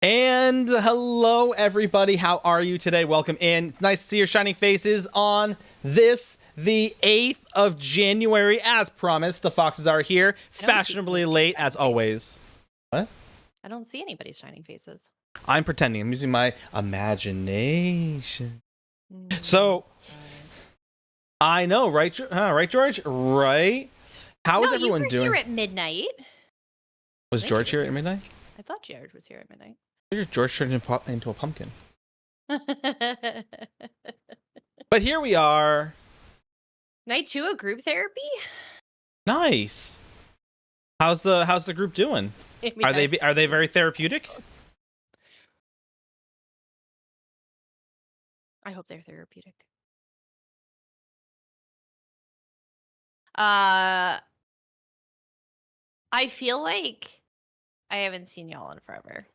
And hello, everybody. How are you today? Welcome in. Nice to see your shining faces on this, the 8th of January. As promised, the Foxes are here, fashionably late as always. What? I don't see anybody's shining faces. I'm pretending. I'm using my imagination. So, I know, right, right, George? Right? How is everyone you were doing? Here at midnight. Was George here at midnight? I thought Jared was here at midnight. George turned into a pumpkin. But here we are. Night 2 of group therapy. Nice. How's the group doing? Are they very therapeutic? I hope they're therapeutic. I feel like I haven't seen y'all in forever.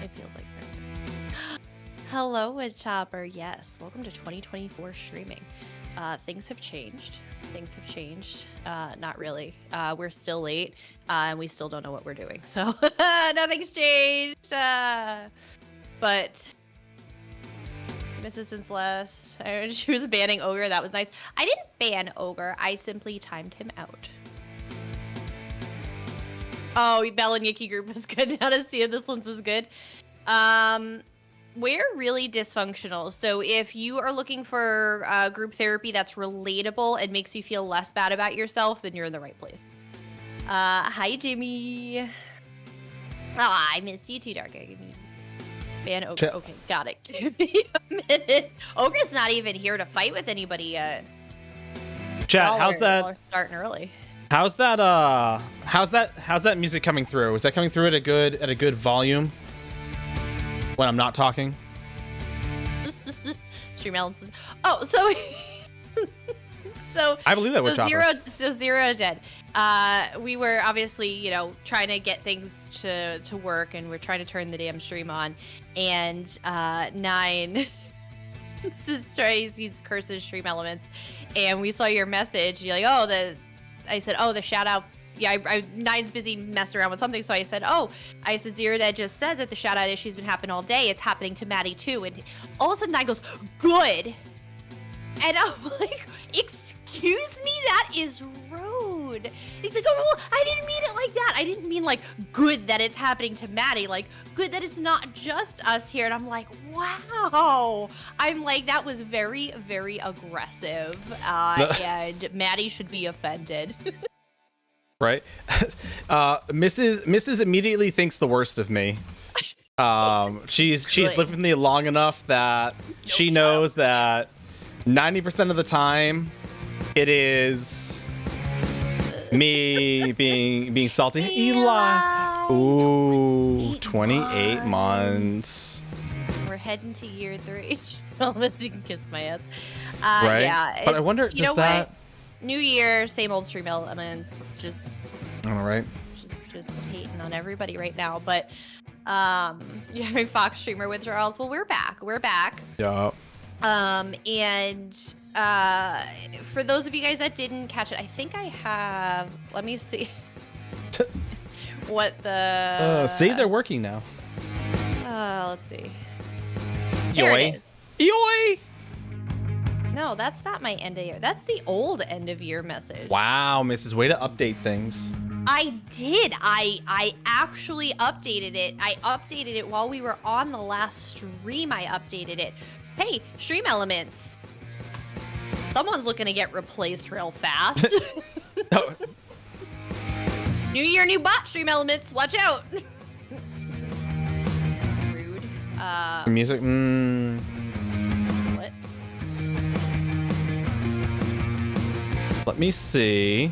It feels like forever. Hello, Woodchopper. Yes, welcome to 2024 streaming. Things have changed. Not really. We're still late, and we still don't know what we're doing. So nothing's changed. But Mrs. Celeste, she was banning Ogre. That was nice. I didn't ban Ogre. I simply timed him out. Oh, Bell and Yicky group was good. Now to see if this one's is good. We're really dysfunctional. So if you are looking for group therapy that's relatable and makes you feel less bad about yourself, then you're in the right place. Hi, Jimmy. Oh, I missed you too, Dark. Ban Ogre. Okay, got it. Give me a minute. Ogre's not even here to fight with anybody yet. Chat, how's that? We're starting early. How's that music coming through? Is that coming through at a good volume when I'm not talking? Stream Alan says, oh, so so I believe that we're Zero dead. We were obviously, trying to get things to work, and we're trying to turn the damn stream on. And 9 this is Tracy's curses stream elements, and we saw your message. You're like, I said, the shout out. Yeah, Nine's busy messing around with something, so I said, Zero Dead just said that the shout out issue's been happening all day. It's happening to Maddie too. And all of a sudden Nine goes, good. And I'm like, excuse me, that is rude. He's like, oh, well, I didn't mean it like that. I didn't mean like good that it's happening to Maddie, like good that it's not just us here. And I'm like, wow. I'm like, that was very, very aggressive. And Maddie should be offended. Right. Mrs. immediately thinks the worst of me. She's lived with me long enough that she knows that 90% of the time it is me being salty. Eli. Ooh, 28 months. We're heading to year 3. You can kiss my ass. Right. Yeah. But I wonder, does that... New year, same old stream elements. Just all right. Just hating on everybody right now. But you're having Fox streamer withdrawals. Well, we're back. Yeah. And for those of you guys that didn't catch it, I think I have. Let me see. What the? See, they're working now. Let's see. Here it is. Yoy! No, that's not my end of year. That's the old end of year message. Wow, Mrs. Way to update things. I did. I actually updated it. I updated it while we were on the last stream. I updated it. Hey, stream elements. Someone's looking to get replaced real fast. Oh. New year, new bot, stream elements. Watch out. Rude. Music. What? Let me see.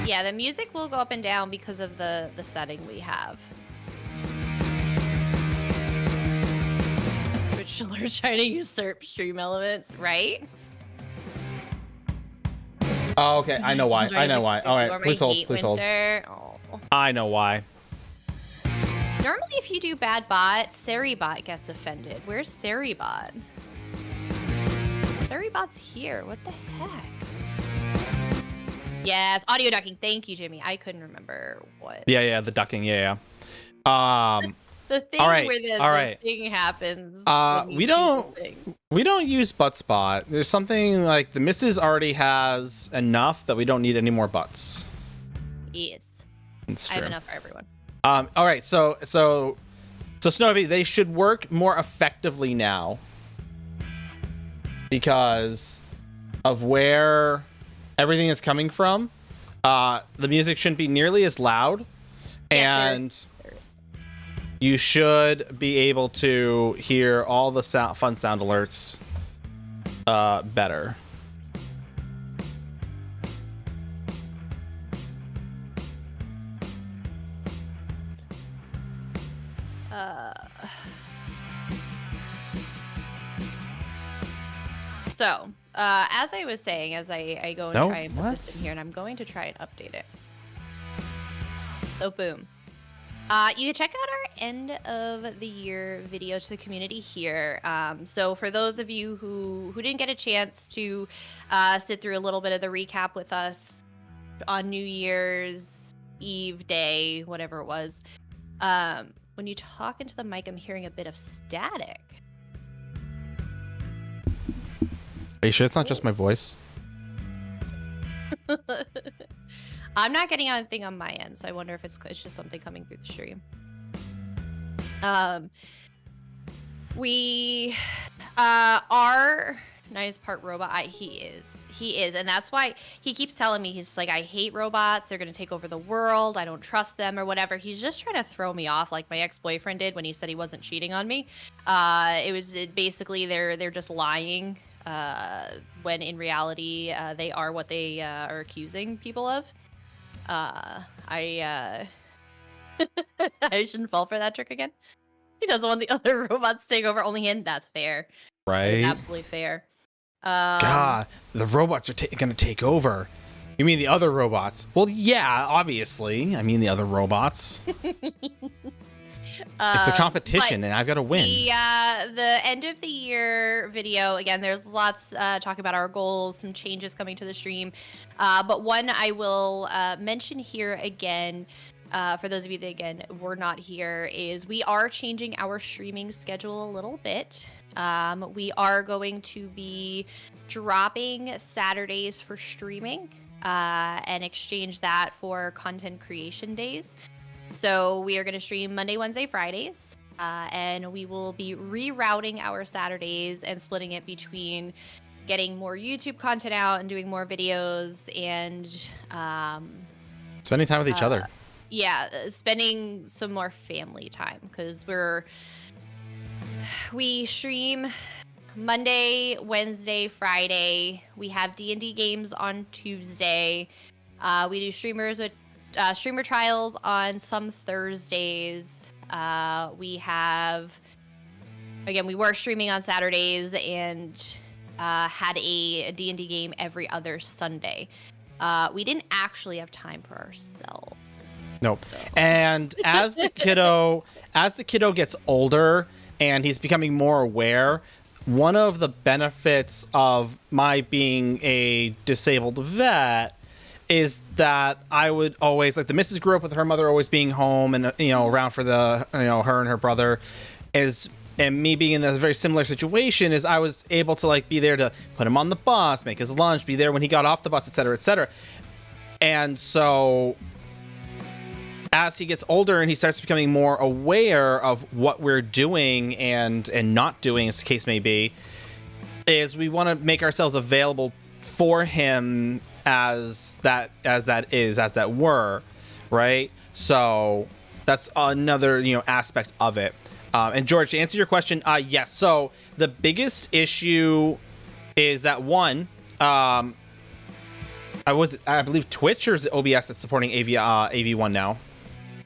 Yeah, the music will go up and down because of the setting we have. We're trying to usurp stream elements, right? Oh, okay. I know why. All right, please hold. Oh. I know why. Normally, if you do bad bot, Seribot gets offended. Where's Seribot? Seribot's here. What the heck? Yes, audio ducking. Thank you, Jimmy. I couldn't remember what. Yeah, the ducking. Yeah. The thing all right, where all the right. thing happens. We don't use butt spot. There's something like the missus already has enough that we don't need any more butts. Yes. It's I true. have enough for everyone. All right, so Snowy, they should work more effectively now because of where everything is coming from. The music shouldn't be nearly as loud, and there is. you should be able to hear all the fun sound alerts better. So, as I was saying, as I go and try and put this in here, and I'm going to try and update it. So, boom. You can check out our end of the year video to the community here. So for those of you who didn't get a chance to sit through a little bit of the recap with us on New Year's Eve day, whatever it was, when you talk into the mic, I'm hearing a bit of static. Are you sure it's not just my voice? I'm not getting anything on my end, so I wonder if it's just something coming through the stream. We are nice part robot. He is, and that's why he keeps telling me, he's like, I hate robots. They're gonna take over the world. I don't trust them or whatever. He's just trying to throw me off, like my ex-boyfriend did when he said he wasn't cheating on me. Basically they're just lying. When in reality, they are what they are accusing people of. I shouldn't fall for that trick again. He doesn't want the other robots to take over, only him. That's fair. Right? That is absolutely fair. God, the robots are gonna take over. You mean the other robots? Well, yeah, obviously. I mean the other robots. It's a competition, and I've got to win. The end of the year video, again, there's lots talking about our goals, some changes coming to the stream. But one I will mention here again, for those of you that, again, were not here, is we are changing our streaming schedule a little bit. We are going to be dropping Saturdays for streaming and exchange that for content creation days. So we are going to stream Monday, Wednesday, Fridays, and we will be rerouting our Saturdays and splitting it between getting more YouTube content out and doing more videos and spending time with each other. Yeah, spending some more family time, because we stream Monday, Wednesday, Friday. We have D&D games on Tuesday. We do streamer trials on some Thursdays. We were streaming on Saturdays and had a D&D game every other Sunday. We didn't actually have time for ourselves. Nope. So. And as the kiddo gets older and he's becoming more aware, one of the benefits of my being a disabled vet is that I would always, like, the missus grew up with her mother always being home and, around for her and her brother, and me being in a very similar situation, is I was able to, like, be there to put him on the bus, make his lunch, be there when he got off the bus, etc., etc. And so as he gets older and he starts becoming more aware of what we're doing and not doing, as the case may be, is we want to make ourselves available for him as that were, right? So that's another aspect of it. And George, to answer your question, yes. So the biggest issue is that one, I believe Twitch, or is it OBS that's supporting AV1 now?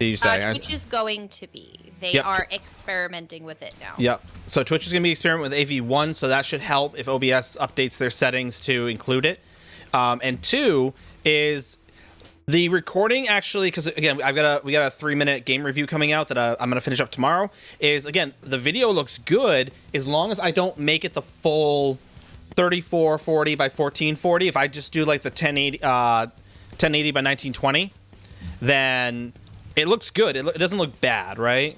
Did you say? Twitch is going to be. They are experimenting with it now. Yep. So Twitch is going to be experimenting with AV1, so that should help if OBS updates their settings to include it. And two is the recording, actually, because again, we got a 3-minute game review coming out that I'm gonna finish up tomorrow. Is, again, the video looks good as long as I don't make it the full 3440 by 1440. If I just do like the 1080 1080 by 1920, then it looks good. It doesn't look bad, right?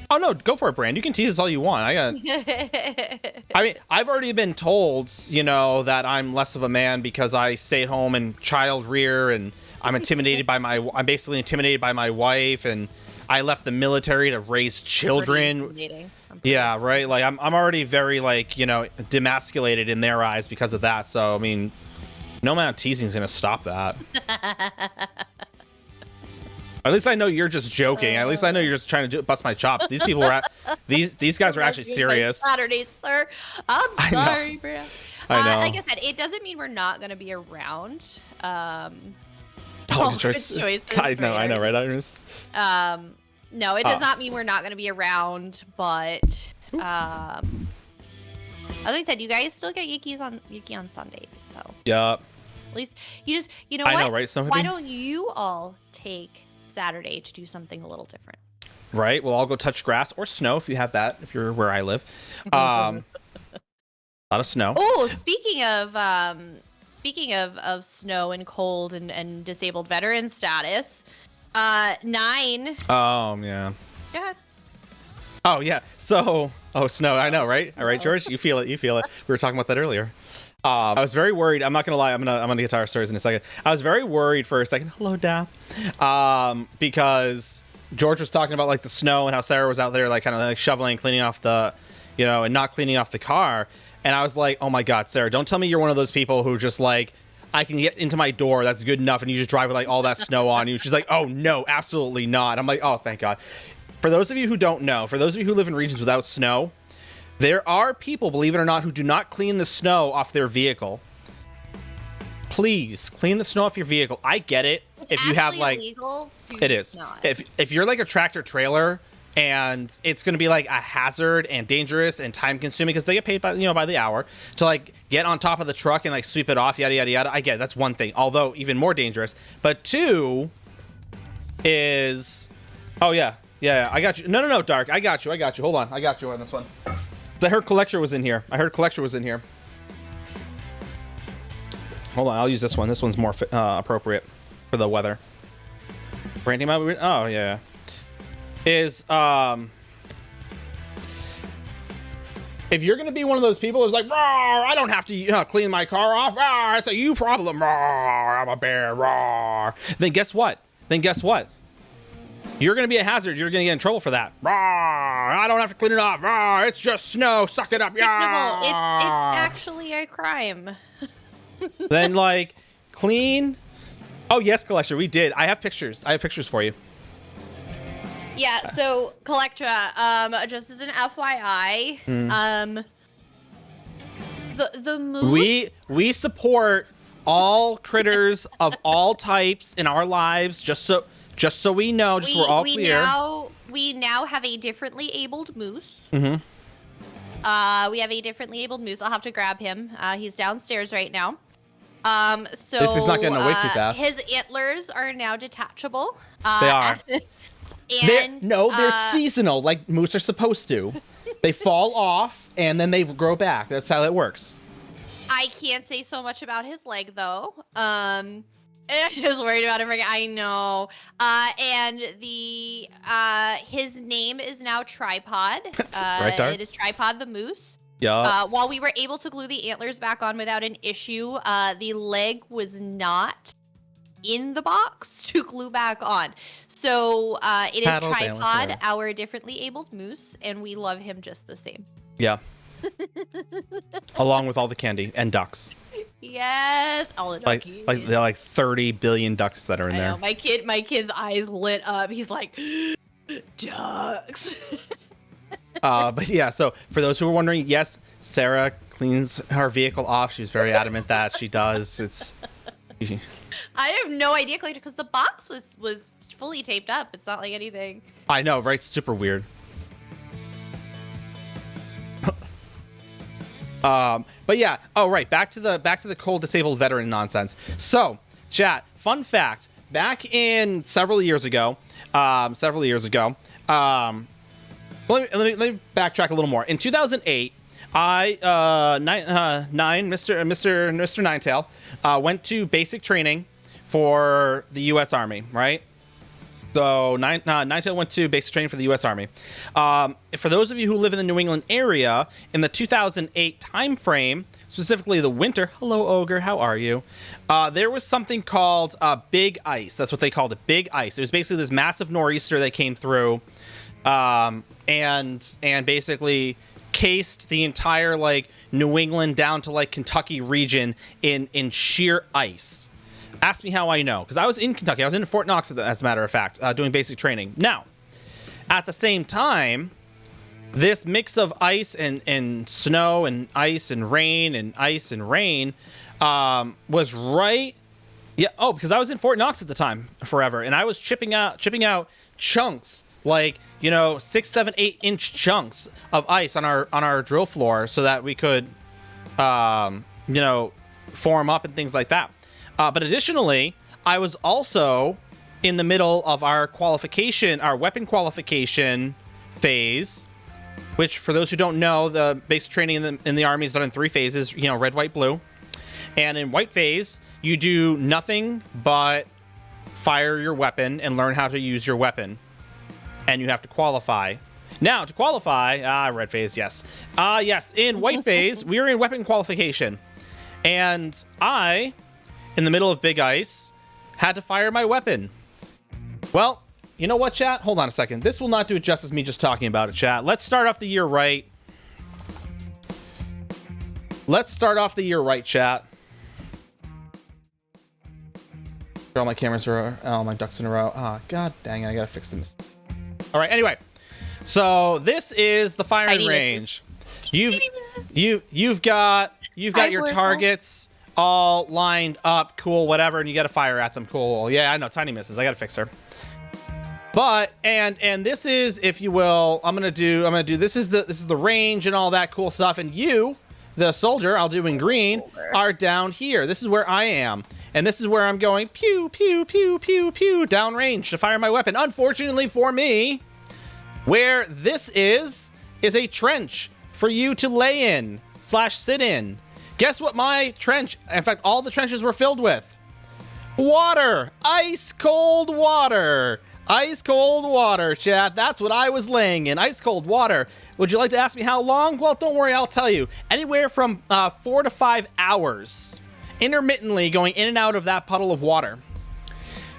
Oh no, go for it, Brand. You can tease us all you want. I mean, I've already been told, that I'm less of a man because I stay at home and child rear, and I'm basically intimidated by my wife, and I left the military to raise children. Yeah, right. Like I'm already very demasculated in their eyes because of that. So I mean, no amount of teasing is gonna stop that. At least I know you're just joking. At least I know you're just trying to bust my chops. These people were these guys are actually serious. Saturday, sir. I'm sorry, bro. I know. Like I said, it doesn't mean we're not going to be around. Good choices, I know, right, Iris? No, it does not mean we're not going to be around, but as I said, you guys still get Yuki on Sundays, so. Yeah. At least you know what? I know, right? Why don't you all take Saturday to do something a little different? Right. We'll all go touch grass or snow if you have that. If you're where I live, a lot of snow. Oh, speaking of snow and cold and disabled veteran status, 9. Oh yeah. Go ahead. Oh yeah. So snow. I know, right? All right, George. You feel it. We were talking about that earlier. I was very worried. I'm not gonna lie. I'm gonna get to our stories in a second. I was very worried for a second. Hello, Dap. Because George was talking about the snow and how Sarah was out there kind of shoveling, cleaning off the, and not cleaning off the car. And I was like, oh my God, Sarah, don't tell me you're one of those people who just I can get into my door. That's good enough. And you just drive with all that snow on you. She's like, oh no, absolutely not. I'm like, oh, thank God. For those of you who don't know, for those of you who live in regions without snow, there are people, believe it or not, who do not clean the snow off their vehicle. Please clean the snow off your vehicle. I get it. It's if you have illegal to it is. Not. If you're a tractor trailer and it's going to be a hazard and dangerous and time consuming because they get paid by by the hour to get on top of the truck and sweep it off, yada yada yada. I get it. That's one thing. Although even more dangerous. But 2 is, oh yeah. I got you. No, Dark. I got you. Hold on. I got you on this one. I heard Collector was in here. Hold on, I'll use this one. This one's more appropriate for the weather. Branding my... Oh, yeah. Is, if you're going to be one of those people who's "Rawr, I don't have to clean my car off. Rawr, it's a you problem. Rawr, I'm a bear. Rawr." Then guess what? You're going to be a hazard. You're going to get in trouble for that. Rawr, I don't have to clean it off. Rawr, it's just snow. Suck it up. Yeah. It's actually a crime. Then clean. Oh yes, Collector, we did. I have pictures for you. Yeah, so Collectra, just as an FYI, the moose. We support all critters of all types in our lives, just so we know, we're all clear. We now have a differently abled moose. Mm-hmm. We have a differently abled moose. I'll have to grab him. He's downstairs right now. So this is not getting away too fast. His antlers are now detachable. They are. And they're seasonal, like moose are supposed to. They fall off and then they grow back. That's how it works. I can't say so much about his leg though. I'm just worried about him. I know. And his name is now Tripod. Right there. It is Tripod the moose. Yeah. While we were able to glue the antlers back on without an issue, the leg was not in the box to glue back on. So it is Paddles, Tripod, our differently abled moose, and we love him just the same. Yeah. Along with all the candy and ducks. Yes, all the duckies. There are 30 billion ducks that are in there. Know. My kid's eyes lit up. He's like, ducks. But yeah, so for those who are wondering, yes, Sarah cleans her vehicle off. She's very adamant that she does. I have no idea, because the box was fully taped up. It's not like anything. I know, right? Super weird. But yeah. Oh, right. Back to the cold disabled veteran nonsense. So, chat. Fun fact. Back in several years ago. Let me backtrack a little more. In 2008, Mr. Ninetail, went to basic training for the U.S. Army, right? So Ninetail went to basic training for the U.S. Army. For those of you who live in the New England area, in the 2008 time frame, specifically the winter, hello Ogre, how are you? There was something called Big Ice. That's what they called it, Big Ice. It was basically this massive nor'easter that came through, and basically cased the entire like New England down to like Kentucky region in sheer ice. Ask me how I know, because I was in Kentucky. I was in Fort Knox, as a matter of fact, doing basic training. Now, at the same time, this mix of ice and snow and ice and rain and ice and rain was right. Yeah. Oh, because I was in Fort Knox at the time forever, and I was chipping out chunks, like 6, 7, 8-inch chunks of ice on our drill floor, so that we could form up and things like that. But additionally, I was also in the middle of our weapon qualification phase, which, for those who don't know, the basic training in the Army is done in 3 phases, red, white, blue. And in white phase, you do nothing but fire your weapon and learn how to use your weapon. And you have to qualify. Now, to qualify, red phase, yes. Yes, in white phase, we were in weapon qualification. And I, in the middle of Big Ice, had to fire my weapon. Well, you know what, chat? Hold on a second. This will not do it justice me just talking about it, chat. Let's start off the year right. Chat. All my cameras are all my ducks in a row. God dang it, I gotta fix this. All right, anyway. So this is the firing range. You've got your targets all lined up, cool, whatever, and you got to fire at them, cool. Yeah, I know, tiny misses. I got to fix her. But and this is, if you will, I'm gonna do this is the range and all that cool stuff, and you, the soldier, I'll do in green, are down here. This is where I am, and this is where I'm going pew pew pew pew pew down range to fire my weapon. Unfortunately for me, where this is a trench for you to lay in / sit in. Guess what my trench, in fact, all the trenches were filled with? Water! Ice cold water! Ice cold water, chat. That's what I was laying in. Ice cold water. Would you like to ask me how long? Well, don't worry, I'll tell you. Anywhere from 4 to 5 hours, intermittently going in and out of that puddle of water.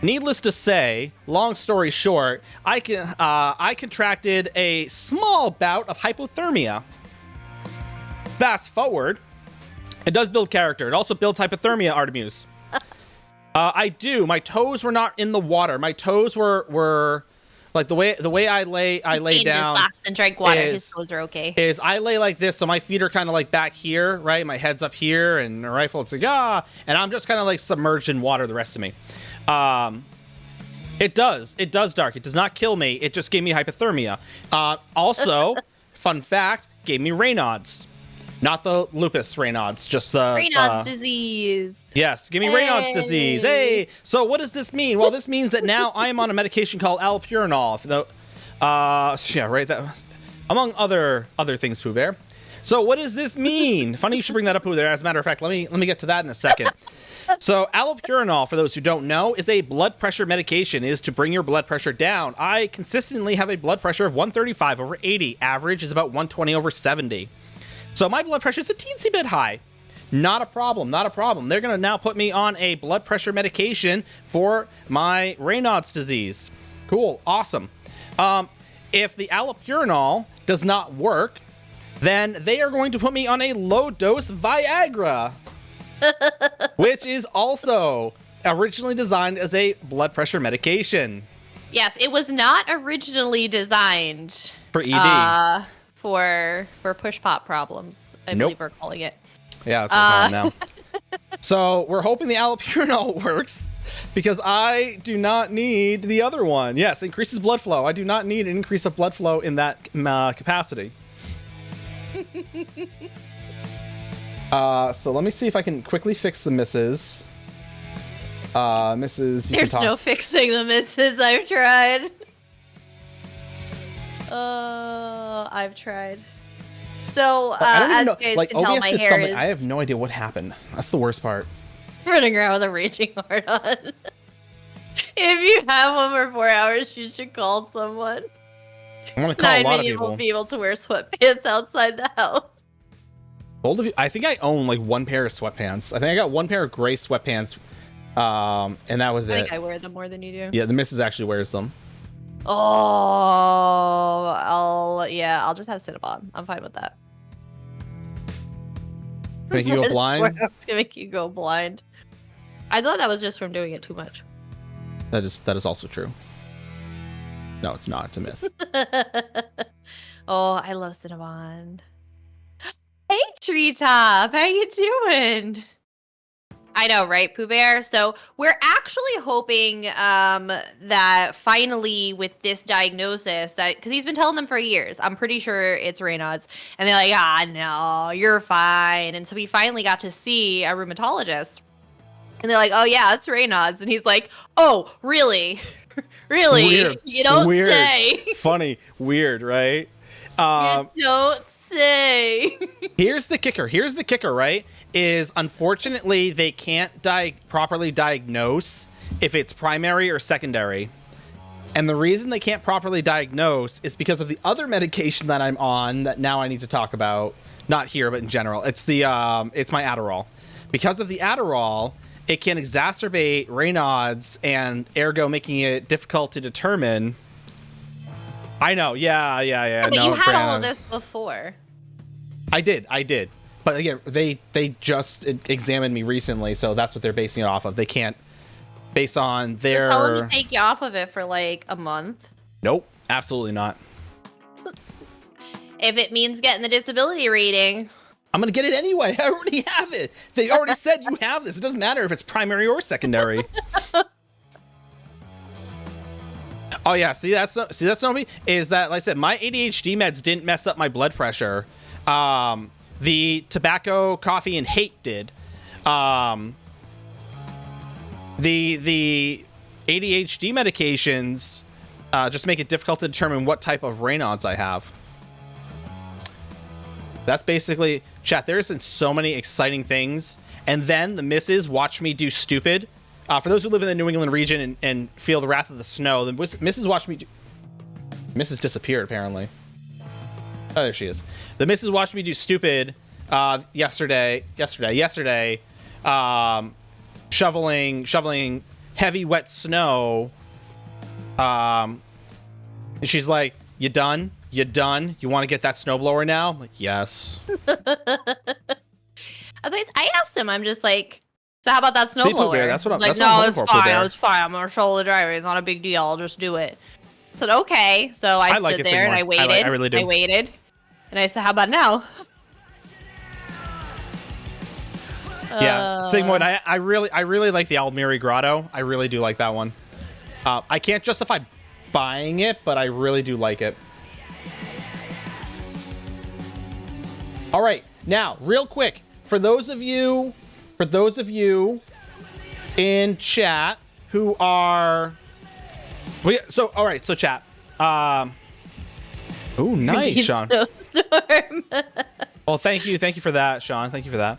Needless to say, long story short, I contracted a small bout of hypothermia. Fast forward. It does build character. It also builds hypothermia, Artemuse. I do. My toes were not in the water. My toes were like the way I lay down. And drank water. His toes are okay. Is I lay like this, so my feet are kind of like back here, right? My head's up here, and the rifle, it's like and I'm just kind of like submerged in water. The rest of me. It does dark. It does not kill me. It just gave me hypothermia. Also, fun fact, gave me Raynaud's. Not the lupus Raynaud's, just the Raynaud's disease. Yes, give me Raynaud's disease. Hey, so what does this mean? Well, this means that now I am on a medication called allopurinol. Yeah, right. That, among other things, Pooh Bear. So what does this mean? Funny you should bring that up, Pooh Bear. As a matter of fact, let me get to that in a second. So allopurinol, for those who don't know, is a blood pressure medication. It is to bring your blood pressure down. I consistently have a blood pressure of 135/80. Average is about 120/70. So my blood pressure is a teensy bit high. Not a problem. They're going to now put me on a blood pressure medication for my Raynaud's disease. Cool. Awesome. If the allopurinol does not work, then they are going to put me on a low-dose Viagra, which is also originally designed as a blood pressure medication. Yes, it was not originally designed for ED. For push pop problems, I believe we're calling it. Yeah, that's what we're calling now. So we're hoping the allopurinol works, because I do not need the other one. Yes, increases blood flow. I do not need an increase of blood flow in that capacity. So let me see if I can quickly fix the misses. Misses, you There's no fixing the misses. I've tried. I've tried. So, I don't even as know. you guys Like, can tell, OBS my did hair something. is I have no idea what happened. That's the worst part. running around with a raging heart on. If you have one for 4 hours, you should call someone. I'm gonna call a lot of You people. won't be able to wear sweatpants outside the house. Bold of you. I think I own like one pair of sweatpants. I think I got one pair of gray sweatpants, and that was I it. think I wear them more than you do. Yeah, the missus actually wears them. Oh, I'll just have Cinnabon. I'm fine with that. Make you go blind? I was gonna make you go blind. I thought that was just from doing it too much. That is also true. No, it's not. It's a myth. Oh, I love Cinnabon. Hey, Treetop, how you doing? I know, right, Pooh Bear? So we're actually hoping that finally with this diagnosis, that because he's been telling them for years, I'm pretty sure it's Raynaud's, and they're like, no, you're fine. And so we finally got to see a rheumatologist, and they're like, oh yeah, it's Raynaud's, and he's like, oh really, really? Weird. You don't Weird. say. Funny. Weird, right? You don't say. Here's the kicker, right? Is unfortunately they can't properly diagnose if it's primary or secondary. And the reason they can't properly diagnose is because of the other medication that I'm on that now I need to talk about, not here, but in general. It's it's my Adderall. Because of the Adderall, it can exacerbate Raynaud's and ergo making it difficult to determine. I know, yeah. But no, you had all Brandon. of this before. I did. But again, they just examined me recently, so that's what they're basing it off of. They can't, based on their... So tell them to take you off of it for like a month. Nope, absolutely not. If it means getting the disability rating. I'm going to get it anyway. I already have it. They already said you have this. It doesn't matter if it's primary or secondary. Oh yeah, see that's Nomi, is that, like I said, my ADHD meds didn't mess up my blood pressure. The tobacco, coffee, and hate did. The ADHD medications just make it difficult to determine what type of Raynaud's I have. That's basically, chat, there's been so many exciting things. And then the missus watched me do stupid. For those who live in the New England region and feel the wrath of the snow, the missus watched me do... Missus disappeared, apparently. Oh, there she is. The missus watched me do stupid yesterday, shoveling heavy, wet snow. And she's like, you done? You done? You want to get that snowblower now? I'm like, yes. I asked him, I'm just like, so how about that See, Pooh snowblower? Bear, that's what I'm He's like, that's what I'm no, hoping it's for, Pooh fine. Bear. It's fine. I'm going to shovel the driveway. It's not a big deal. I'll just do it. I said, okay. So I like stood it, there and Sigmar. I waited. I really do. I waited. And I said, how about now? Yeah, Sigmund, I really like the Almiri Grotto. I really do like that one. I can't justify buying it, but I really do like it. All right, now, real quick, for those of you in chat who are, all right, so chat. Ooh, nice, Sean. Snowstorm. Well, thank you for that, Sean. Thank you for that.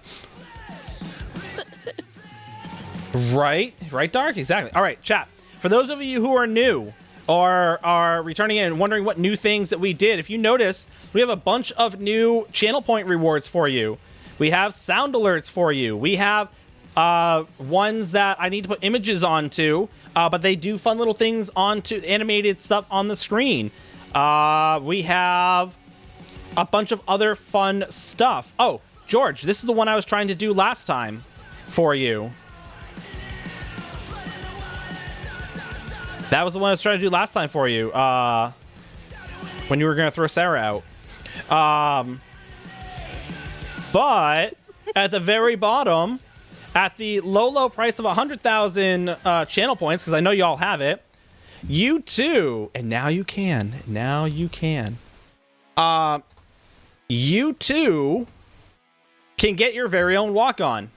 Right, Dark? Exactly. All right, chat. For those of you who are new or are returning in and wondering what new things that we did, if you notice, we have a bunch of new channel point rewards for you. We have sound alerts for you. We have ones that I need to put images onto, but they do fun little things onto animated stuff on the screen. We have a bunch of other fun stuff. Oh, George, this is the one I was trying to do last time for you. That was the one I was trying to do last time for you, when you were going to throw Sarah out. But at the very bottom, at the low price of 100,000 channel points, because I know y'all have it, you too, and now you can, you too can get your very own walk-on.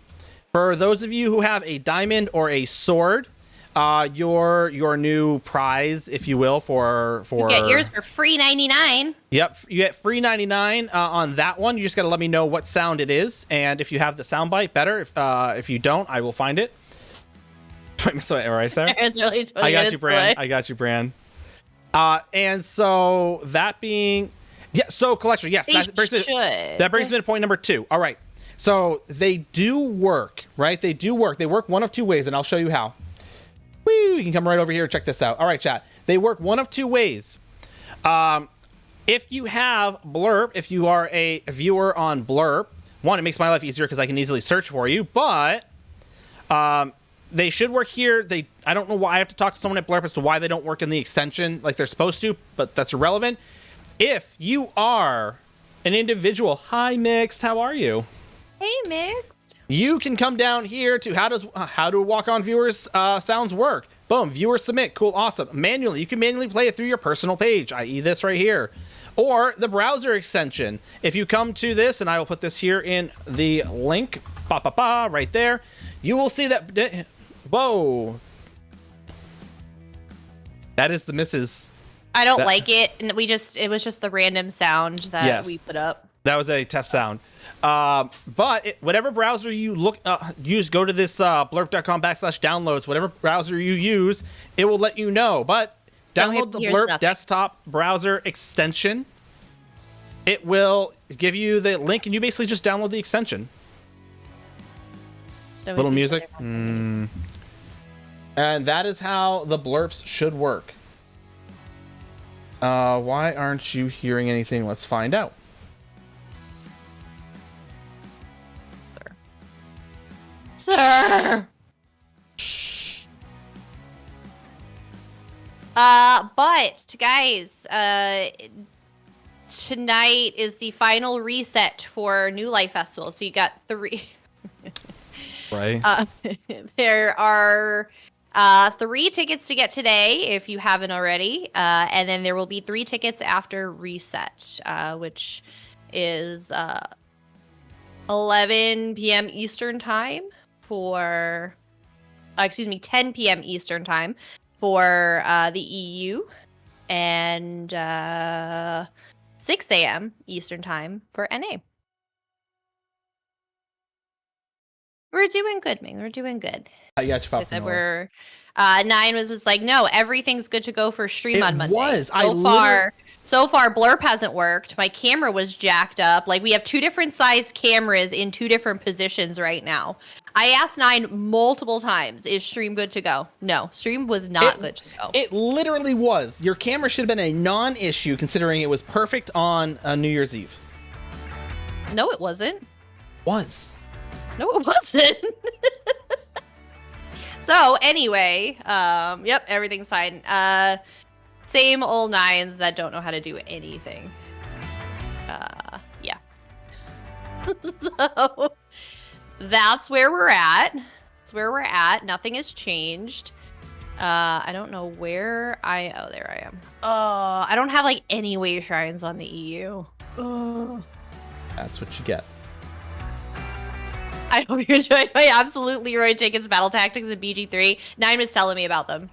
For those of you who have a diamond or a sword, your new prize, if you will, for You get yours for free 99. Yep, you get free 99 on that one. You just got to let me know what sound it is, and if you have the sound bite, better. If you don't, I will find it. So right there. It's really I got you, Bran. I got you, Bran. And so that being, so collector, yes, that brings me to point number 2. All right, so they do work, right? They do work. They work one of 2 ways, and I'll show you how. Woo, you can come right over here and check this out. All right, chat. They work one of 2 ways. If you have Blurb, if you are a viewer on Blurb, one, it makes my life easier because I can easily search for you, but they should work here. I don't know why. I have to talk to someone at Blurb as to why they don't work in the extension like they're supposed to, but that's irrelevant. If you are an individual, hi Mixed, how are you? Hey Mixed. You can come down here to how do walk on viewers sounds work. Boom, viewer submit, cool, awesome. Manually, you can manually play it through your personal page, i.e. this right here. Or the browser extension. If you come to this, and I will put this here in the link, right there, you will see that, whoa. That is the missus. I don't like it, and it was just the random sound that we put up. That was a test sound. But whatever browser you use, go to this blurb.com/downloads. Whatever browser you use, it will let you know. But download the Blurb desktop browser extension. It will give you the link, and you basically just download the extension. So little music. And that is how the blurps should work. Why aren't you hearing anything? Let's find out. Sir. But guys, tonight is the final reset for New Life Festival. So you got 3. Right. There are 3 tickets to get today if you haven't already, and then there will be 3 tickets after reset, which is 11 p.m. Eastern time for, 10 p.m. Eastern time for the EU, and 6 a.m. Eastern time for NA. We're doing good, Ming. We're doing good. I got you, Papa. We're 9 was just like, no, everything's good to go for stream on Monday. So far, Blurp hasn't worked. My camera was jacked up. Like, we have 2 different size cameras in 2 different positions right now. I asked 9 multiple times, is stream good to go? No, stream was not good to go. It literally was. Your camera should have been a non-issue considering it was perfect on New Year's Eve. No, it wasn't. Was. No, it wasn't. So anyway, yep, everything's fine. Same old 9s that don't know how to do anything. Yeah. So that's where we're at. That's where we're at. Nothing has changed. I don't know where oh, there I am. I don't have like any way shrines on the EU. That's what you get. I hope you're enjoying my absolute Leroy Jenkins battle tactics in BG3. 9 was telling me about them.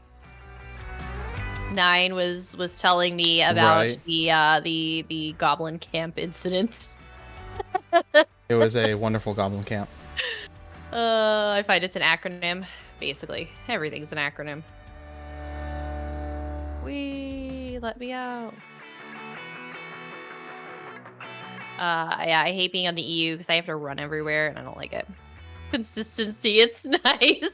9 was telling me about the Goblin Camp incident. It was a wonderful Goblin Camp. I find it's an acronym. Basically, everything's an acronym. Let me out. Yeah, I hate being on the EU because I have to run everywhere and I don't like it. Consistency, it's nice.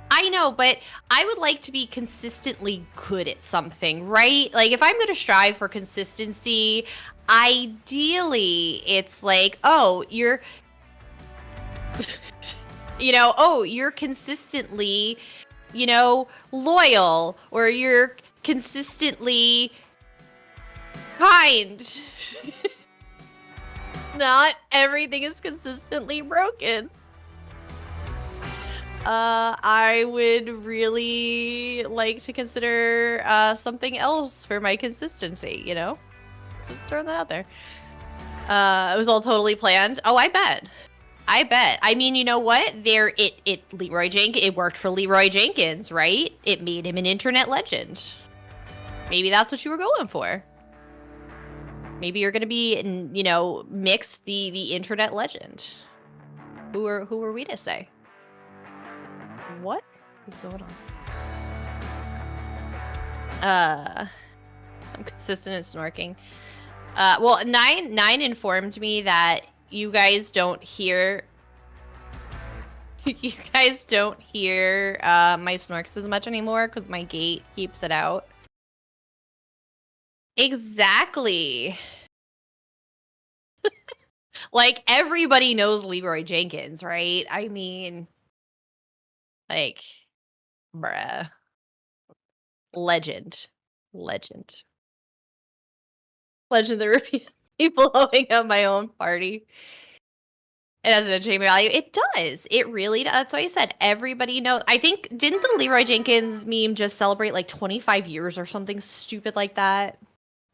I know, but I would like to be consistently good at something, right? Like, if I'm going to strive for consistency, ideally, it's like, oh, you're, you're consistently, loyal, or you're consistently kind. Not everything is consistently broken. I would really like to consider something else for my consistency, Just throwing that out there. It was all totally planned. Oh, I bet. I bet. I mean, you know what? It worked for Leroy Jenkins, right? It made him an internet legend. Maybe that's what you were going for. Maybe you're gonna be, mix the internet legend. Who are we to say? What is going on? I'm consistent in snorking. Well, nine informed me that you guys don't hear my snorks as much anymore because my gate keeps it out. Exactly. Like, everybody knows Leroy Jenkins, right? I mean, like, bruh. Legend. Legend that repeatedly blowing up my own party. It has an entertainment value. It does. It really does. That's why I said everybody knows. I think, didn't the Leroy Jenkins meme just celebrate like 25 years or something stupid like that?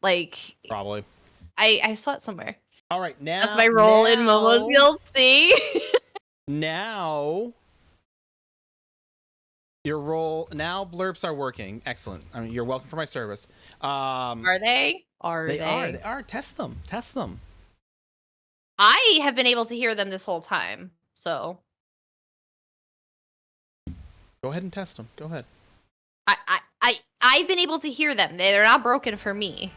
Like, Probably. I saw it somewhere. All right, now that's my role in Momo's Guilty. Now your role. Now blurbs are working. Excellent. I mean, you're welcome for my service. Are they? They are. Test them. I have been able to hear them this whole time, so go ahead and test them. Go ahead. I've been able to hear them. They're not broken for me.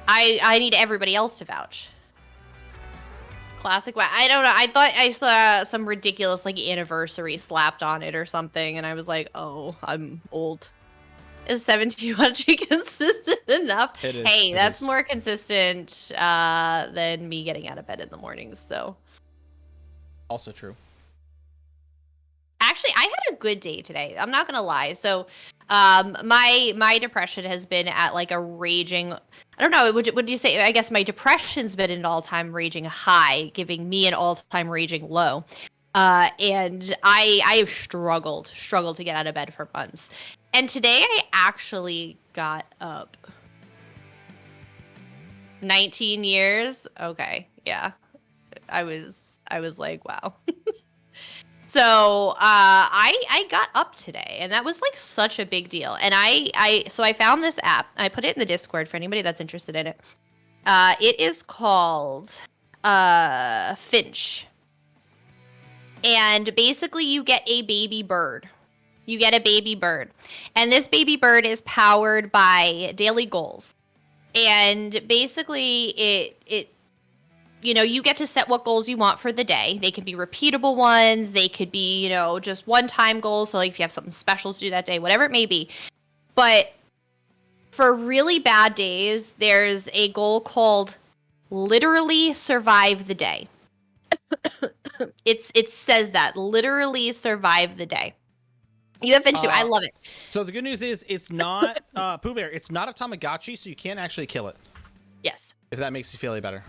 I need everybody else to vouch. Classic. I don't know. I thought I saw some ridiculous like anniversary slapped on it or something, and I was like, oh, I'm old. Is 1700 consistent enough? It is. Hey, that's more consistent than me getting out of bed in the mornings. So, also true. Actually, I had a good day today. I'm not gonna lie. So, my depression has been at like a raging. I don't know. Would you say? I guess my depression's been at an all-time raging high, giving me an all-time raging low. And I have struggled to get out of bed for months. And today I actually got up. 19 years? Okay, yeah. I was like, wow. So I got up today, and that was like such a big deal. And I found this app. I put it in the Discord for anybody that's interested in it. It is called Finch. And basically you get a baby bird. And this baby bird is powered by daily goals. And basically it you get to set what goals you want for the day. They can be repeatable ones. They could be, just one-time goals. So like if you have something special to do that day, whatever it may be. But for really bad days, there's a goal called literally survive the day. It says that, literally survive the day. You have Finch. I love it. So the good news is it's not Pooh Bear. It's not a Tamagotchi, so you can't actually kill it. Yes. If that makes you feel any better.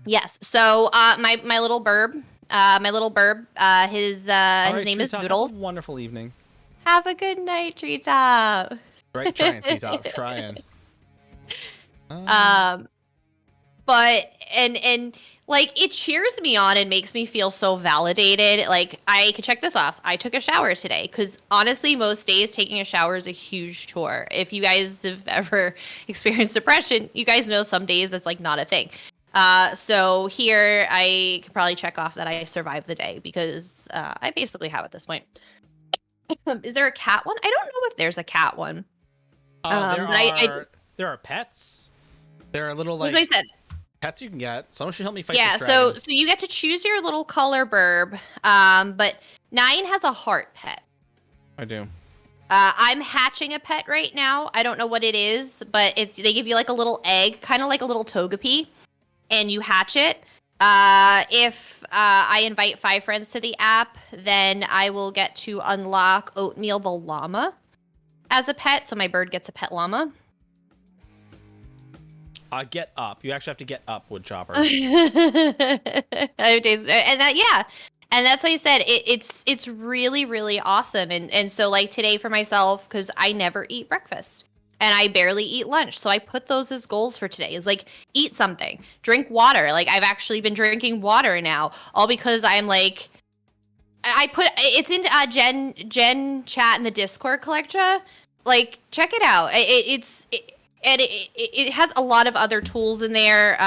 Yes. So my little burb, his name is Doodles. Have a wonderful evening. Have a good night, Treetop. Right, trying, Treetop, trying. But and like it cheers me on and makes me feel so validated. Like I could check this off. I took a shower today because honestly, most days taking a shower is a huge chore. If you guys have ever experienced depression, you guys know some days that's like not a thing. So here I could probably check off that I survived the day because I basically have at this point. Is there a cat one? I don't know if there's a cat one. There are pets. There are little like. As I said. Pets you can get. Someone should help me fight this dragon. So you get to choose your little color burb. But 9 has a heart pet. I do. I'm hatching a pet right now. I don't know what it is, but they give you like a little egg, kind of like a little Togepi, and you hatch it. If I invite 5 friends to the app, then I will get to unlock Oatmeal the llama as a pet. So my bird gets a pet llama. Get up. You actually have to get up, Woodchopper. And that's why I said it's really, really awesome. And so like today for myself, because I never eat breakfast. and I barely eat lunch. So I put those as goals for today. It's like, eat something, drink water. Like, I've actually been drinking water now, all because I'm like, I put it's in Gen chat in the Discord collector. Like, check it out. It has a lot of other tools in there.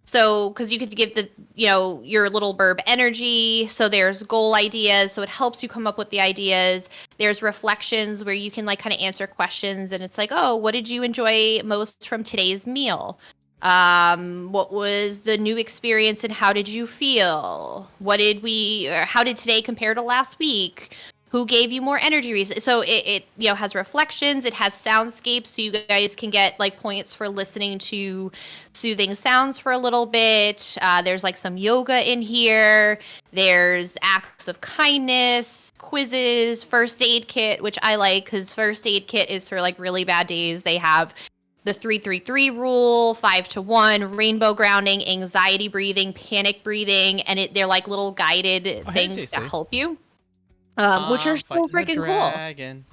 So, because you could give the, your little burb energy. So there's goal ideas. So it helps you come up with the ideas. There's reflections where you can like kind of answer questions. And it's like, oh, what did you enjoy most from today's meal? What was the new experience and how did you feel? How did today compare to last week? Who gave you more energy reasons? So it has reflections, it has soundscapes, so you guys can get like points for listening to soothing sounds for a little bit. There's like some yoga in here. There's acts of kindness, quizzes, first aid kit, which I like because first aid kit is for like really bad days. They have the 3-3-3 rule, 5-1, rainbow grounding, anxiety breathing, panic breathing, and they're like little guided things to help you. Which are so freaking cool. Fighting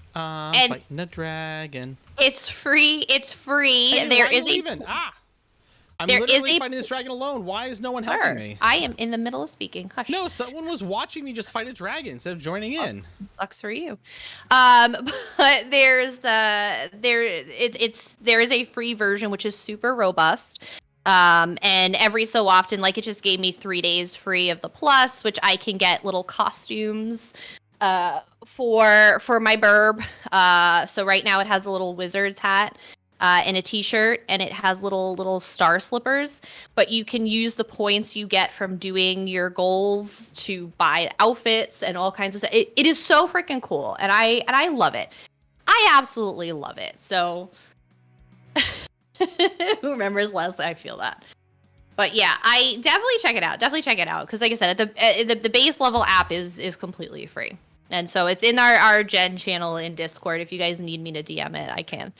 a dragon. It's free. Hey, there why is are you leaving? I'm literally fighting this dragon alone. Why is no one helping me? I am in the middle of speaking. Hush. No, someone was watching me just fight a dragon instead of joining in. Sucks for you. But there is a free version which is super robust. And every so often, like, it just gave me 3 days free of the plus, which I can get little costumes for my burb. So right now it has a little wizard's hat and a t-shirt, and it has little star slippers. But you can use the points you get from doing your goals to buy outfits and all kinds of stuff. It is so freaking cool, and I love it. I absolutely love it. So who remembers less? I feel that. But yeah, I definitely check it out. Because like I said, the base level app is completely free. And so it's in our Gen channel in Discord. If you guys need me to DM it, I can.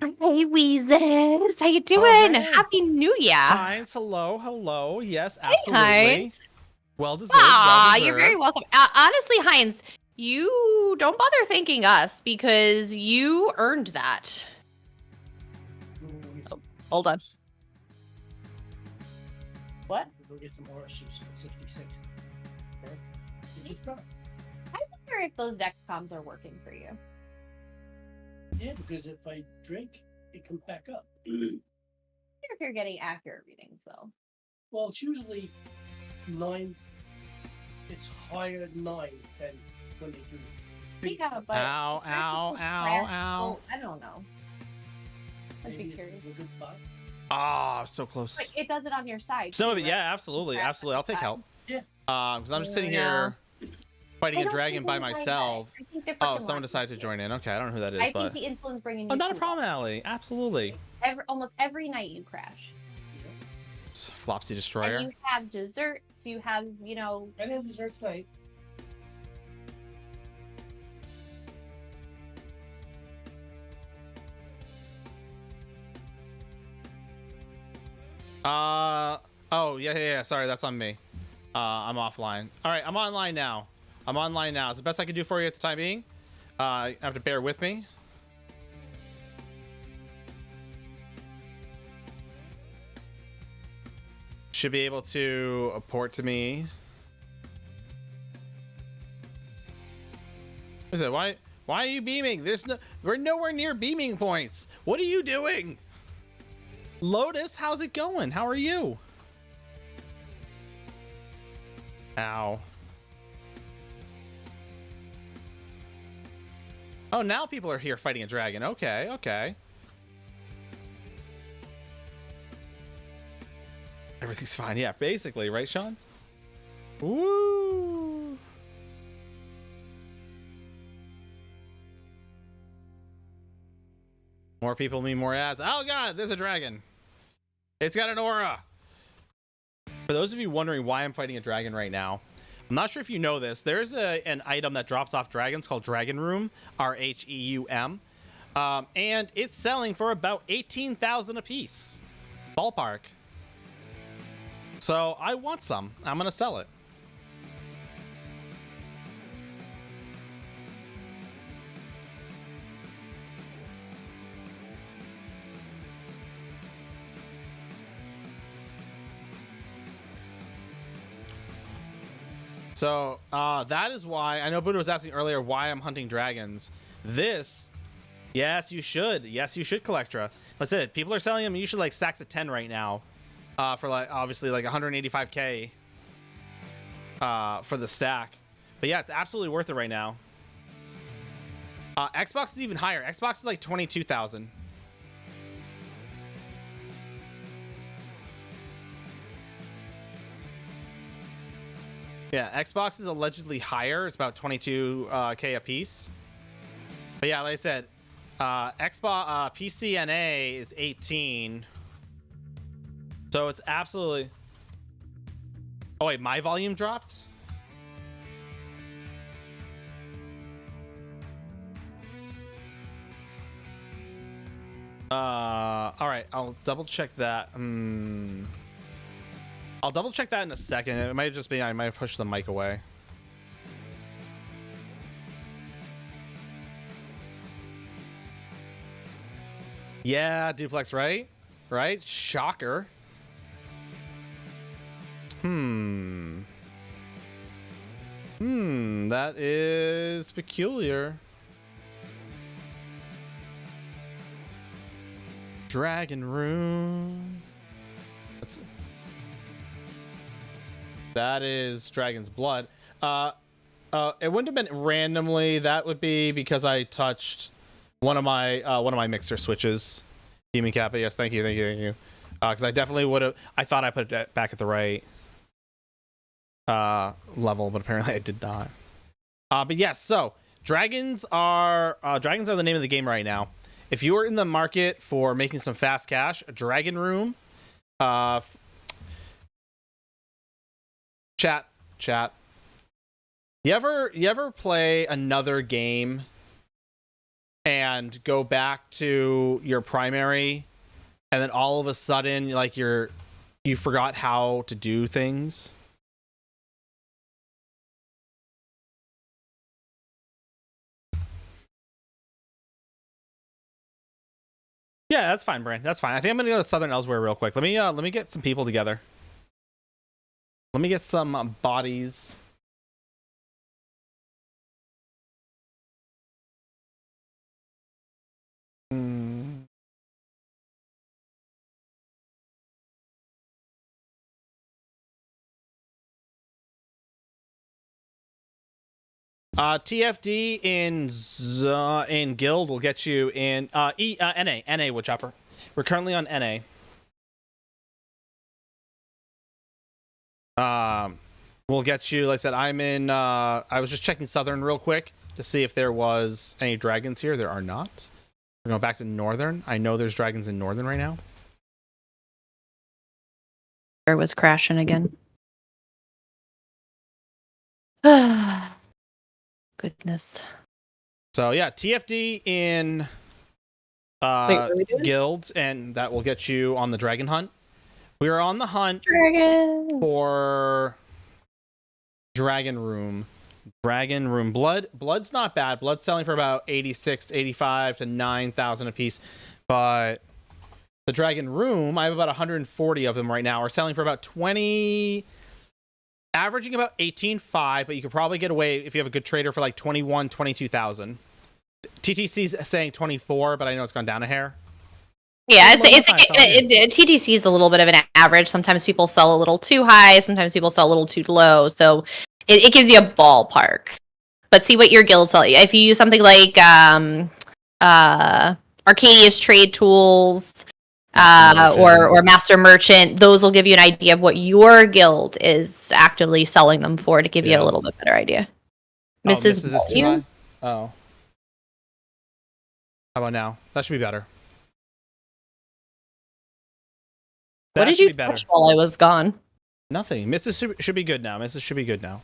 Hey, Weezes. How you doing? Hey. Happy New Year. Heinz, hello. Yes, absolutely. Hey, Heinz. Well deserved. You're very welcome. Honestly, Heinz, you don't bother thanking us because you earned that. Oh, hold on. What? Go get some horseshoes at 66. Okay? You just drop. I wonder if those Dexcoms are working for you. Yeah, because if I drink, it comes back up. I wonder if you're getting accurate readings, though. Well, it's usually 9. It's higher than 9 than when they do. Yeah, but Ow. I don't know. I'd be Maybe curious. it's a good spot. Ah, so close. But it does it on your side. Some of too, it, right? yeah, absolutely. I'll take help. Yeah. Because I'm just sitting here fighting a dragon by myself. Oh, someone decided to join in. Okay, I don't know who that is, I but think the insulin's bringing you. oh, not a food. problem, Allie. Absolutely. Almost every night you crash. Flopsy Destroyer. And you have desserts. You have, I didn't have dessert tonight. Oh, yeah. Sorry, that's on me. I'm offline. All right, I'm online now. It's the best I can do for you at the time being. You have to bear with me. Should be able to port to me. What is it? Why are you beaming? We're nowhere near beaming points. What are you doing? Lotus, how's it going? How are you? Ow. Oh, now people are here fighting a dragon. Okay. Everything's fine. Yeah, basically, right, Sean? Woo! More people mean more ads. Oh god, there's a dragon. It's got an aura. For those of you wondering why I'm fighting a dragon right now, I'm not sure if you know this. There's an item that drops off dragons called Dragon Room, RHEUM. And it's selling for about 18,000 a piece. Ballpark. So I want some. I'm gonna sell it. So that is why I know Buddha was asking earlier why I'm hunting dragons. Yes, you should. Yes, you should, Collectra. That's it. People are selling them usually like stacks of 10 right now, for like obviously like 185k for the stack. But yeah, it's absolutely worth it right now. Xbox is even higher. Xbox is like 22,000. Yeah, Xbox is allegedly higher. It's about 22k a piece. But yeah, like I said, Xbox PCNA is 18. So it's absolutely. Oh wait, my volume dropped. All right, I'll double check that. I'll double check that in a second. It might just be I might push the mic away. Yeah, duplex, right? Right? Shocker. That is peculiar. Dragon Room. That is Dragon's Blood. It wouldn't have been randomly. That would be because I touched one of my mixer switches. Demon Kappa, yes, thank you. Because I definitely would have. I thought I put it back at the right level, but apparently I did not. But yes, so dragons are the name of the game right now. If you are in the market for making some fast cash, Dragon Room, chat. You ever play another game and go back to your primary, and then all of a sudden, like you forgot how to do things? Yeah, that's fine, Brand. That's fine. I think I'm gonna go to Southern Elsewhere real quick. Let me get some people together. Let me get some bodies. TFD in Guild will get you in NA Woodchopper. We're currently on NA. We'll get you. Like I said, I'm in. I was just checking Southern real quick to see if there was any dragons here. There are not. We're going back to Northern. I know there's dragons in Northern right now. Was crashing again. Goodness. So yeah, TFD in guilds, and that will get you on the dragon hunt. We are on the hunt for Dragon Room. Blood's not bad. Blood's selling for about 86, 85 to 9,000 a piece. But the Dragon Room, I have about 140 of them right now, are selling for about 20, averaging about 18.5, but you could probably get away if you have a good trader for like 21, 22,000. TTC's saying 24, but I know it's gone down a hair. Yeah, TTC is a little bit of an average. Sometimes people sell a little too high. Sometimes people sell a little too low. So it gives you a ballpark. But see what your guild sell. If you use something like Arcadia's Trade Tools or Master Merchant, those will give you an idea of what your guild is actively selling them for to give you a little bit better idea. Mrs. Is too high? Oh. How about now? That should be better. What did you touch while I was gone? Nothing. Mrs. should be good now. Mrs. should be good now.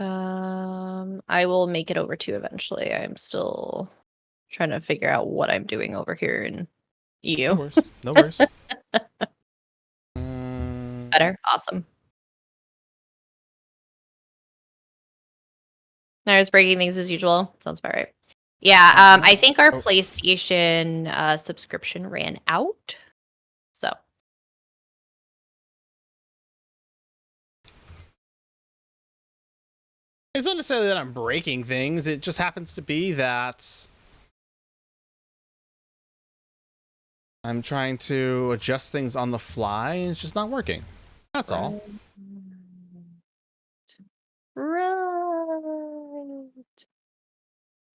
I will make it over to eventually. I'm still trying to figure out what I'm doing over here in EU. No worries. Better? Awesome. There's breaking things as usual. Sounds about right. Yeah, I think our PlayStation subscription ran out. So It's not necessarily that I'm breaking things. It just happens to be that I'm trying to adjust things on the fly, and it's just not working. That's all. Right.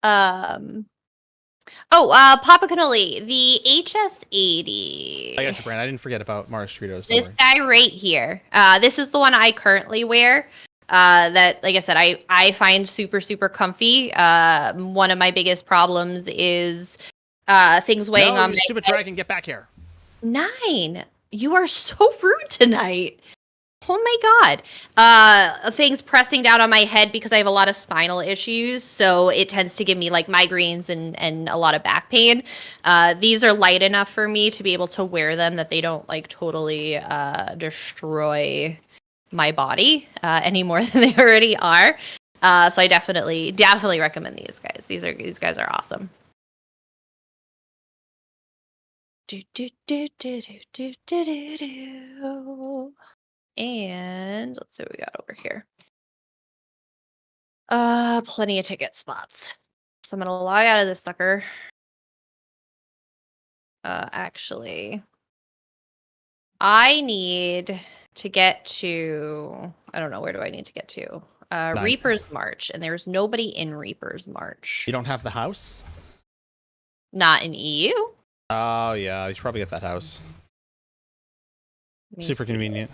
Papa Cannoli, the HS80. I got you, Brand. I didn't forget about Mars Tritos. This guy right here. This is the one I currently wear. That, like I said, I find super, super comfy. One of my biggest problems is things weighing no, on you my stupid head. dragon, get back here. 9, you are so rude tonight. Oh my god. Things pressing down on my head because I have a lot of spinal issues, so it tends to give me like migraines and a lot of back pain. These are light enough for me to be able to wear them that they don't like totally destroy my body any more than they already are. So I definitely recommend these guys. These guys are awesome. Do, do, do, do, do, do, do, do, do. And let's see what we got over here. Plenty of ticket spots. So I'm gonna log out of this sucker. Actually, I need to get to, I don't know, where do I need to get to? Reaper's March, and there's nobody in Reaper's March. You don't have the house? Not in EU? Oh, yeah. You should probably get that house. Super convenient.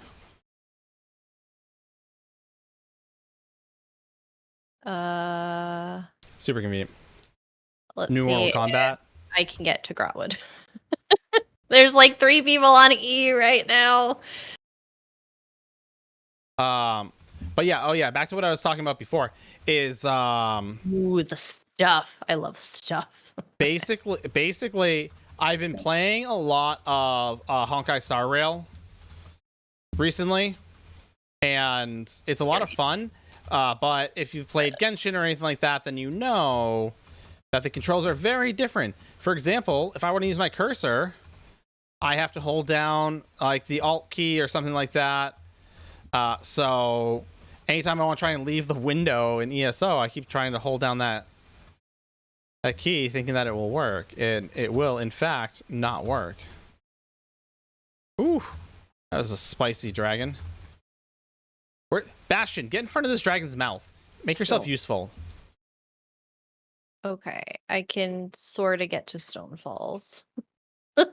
Super convenient. Let's New see World Combat. I can get to Grotwood. There's like 3 people on EU right now. But yeah, oh yeah, back to what I was talking about before is Ooh, the stuff. I love stuff. basically I've been playing a lot of Honkai Star Rail recently, and it's a lot of fun. But if you've played Genshin or anything like that, then you know that the controls are very different. For example, if I want to use my cursor, I have to hold down like the Alt key or something like that. So anytime I want to try and leave the window in ESO, I keep trying to hold down that key, thinking that it will work, and it will, in fact, not work. Ooh, that was a spicy dragon. Bastion, get in front of this dragon's mouth. Make yourself useful. Okay, I can sort of get to Stone Falls. Hey,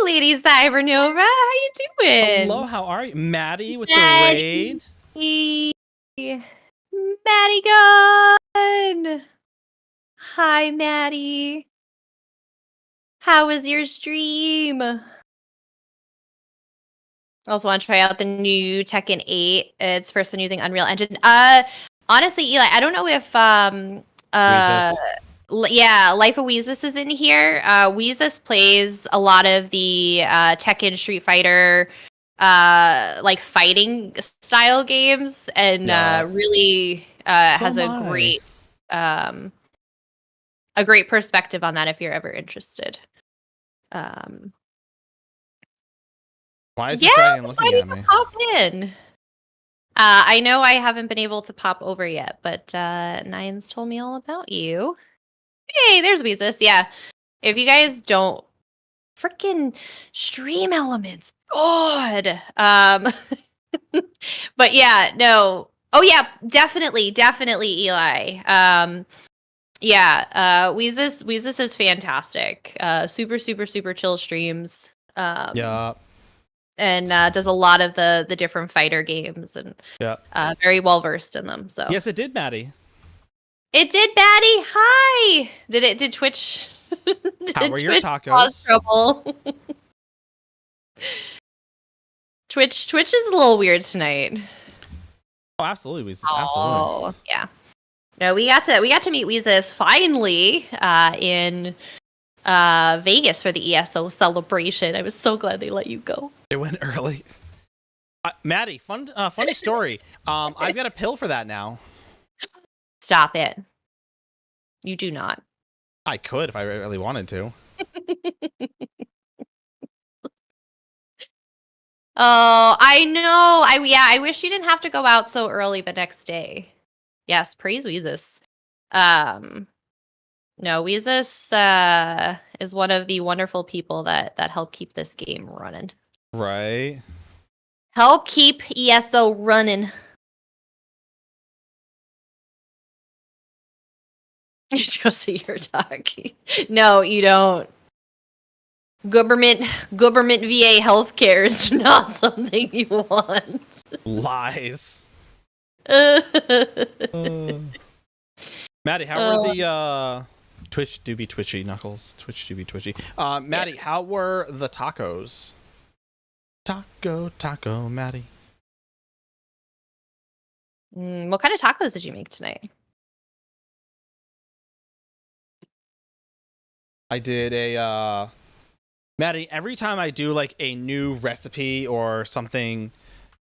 Lady Cybernova, how you doing? Hello, how are you? Maddie with the raid. Maddie Gun! Hi, Maddie. How was your stream? I also want to try out the new Tekken 8. It's first one using Unreal Engine. Honestly, Eli, I don't know if yeah, Life of Weezus is in here. Weezus plays a lot of the Tekken Street Fighter like fighting style games, and really has a great perspective on that if you're ever interested. Why is this dragon looking at me? Pop in. I know I haven't been able to pop over yet, but Nines told me all about you. Hey, there's Weezus. Yeah. If you guys don't freaking stream elements, God. But yeah, no. Oh yeah, definitely, Eli. Yeah, Weezus is fantastic. Super, super, super chill streams. Yeah. And does a lot of the different fighter games, and very well versed in them. So yes, it did, Maddie. It did, Maddie. Hi. Did Twitch? How are your tacos? Trouble? Twitch is a little weird tonight. Oh, absolutely, Weezus. Absolutely. Yeah. No, we got to meet Weezus finally in Vegas for the ESO celebration. I was so glad they let you go. It went early. Maddie, funny story. I've got a pill for that now. Stop it. You do not. I could if I really wanted to. Oh, I know. I wish you didn't have to go out so early the next day. Yes, praise Weezus. No, Weezus is one of the wonderful people that help keep this game running. Right. Help keep ESO running. You just go see your dog. No, you don't. Government VA healthcare is not something you want. Lies. Uh, Maddie, how were the Twitch do be twitchy knuckles? Twitch do be twitchy. Maddie, how were the tacos? Taco, Maddie. What kind of tacos did you make tonight? I did a Maddie, every time I do like a new recipe or something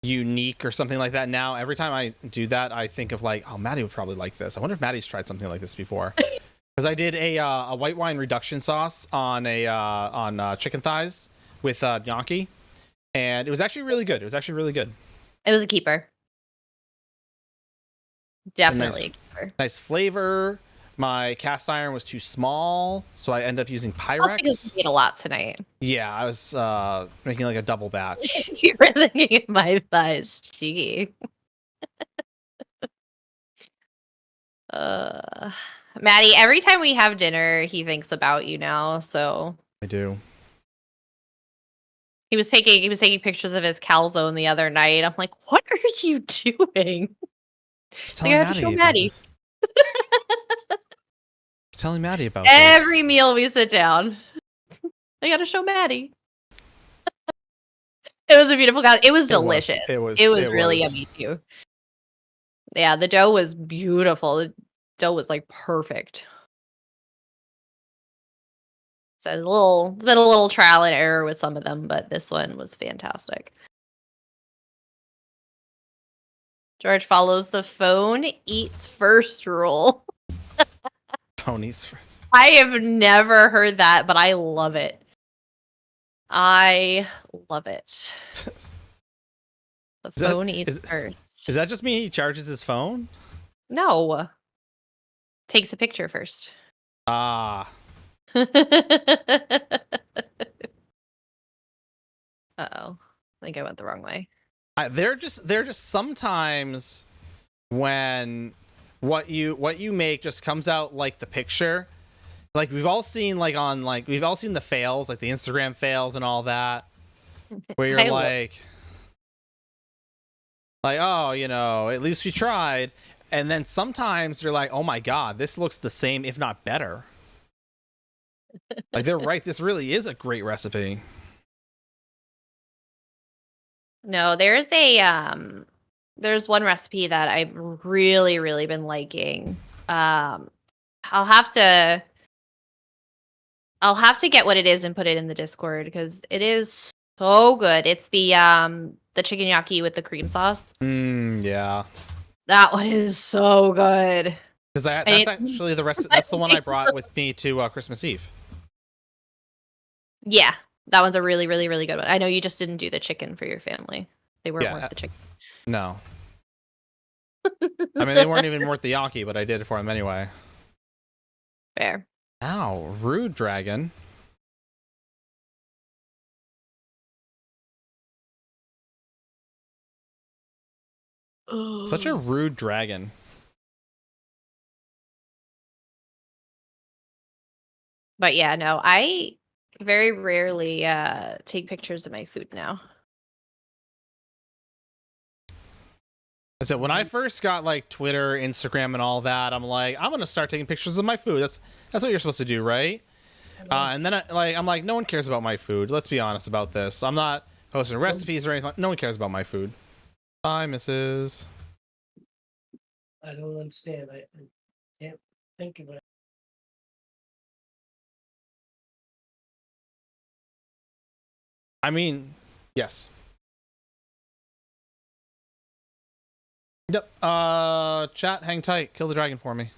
unique or something like that now, every time I do that, I think of like, oh, Maddie would probably like this. I wonder if Maddie's tried something like this before. Because I did a white wine reduction sauce on chicken thighs with gnocchi, and it was actually really good. It was a keeper. Definitely a keeper. Nice flavor. My cast iron was too small, so I ended up using Pyrex. That's because you ate a lot tonight. Yeah, I was making like a double batch. You were thinking of my thighs. Gee. Maddie, every time we have dinner, he thinks about you now, so I do. He was taking pictures of his calzone the other night. I'm like, what are you doing? I have to show Maddie. Telling Maddie about every meal we sit down. I gotta show Maddie. It was a beautiful calzone. It was delicious. It was really yummy too. Yeah, the dough was beautiful. The dough was like perfect. So it's been a little trial and error with some of them, but this one was fantastic. George follows the phone eats first rule. Phone eats first. I have never heard that, but I love it. I love it. The phone eats first. Is that just me? He charges his phone? No. Takes a picture first. Ah. Uh-oh. I think I went the wrong way. They're just sometimes when what you make just comes out like the picture. Like we've all seen the fails, like the Instagram fails and all that. Where you're like, oh, at least we tried. And then sometimes you're like, oh my God, this looks the same, if not better. Like they're right. This really is a great recipe. No, there's one recipe that I've really, really been liking. I'll have to get what it is and put it in the Discord because it is so good. It's the chicken gnocchi with the cream sauce. Yeah. That one is so good. Because that's actually the rest. That's the one I brought with me to Christmas Eve. Yeah, that one's a really, really, really good one. I know you just didn't do the chicken for your family. They weren't worth the chicken. No. I mean, they weren't even worth the gnocchi, but I did it for them anyway. Fair. Ow, rude dragon. Such a rude dragon. But yeah, no, I very rarely take pictures of my food now. So when I first got like Twitter, Instagram, and all that, I'm like, I'm gonna start taking pictures of my food. That's what you're supposed to do, right? And then I'm like, no one cares about my food. Let's be honest about this. I'm not posting recipes or anything. No one cares about my food. Bye, Mrs. I don't understand. I can't think of it. I mean, yes. Yep. Chat, hang tight. Kill the dragon for me.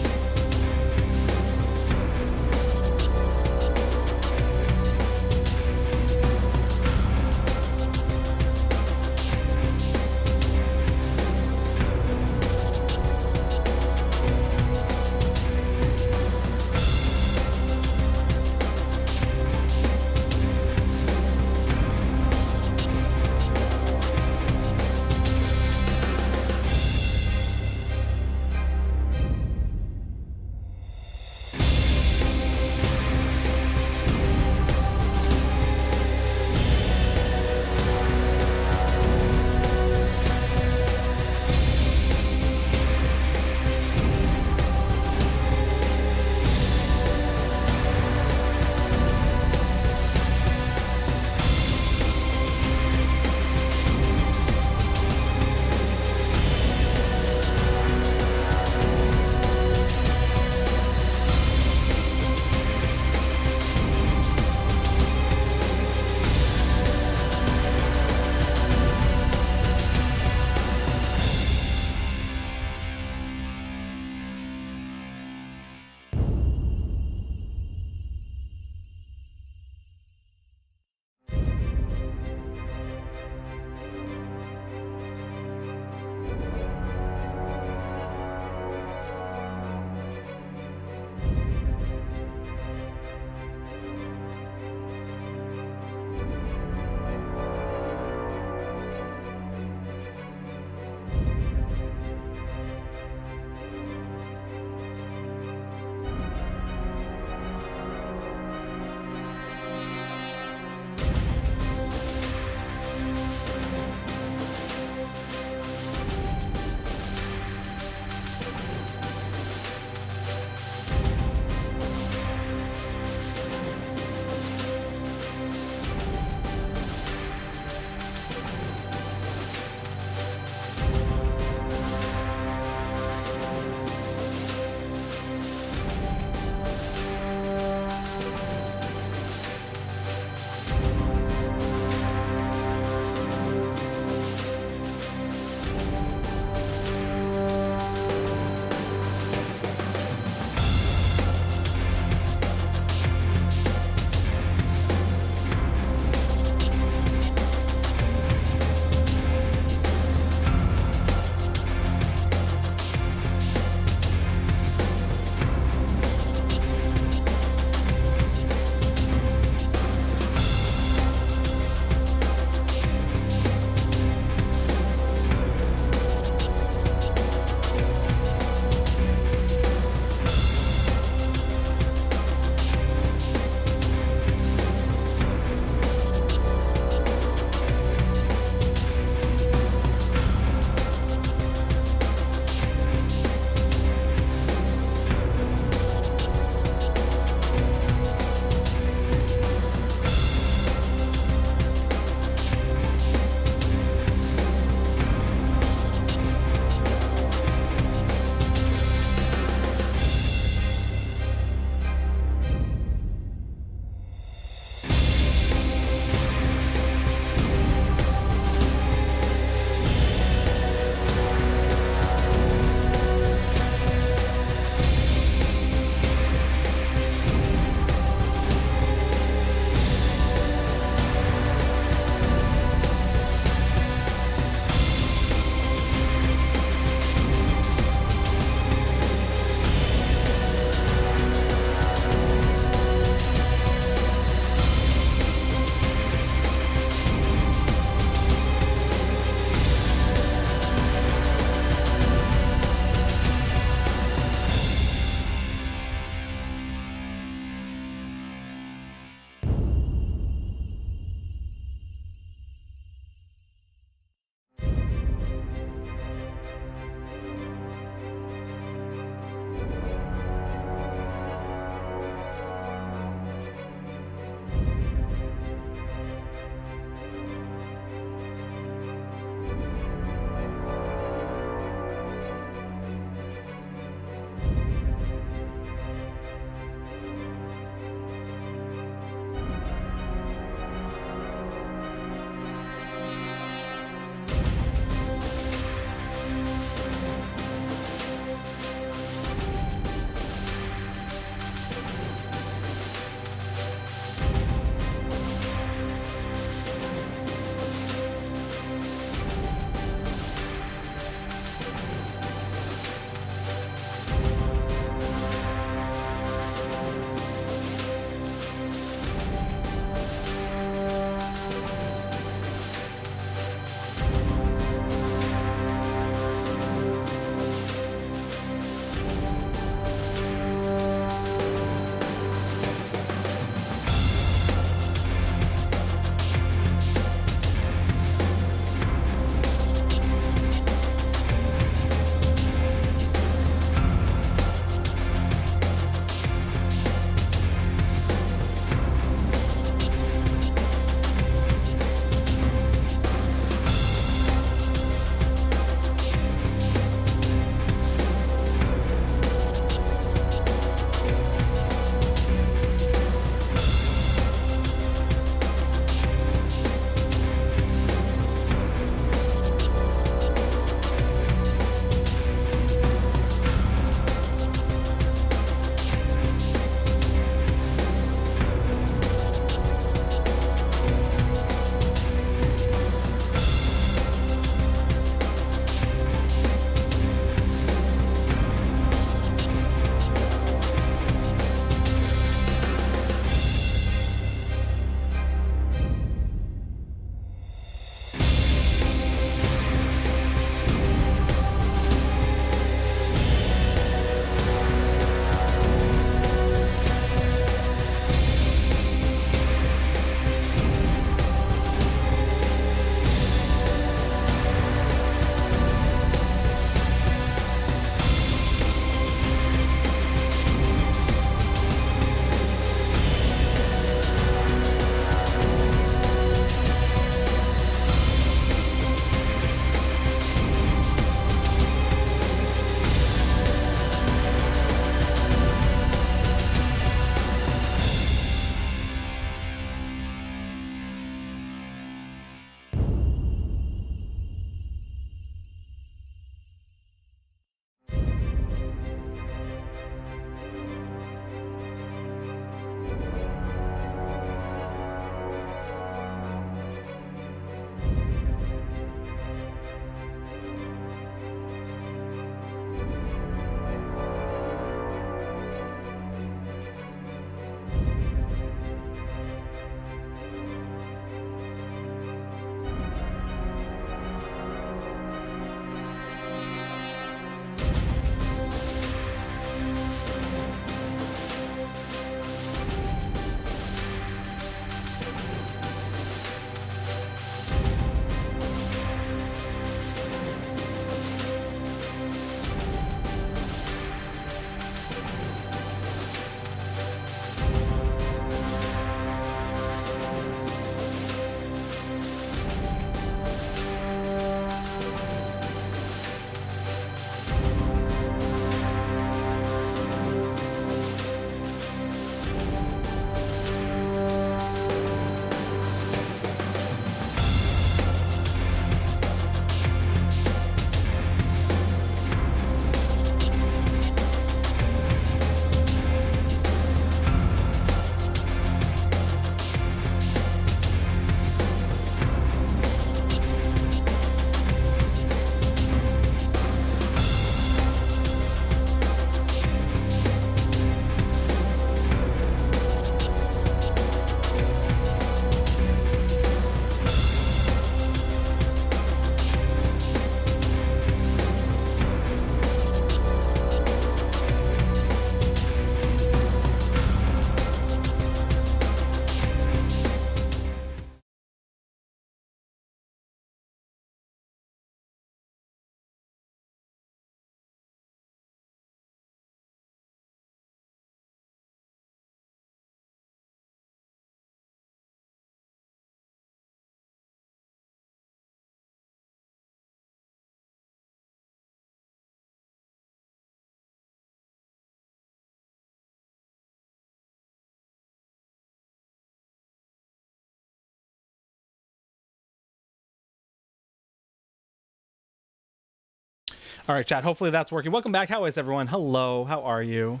All right, chat. Hopefully that's working. Welcome back. How is everyone? Hello. How are you?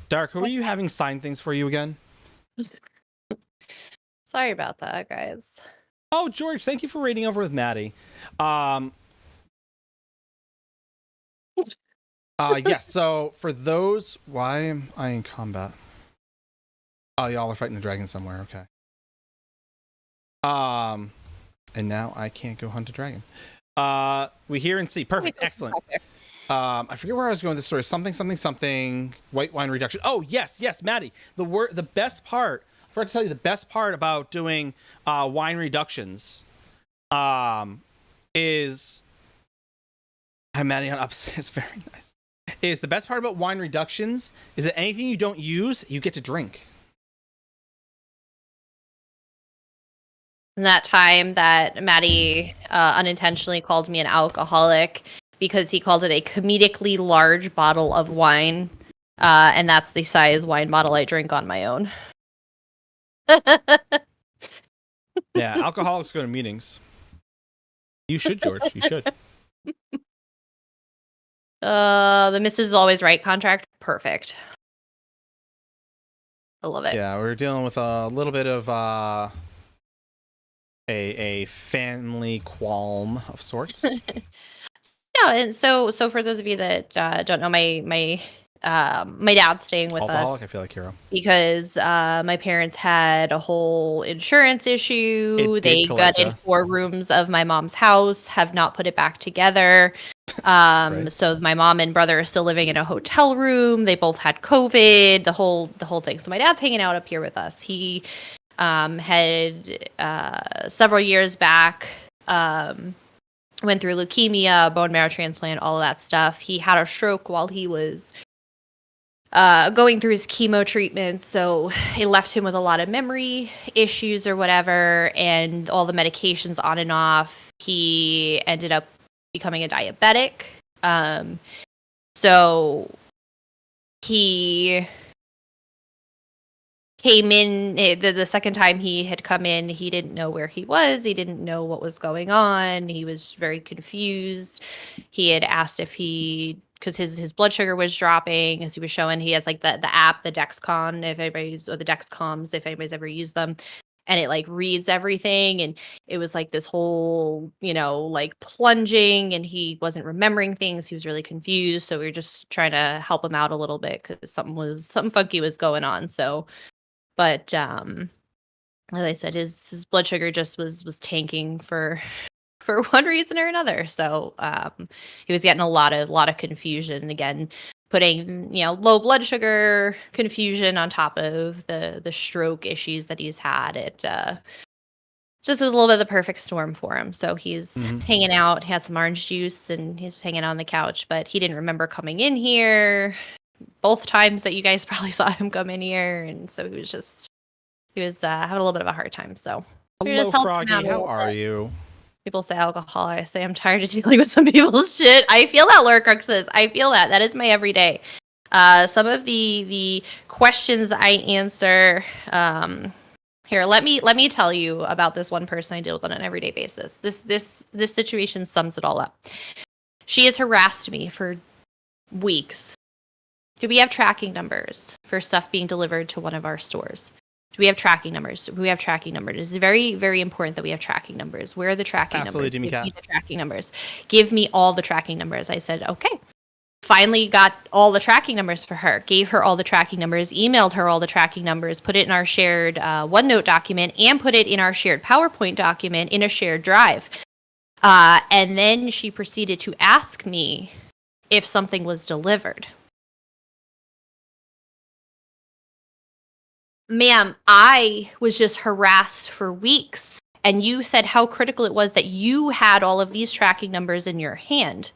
Dark, who are you having sign things for you again? Sorry about that, guys. Oh, George, thank you for raiding over with Maddie. Yes, so for those, why am I in combat? Oh, y'all are fighting a dragon somewhere, okay. And now I can't go hunt a dragon. We hear and see. Perfect, excellent. I forget where I was going with this story. Something, white wine reduction. Oh, yes, Maddie. The best part, I forgot to tell you the best part about doing wine reductions is, hi Maddie on upstairs, very nice. Is the best part about wine reductions is that anything you don't use, you get to drink. And that time that Maddie unintentionally called me an alcoholic because he called it a comedically large bottle of wine, and that's the size wine bottle I drink on my own. Yeah, alcoholics go to meetings. You should, George. You should. The Mrs. is Always Right contract. Perfect. I love it. Yeah, we're dealing with a little bit of a family qualm of sorts. Yeah, and so for those of you that don't know, my dad's staying with Alcoholic, us. I feel like hero. Because my parents had a whole insurance issue. They Kalijah. gutted 4 rooms of my mom's house, have not put it back together. Right. So my mom and brother are still living in a hotel room. They both had COVID, the whole thing. So my dad's hanging out up here with us. He had several years back went through leukemia, bone marrow transplant, all of that stuff. He had a stroke while he was going through his chemo treatments, so it left him with a lot of memory issues or whatever, and all the medications on and off. He ended up becoming a diabetic. So he came in the second time he had come in. He didn't know where he was. He didn't know what was going on. He was very confused. He had asked if because his blood sugar was dropping, as he was showing. He has like the app, the Dexcom, or the Dexcoms, if anybody's ever used them, and it like reads everything. And it was like this whole, like plunging, and he wasn't remembering things. He was really confused. So we were just trying to help him out a little bit because something funky was going on. So. But as I said, his blood sugar just was tanking for one reason or another. So he was getting a lot of confusion. And again, putting low blood sugar confusion on top of the stroke issues that he's had. It just was a little bit of the perfect storm for him. So he's hanging out, had some orange juice, and he's just hanging out on the couch. But he didn't remember coming in here both times that you guys probably saw him come in here, and so he was having a little bit of a hard time. So hello, Froggy. How are you? People say alcohol. I say I'm tired of dealing with some people's shit. I feel that, Lord Cruxes. I feel that. That is my everyday. Some of the questions I answer. Here, let me tell you about this one person I deal with on an everyday basis. This situation sums it all up. She has harassed me for weeks. Do we have tracking numbers for stuff being delivered to one of our stores? Do we have tracking numbers? Do we have tracking numbers? It's very, very important that we have tracking numbers. Where are the tracking numbers? Give me the tracking numbers. Give me all the tracking numbers. I said, okay. Finally got all the tracking numbers for her. Gave her all the tracking numbers. Emailed her all the tracking numbers. Put it in our shared OneNote document. And put it in our shared PowerPoint document in a shared drive. And then she proceeded to ask me if something was delivered. Ma'am, I was just harassed for weeks, and you said how critical it was that you had all of these tracking numbers in your hand.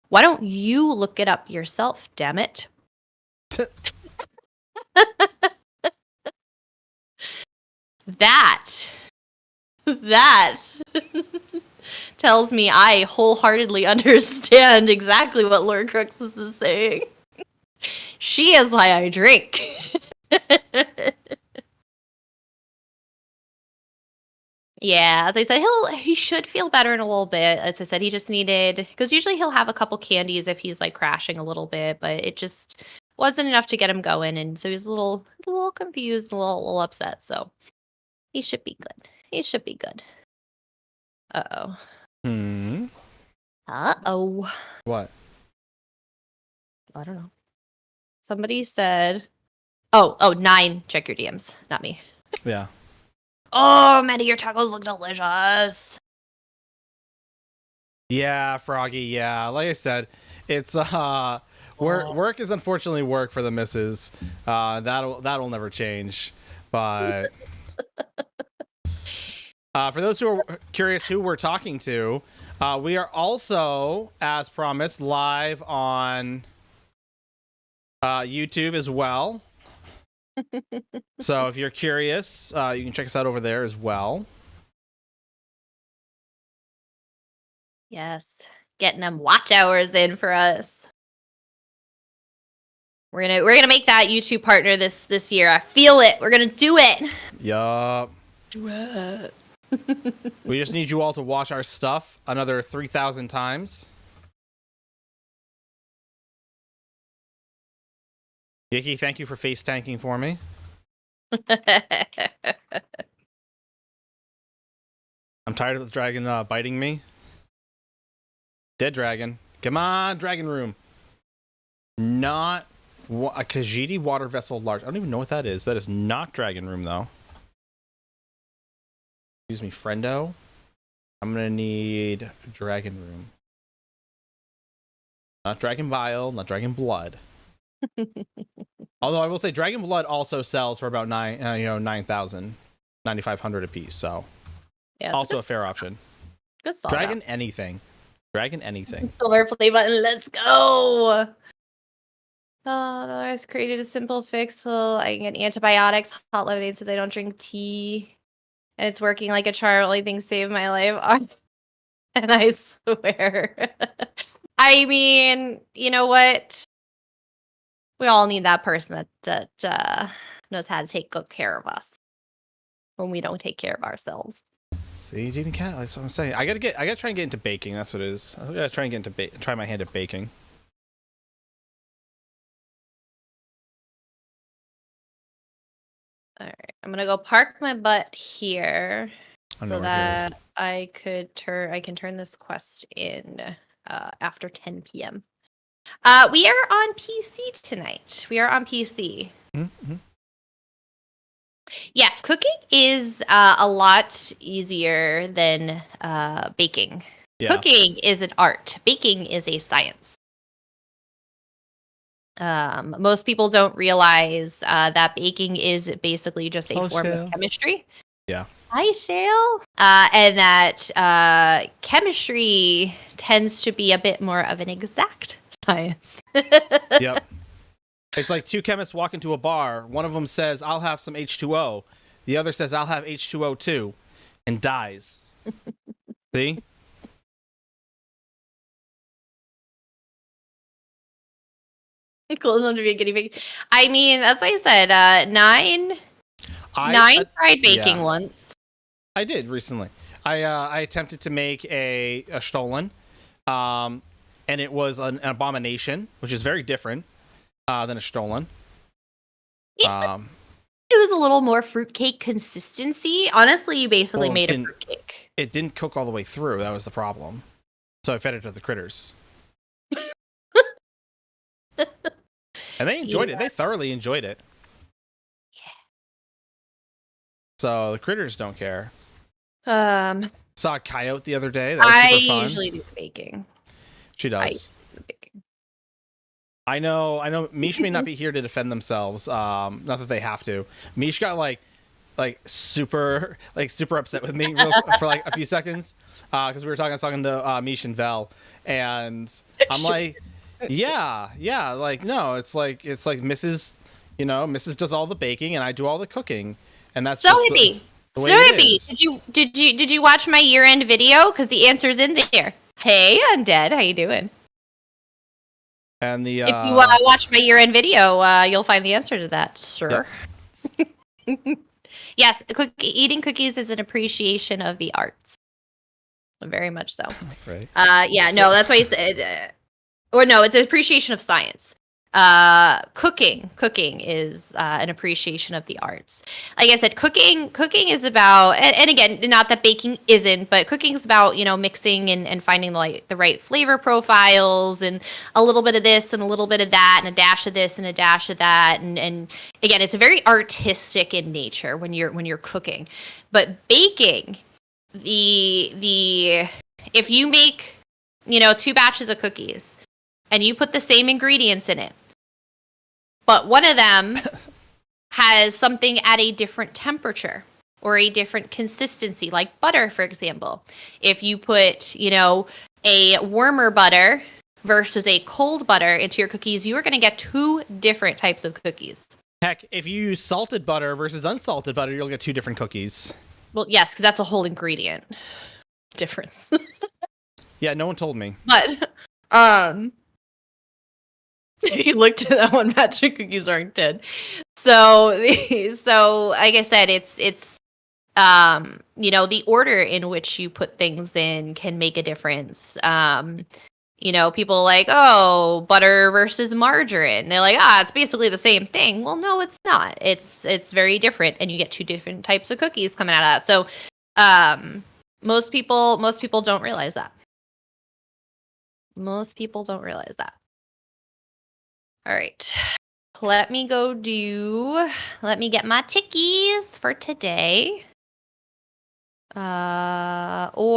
Why don't you look it up yourself, damn it? That tells me I wholeheartedly understand exactly what Lord Cruxus is saying. She is why I drink. Yeah, as I said, he should feel better in a little bit. As I said, he just needed, because usually he'll have a couple candies if he's like crashing a little bit, but it just wasn't enough to get him going, and so he's a little confused, a little upset. So he should be good. He should be good. Uh-oh. Hmm. Uh-oh. What? I don't know. Somebody said, oh, 9. Check your DMs, not me. Yeah. Oh, Maddie, your tacos look delicious. Yeah, Froggy. Yeah, like I said, it's work is unfortunately work for the missus. That'll never change. But for those who are curious who we're talking to, we are also, as promised, live on YouTube as well. So if you're curious, you can check us out over there as well. Yes, getting them watch hours in for us. We're gonna make that YouTube partner this year. I feel it. We're gonna do it. Yup. Do it. We just need you all to watch our stuff another 3,000 times. Yiki, thank you for face tanking for me. I'm tired of the dragon biting me. Dead dragon. Come on, dragon room. Not a Khajiit water vessel large. I don't even know what that is. That is not dragon room, though. Excuse me, friendo. I'm going to need dragon room. Not dragon vial, not dragon blood. Although I will say dragon blood also sells for about 9,000, 9,500 a piece. So yeah, also a fair option. Good stuff. Dragon anything. Dragon anything. Silver play button. Let's go. Oh, no, I created a simple fix so I can get antibiotics. Hot lemonade says I don't drink tea. And it's working like a charm. Only thing saved my life. And I swear. I mean, you know what? We all need that person that knows how to take good care of us when we don't take care of ourselves. See, he's eating cat. That's what I'm saying. I gotta try and get into baking. That's what it is. I gotta try and get into try my hand at baking. All right, I'm gonna go park my butt here so that I can turn this quest in after 10 p.m. We are on PC tonight. We are on PC. Mm-hmm. Yes, cooking is a lot easier than baking. Yeah. Cooking is an art. Baking is a science. Most people don't realize that baking is basically just a form of chemistry. Yeah. Hi, Shale. And that chemistry tends to be a bit more of an exact science. Yep. It's like two chemists walk into a bar. One of them says, "I'll have some H2O." The other says, "I'll have H2O too," and dies. See? Close enough to be a guinea pig. I mean, that's like I said. Nine tried baking once. I did recently. I attempted to make a Stollen, and it was an abomination, which is very different than a Stollen. It was a little more fruitcake consistency. Honestly, you basically made a fruitcake. It didn't cook all the way through. That was the problem. So I fed it to the critters. And they enjoyed it. They thoroughly enjoyed it. Yeah. So the critters don't care. Saw a coyote the other day. That was super fun. Usually do baking. She does. I know Mish may not be here to defend themselves. Not that they have to. Mish got like super upset with me for like a few seconds. Because we were talking to Mish and Vel, and I'm like, yeah, like no, it's like Mrs. Mrs. does all the baking and I do all the cooking, and that's so hippie. So hippie. Did you watch my year-end video? Because the answer's in there. Hey, Undead, how you doing? And the if you watch my year-end video, you'll find the answer to that, sir. Yeah. Yes, eating cookies is an appreciation of the arts. Very much so. Right. Yeah, no, that's why you said, or no, it's an appreciation of science. Cooking is an appreciation of the arts. Like I said, cooking is about, and again, not that baking isn't, but cooking is about, mixing and finding the right flavor profiles, and a little bit of this and a little bit of that and a dash of this and a dash of that, and again, it's very artistic in nature when you're cooking. But baking, the if you make 2 batches of cookies and you put the same ingredients in it, but one of them has something at a different temperature or a different consistency, like butter, for example. If you put, a warmer butter versus a cold butter into your cookies, you are going to get 2 different types of cookies. Heck, if you use salted butter versus unsalted butter, you'll get 2 different cookies. Well, yes, because that's a whole ingredient difference. Yeah, no one told me. But, you looked at that one batch of cookies aren't dead. So like I said, it's the order in which you put things in can make a difference. People like, oh, butter versus margarine. They're like, it's basically the same thing. Well, no, it's not. It's very different, and you get 2 different types of cookies coming out of that. So, most people don't realize that. Most people don't realize that. All right. Let me get my tickies for today. Or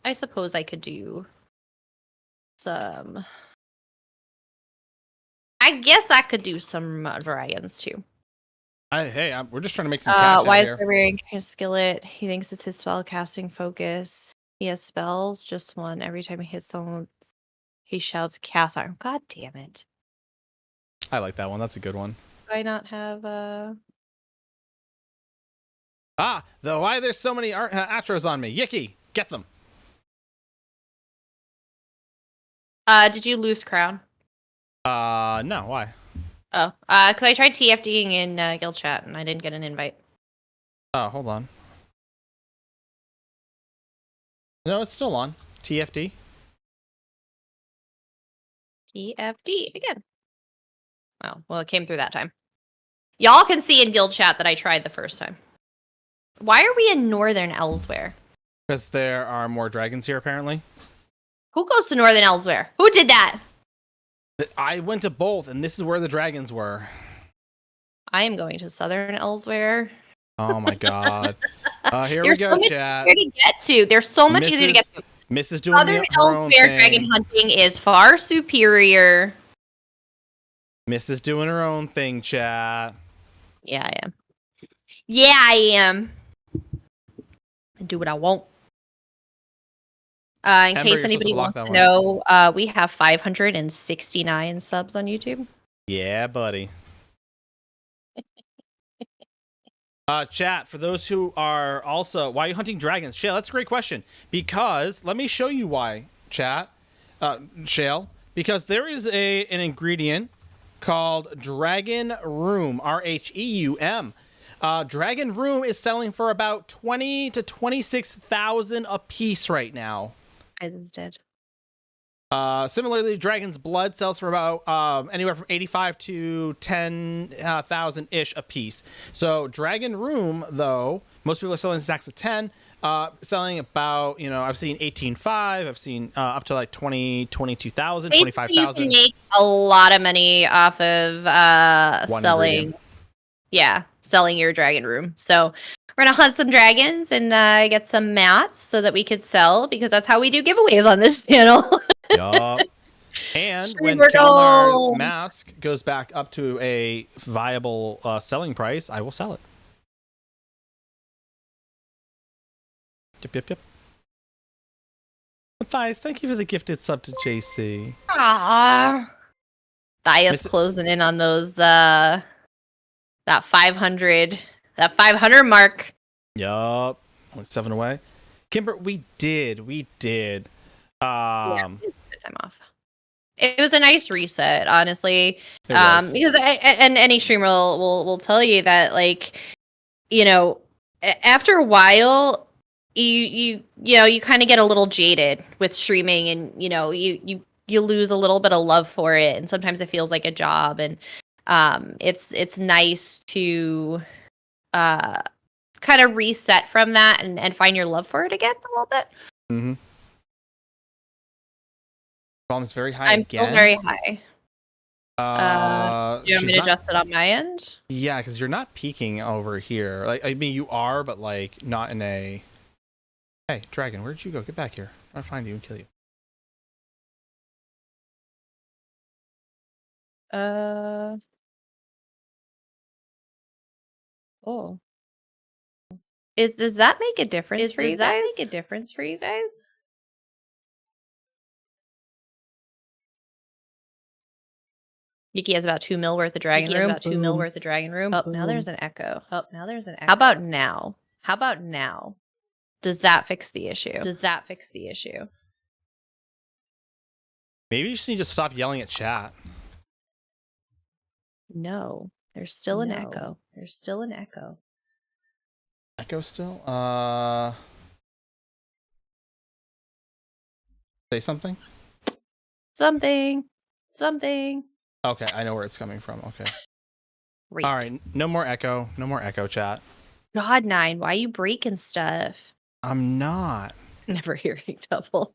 I suppose I could do some. I guess I could do some dragons too. We're just trying to make some cash why out is here. wearing a skillet? He thinks it's his spell casting focus. He has spells, just one. Every time he hits someone, he shouts cast iron. God damn it. I like that one. That's a good one. Do I not have Why there's so many Astros on me? Yicky, get them. Did you lose crown? No, why? Oh, because I tried TFDing in guild chat and I didn't get an invite. Oh, hold on. No, it's still on. TFD. TFD again. Oh, well, it came through that time. Y'all can see in guild chat that I tried the first time. Why are we in Northern Elsewhere? Because there are more dragons here, apparently. Who goes to Northern Elsewhere? Who did that? I went to both, and this is where the dragons were. I am going to Southern Elsewhere. Oh my god. Here There's we go, so much chat. easier to get to. There's so much easier to get to. Mrs. doing Southern her own Elsewhere thing. dragon hunting is far superior. Mrs. doing her own thing, chat. Yeah, I am. Yeah, I am. I do what I want. In Ember, case you're anybody supposed to block wants to that know, we have 569 subs on YouTube. Yeah, buddy. Chat, for those who are also, why are you hunting dragons? Shale, that's a great question. Because, let me show you why, chat. Shale. Because there is an ingredient called Dragon Room, RHEUM. Dragon Room is selling for about 20 to 26,000 a piece right now. I was dead. Similarly, Dragon's Blood sells for about anywhere from 85 to 10,000 ish a piece. So Dragon Room, though, most people are selling stacks of 10. Selling about, I've seen 18.5, I've seen up to like 20, 22,000, 25,000. You can make a lot of money off of selling. Yeah, selling your dragon room. So we're gonna hunt some dragons and get some mats so that we could sell, because that's how we do giveaways on this channel. Yup. And when We're Kelmar's going. mask goes back up to a viable selling price, I will sell it. Yep. Matthias, thank you for the gifted sub to JC. Aww. Thias closing in on those that 500 mark. Yup. 7 away. Kimber, we did. Yeah, good time off. It was a nice reset, honestly. It was. Because and any streamer will tell you that, like, you know, after a while, you kind of get a little jaded with streaming, and you lose a little bit of love for it, and sometimes it feels like a job, and it's nice to kind of reset from that and find your love for it again a little bit. Mm-hmm. Volume's very high I'm again. still very high. Do you want me to she's not- adjust it on my end? Yeah, because you're not peeking over here. Like, I mean, you are, but like not in a. Hey, dragon, where'd you go? Get back here. I'm gonna find you and kill you. Oh. Does that make a difference for you guys? Does that make a difference for you guys? Yuki has about 2 mil worth of dragon room. Oh, now there's an echo. How about now? Does that fix the issue? Maybe you just need to stop yelling at chat. No, there's still an echo. Echo still? Say something? Something. Okay, I know where it's coming from. Okay. Great. All right, no more echo. No more echo, chat. God, Nine, why you breaking stuff? I'm not. Never hearing double.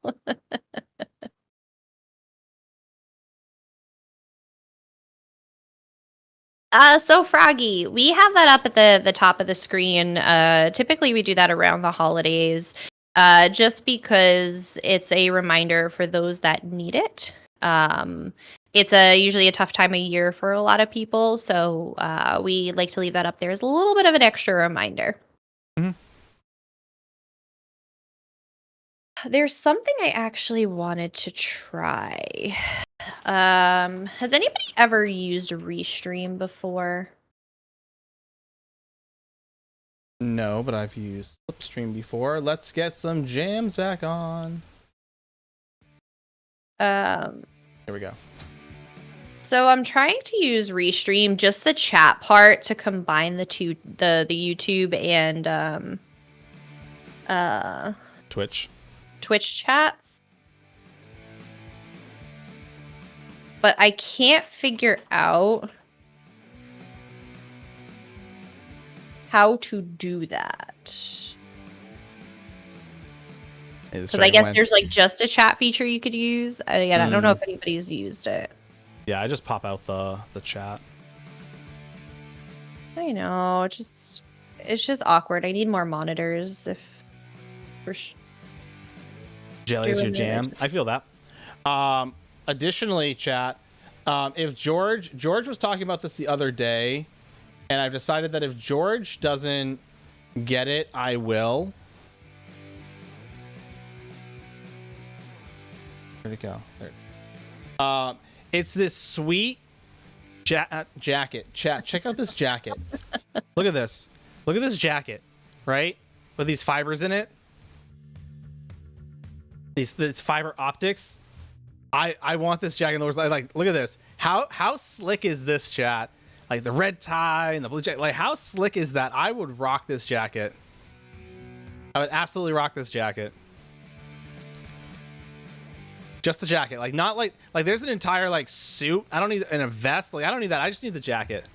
So Froggy, we have that up at the top of the screen. Typically we do that around the holidays, just because it's a reminder for those that need it. It's usually a tough time of year for a lot of people, so we like to leave that up there as a little bit of an extra reminder. Mm-hmm. There's something I actually wanted to try. Has anybody ever used Restream before? No, but I've used Slipstream before. Let's get some jams back on. Here we go. So I'm trying to use Restream, just the chat part, to combine the two, the YouTube and Twitch chats. But I can't figure out how to do that. Because I guess there's like just a chat feature you could use. Again, I don't know if anybody's used it. Yeah, I just pop out the chat. I know, it's just awkward. I need more monitors if we're Jelly's your jam. I feel that. Additionally, chat, if George was talking about this the other day, and I've decided that if George doesn't get it, I will. Where'd it go? There. It's this sweet jacket. Chat, check out this jacket. Look at this. Look at this jacket, right? With these fibers in it. These fiber optics. I want this jacket. Like, look at this. How slick is this, chat? Like the red tie and the blue jacket. Like, how slick is that? I would rock this jacket. I would absolutely rock this jacket. Just the jacket. Like, not like there's an entire like suit. I don't need and a vest. Like, I don't need that. I just need the jacket.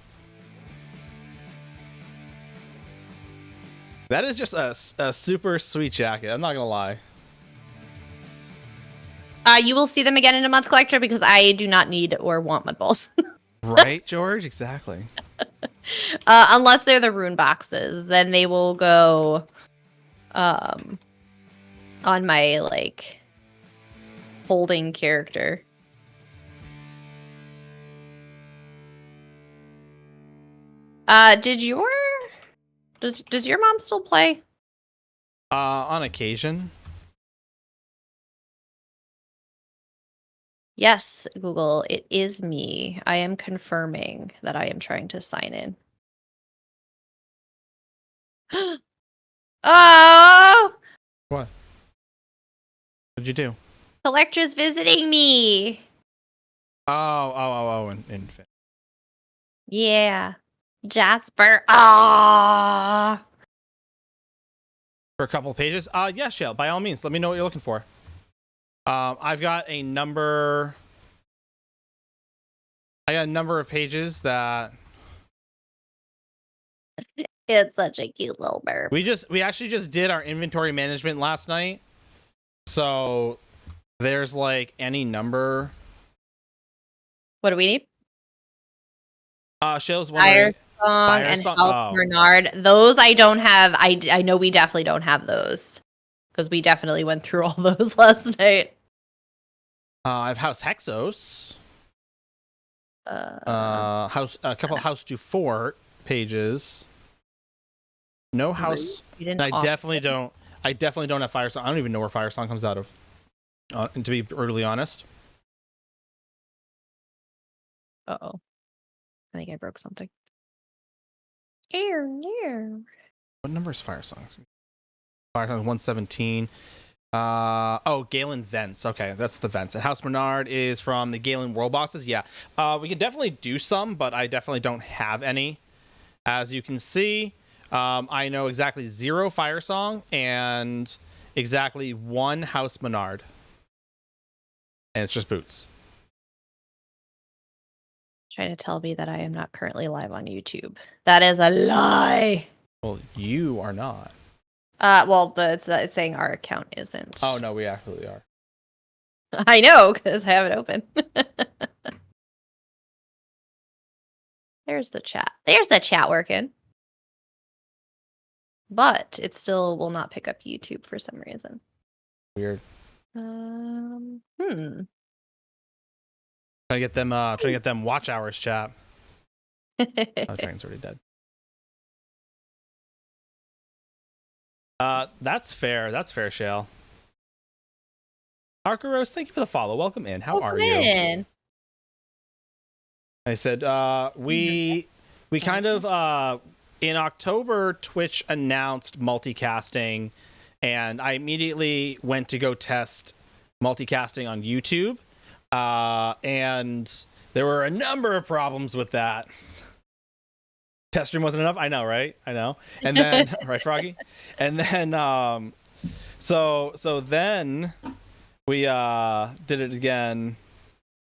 That is just a super sweet jacket. I'm not gonna lie. You will see them again in a month, collector, because I do not need or want mud balls. Right, George? Exactly. Unless they're the rune boxes, then they will go on my like holding character. Does your mom still play? On occasion. Yes, Google, it is me. I am confirming that I am trying to sign in. Oh! What? What'd you do? Collector's visiting me. And Yeah. Jasper. Ah. for a couple of pages. Yeah, Shale, by all means, let me know what you're looking for. I've got a number of pages that It's such a cute little burp. we actually just did our inventory management last night. So there's like any number. What do we need? Shale's Fire wondering. Song and Song- House oh. Bernard. Those I don't have. I know we definitely don't have those. Because we definitely went through all those last night. I have House Hexos. A couple House do 4 pages. No House. And I definitely don't have Fire Song. I don't even know where Fire Song comes out of. And to be brutally honest. Uh-oh. I think I broke something. Ew. What number is Fire Song? Fire Song 117. Galen Vents. Okay, that's the Vents. And House Bernard is from the Galen World Bosses. Yeah. We could definitely do some, but I definitely don't have any. As you can see, I know exactly 0 Fire Song and exactly 1 House Bernard. And it's just boots. Trying to tell me that I am not currently live on YouTube. That is a lie. Well, you are not. It's saying our account isn't. Oh, no, we actually are. I know, because I have it open. There's the chat. There's the chat working. But it still will not pick up YouTube for some reason. Weird. Hmm. Trying to get them watch hours, chat. Oh, Dragon's already dead. That's fair. That's fair, Shale. Arcaros, thank you for the follow. Welcome in. How are you? I said, we kind of in October, Twitch announced multicasting, and I immediately went to go test multicasting on YouTube. And there were a number of problems with that. Test stream wasn't enough. I know, right? I know. And then, right, Froggy? And then, so then we did it again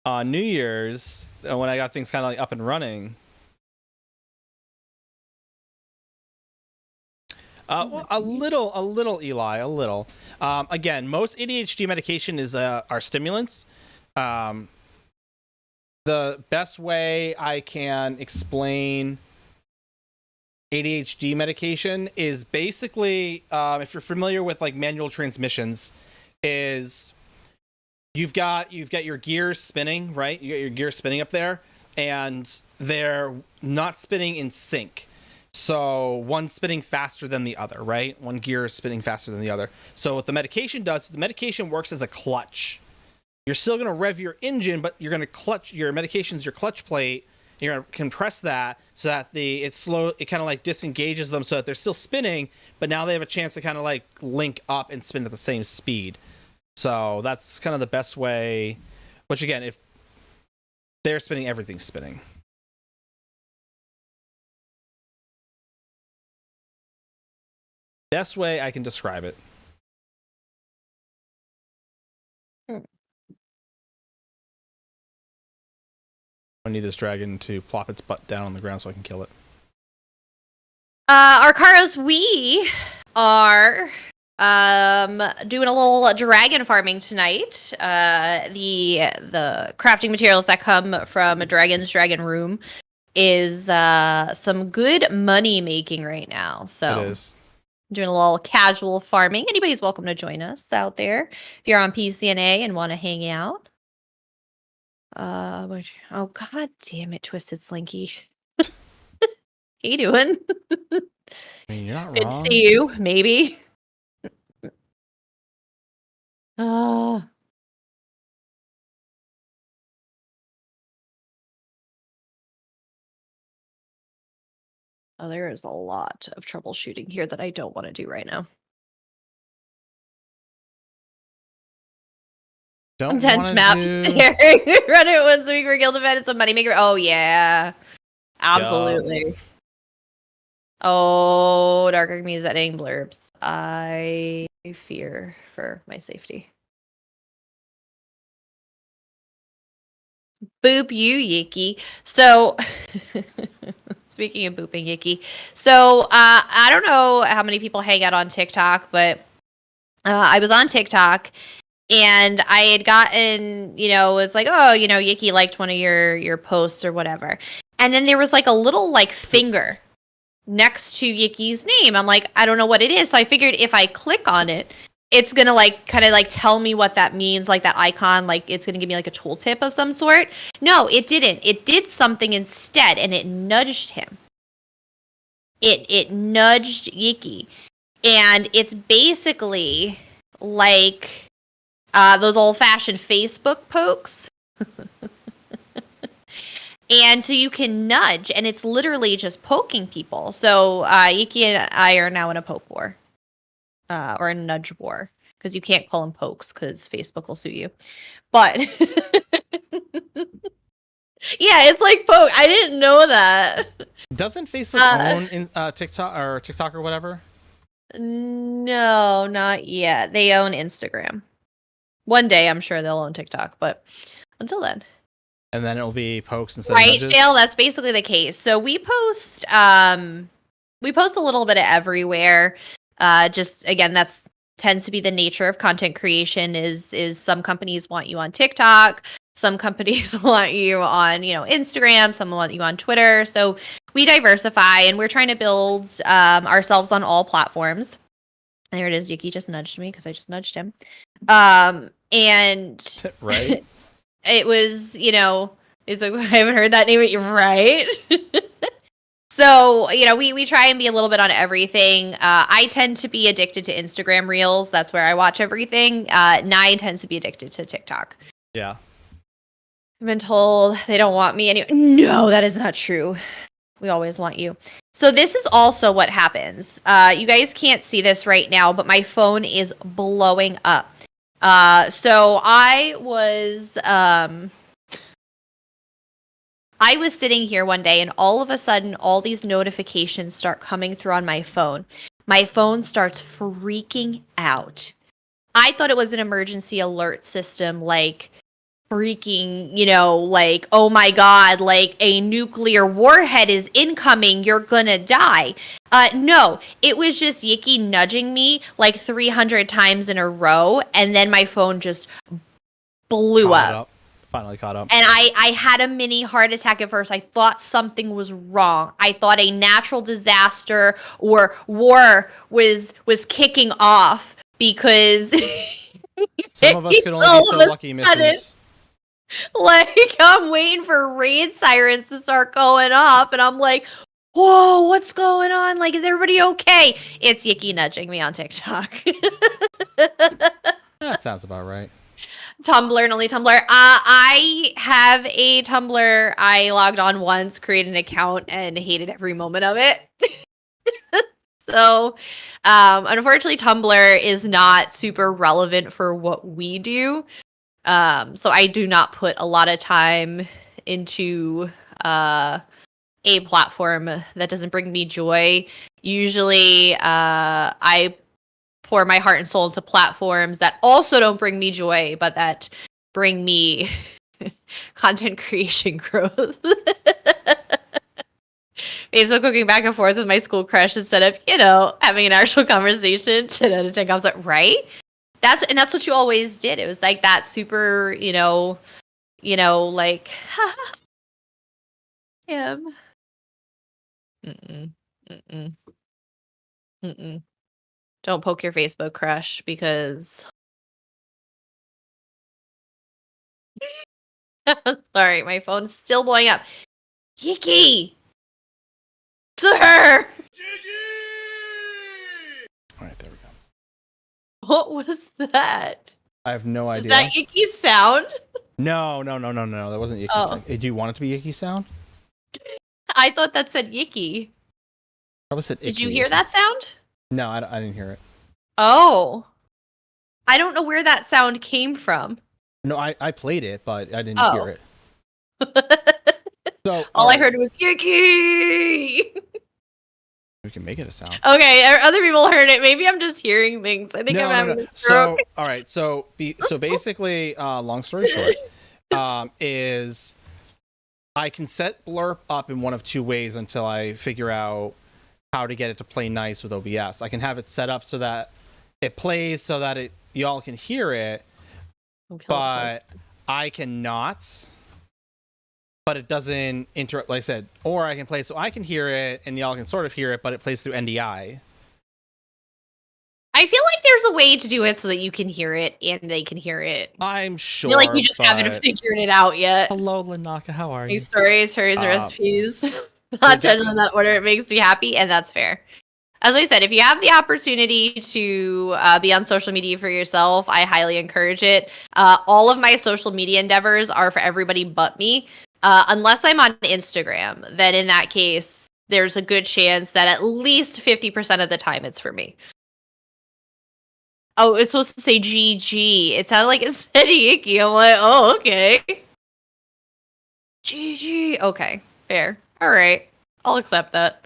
on New Year's when I got things kind of like up and running. A little, Eli, a little. Again, most ADHD medication is are stimulants. The best way I can explain ADHD medication is basically, if you're familiar with like manual transmissions, is you've got your gears spinning, right? You got your gears spinning up there, and they're not spinning in sync. So one's spinning faster than the other, right? One gear is spinning faster than the other. So what the medication does, the medication works as a clutch. You're still going to rev your engine, but you're going to clutch your medication's your clutch plate. You're going to compress that so that it's slow. It kind of like disengages them so that they're still spinning, but now they have a chance to kind of like link up and spin at the same speed. So that's kind of the best way. Which again, if they're spinning, everything's spinning. Best way I can describe it. I need this dragon to plop its butt down on the ground so I can kill it. Arcaros, we are doing a little dragon farming tonight. The crafting materials that come from a dragon room is some good money making right now. So it is. Doing a little casual farming. Anybody's welcome to join us out there if you're on PCNA and want to hang out. Oh god damn it, Twisted Slinky. How you doing? I mean, you're not Good wrong. to see you, maybe. Oh, there is a lot of troubleshooting here that I don't want to do right now. Don't Intense wanna map do- staring. Run it once a week for guild event. It's a moneymaker. Oh yeah. Absolutely. Oh, Dark Alchemy is editing blurbs. I fear for my safety. Boop you, Yicky. So, speaking of booping Yicky, so I don't know how many people hang out on TikTok, but I was on TikTok and I had gotten, it was like, oh, Yicky liked one of your posts or whatever, and then there was like a little like finger next to Yicky's name. I'm like, I don't know what it is, so I figured if I click on it, it's gonna like kind of like tell me what that means, like that icon, like it's gonna give me like a tooltip of some sort. No, it didn't. It did something instead, and it nudged him. It nudged Yicky, and it's basically like those old-fashioned Facebook pokes. And so you can nudge, and it's literally just poking people. So Yicky and I are now in a poke war. Or a nudge war, because you can't call them pokes because Facebook will sue you. But yeah, it's like poke. I didn't know that. Doesn't Facebook own TikTok or TikTok or whatever? No, not yet. They own Instagram. One day, I'm sure they'll own TikTok, but until then. And then it'll be pokes instead Right, of nudges? Shale, that's basically the case. So we post a little bit of everywhere. Just again, that's tends to be the nature of content creation is some companies want you on TikTok, some companies want you on, Instagram, some want you on Twitter. So we diversify, and we're trying to build ourselves on all platforms. And there it is. Yicky just nudged me because I just nudged him. And right. It was, it's like, I haven't heard that name, but you're right. So, we try and be a little bit on everything. I tend to be addicted to Instagram Reels. That's where I watch everything. Nye tends to be addicted to TikTok. Yeah. I've been told they don't want me anyway. No, that is not true. We always want you. So this is also what happens. You guys can't see this right now, but my phone is blowing up. So I was sitting here one day, and all of a sudden, all these notifications start coming through on my phone. My phone starts freaking out. I thought it was an emergency alert system, like freaking, like, oh my God, like a nuclear warhead is incoming, you're gonna die. No, it was just Yicky nudging me like 300 times in a row, and then my phone just blew up. Finally caught up. And I had a mini heart attack at first. I thought something was wrong. I thought a natural disaster or war was kicking off because some of us could only be so lucky, missus. Like, I'm waiting for raid sirens to start going off, and I'm like, whoa, what's going on? Like, is everybody okay? It's Yicky nudging me on TikTok. That sounds about right. Tumblr and only Tumblr. I have a Tumblr. I logged on once, created an account, and hated every moment of it. So, unfortunately, Tumblr is not super relevant for what we do. So I do not put a lot of time into a platform that doesn't bring me joy. Usually, I pour my heart and soul into platforms that also don't bring me joy, but that bring me content creation growth. Facebook looking back and forth with my school crush instead of, having an actual conversation 10 out of 10 comments, right? That's what you always did. It was like that super, like, him. Don't poke your Facebook crush because. Sorry, my phone's still blowing up. Yicky! Sir! All right, there we go. What was that? I have no idea. Is that Yicky's sound? No. That wasn't Yicky's sound. Do you want it to be Yicky's sound? I thought that said Yicky. Probably said Did you hear that sound? No, I didn't hear it. Oh. I don't know where that sound came from. No, I played it, but I didn't Oh. hear it. So All I heard was Yiki. we can make it a sound. Okay, other people heard it. Maybe I'm just hearing things. I think I'm having a stroke. So all right, so basically, long story short, is I can set Blurp up in one of two ways until I figure out how to get it to play nice with OBS. I can have it set up so that it plays so that y'all can hear it, but I cannot. But it doesn't interrupt, like I said, or I can play so I can hear it and y'all can sort of hear it, but it plays through NDI. I feel like there's a way to do it so that you can hear it and they can hear it. I'm sure. I feel like you just haven't figured it out yet. Hello, Linaka, how are you? These stories, hers, recipes. Not judging in that order. It makes me happy, and that's fair. As I said, if you have the opportunity to be on social media for yourself, I highly encourage it. All of my social media endeavors are for everybody but me. Unless I'm on Instagram, then in that case, there's a good chance that at least 50% of the time it's for me. Oh, it's supposed to say GG. It sounded like it said Icky. I'm like, oh, okay. GG. Okay, fair. All right. I'll accept that.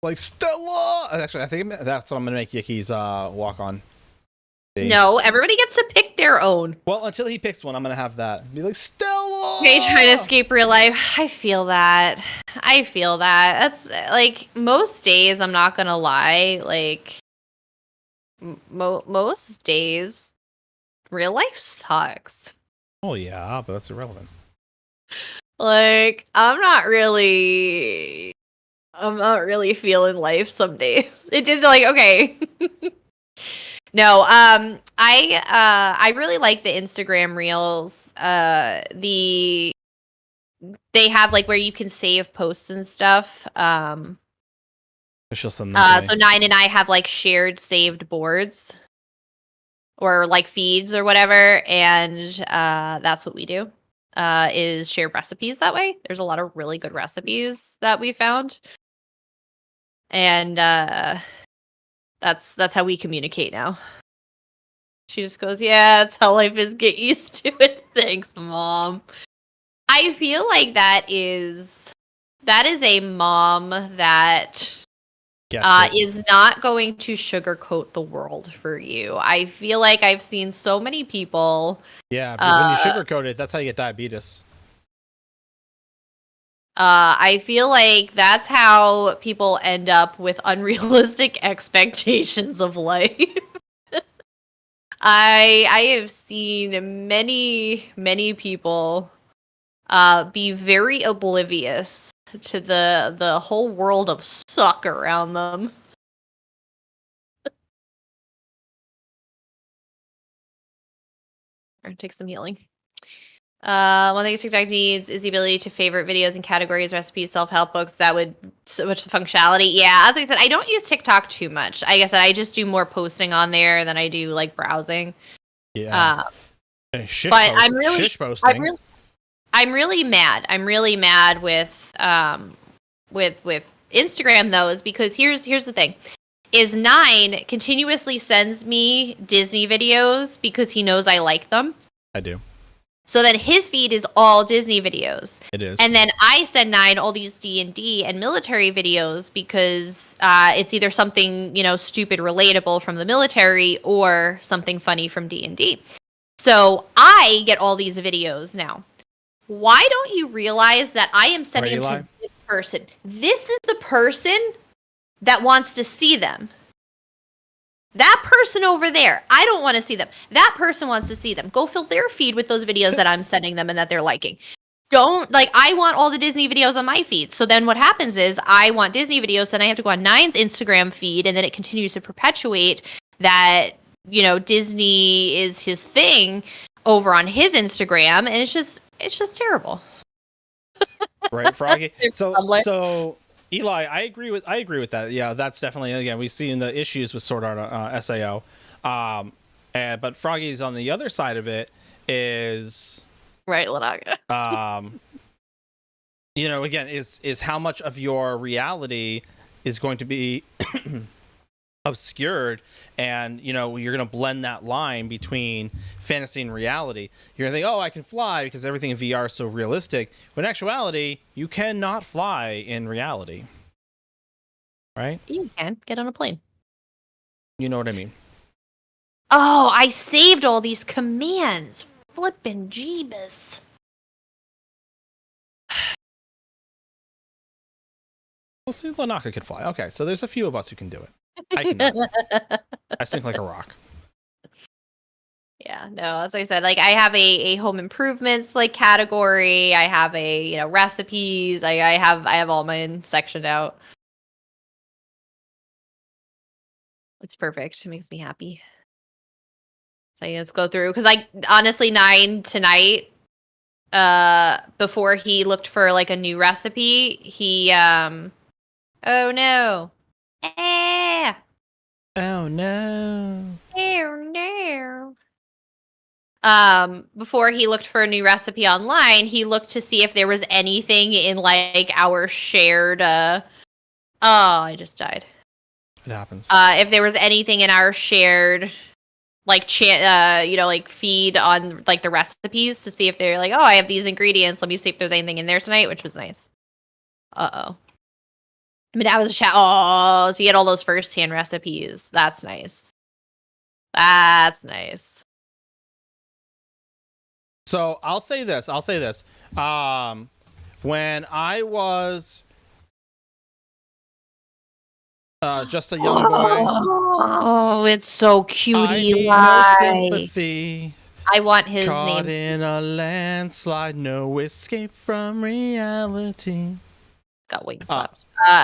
Like Stella! Actually, I think that's what I'm going to make Yiki's walk on. No, everybody gets to pick their own. Well, until he picks one, I'm going to have that. Be like, Stella! Okay, trying to escape real life. I feel that. That's, like, most days, I'm not going to lie, like, most days, real life sucks. Oh, yeah, but that's irrelevant. Like, I'm not really feeling life some days. It is like, okay. No, I really like the Instagram Reels. They have like where you can save posts and stuff. She'll send them so Nine and I have like shared saved boards or like feeds or whatever, and that's what we do. Is share recipes that way. There's a lot of really good recipes that we found. And that's how we communicate now. She just goes, yeah, that's how life is. Get used to it. Thanks, Mom. I feel like that is a mom that is not going to sugarcoat the world for you. I feel like I've seen so many people. Yeah, because when you sugarcoat it, that's how you get diabetes. I feel like that's how people end up with unrealistic expectations of life. I have seen many people be very oblivious to the whole world of suck around them. Or take some healing. One thing TikTok needs is the ability to favorite videos and categories, recipes, self-help books. That would switch the functionality. Yeah, as I said, I don't use TikTok too much. Like I said, I just do more posting on there than I do like browsing. Yeah. But I'm really mad. I'm really mad with Instagram though, is because here's the thing. Is Nine continuously sends me Disney videos because he knows I like them. I do. So then his feed is all Disney videos. It is. And then I send Nine all these D&D and military videos because it's either something, stupid relatable from the military or something funny from D&D. So I get all these videos now. Why don't you realize that I am sending them to this person? This is the person that wants to see them. That person over there, I don't want to see them. That person wants to see them. Go fill their feed with those videos that I'm sending them and that they're liking. I want all the Disney videos on my feed. So then what happens is I want Disney videos, then I have to go on Nine's Instagram feed, and then it continues to perpetuate that, Disney is his thing over on his Instagram, and it's just terrible. Right, Froggy? So Eli, I agree with that. Yeah, that's definitely, again, we've seen the issues with Sword Art SAO. But Froggy's on the other side of it is right, Lanaga. Again, is how much of your reality is going to be obscured, and you're gonna blend that line between fantasy and reality. You're gonna think, oh, I can fly because everything in VR is so realistic, but in actuality you cannot fly in reality, right? You can get on a plane. You know what I mean. Oh, I saved all these commands. Flippin' Jeebus. We'll see. Lanaka can fly. Okay, so there's a few of us who can do it. I cannot. I sink like a rock. Yeah, no, as I said, like I have a home improvements like category. I have a recipes. I have all mine sectioned out. It's perfect. It makes me happy. So let's go through because I honestly 9 tonight. Before he looked for like a new recipe, he oh no. Eh. Oh no. Oh no. Before he looked for a new recipe online, he looked to see if there was anything in like our shared I just died. It happens. If there was anything in our shared like like feed on like the recipes to see if they're like, oh, I have these ingredients, let me see if there's anything in there tonight, which was nice. I mean, that was a chat. Oh, so you had all those first-hand recipes. That's nice. That's nice. So I'll say this. When I was just a young boy, oh, it's so cutie. I need no sympathy. I want his Caught name. in a landslide, no escape from reality. Got wings left.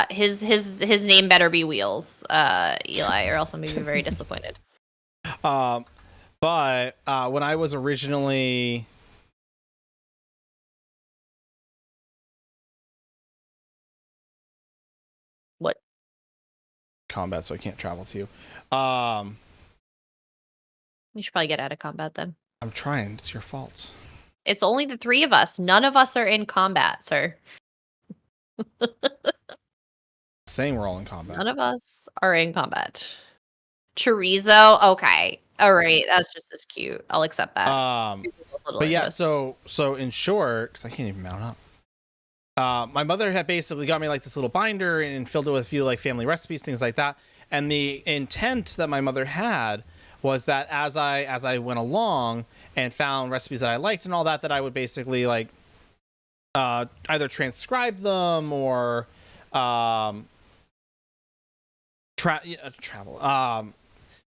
His name better be Wheels, Eli, or else I'm gonna be very disappointed. But when I was originally What? combat, so I can't travel to you. We should probably get out of combat then. I'm trying. It's your fault. It's only the 3 of us. None of us are in combat, sir. Saying we're all in combat. None of us are in combat. Chorizo, okay, all right, that's just as cute. I'll accept that. But yeah, so in short, because I can't even mount up. My mother had basically got me like this little binder and filled it with a few like family recipes, things like that. And the intent that my mother had was that as I went along and found recipes that I liked and all that, that I would basically like either transcribe them or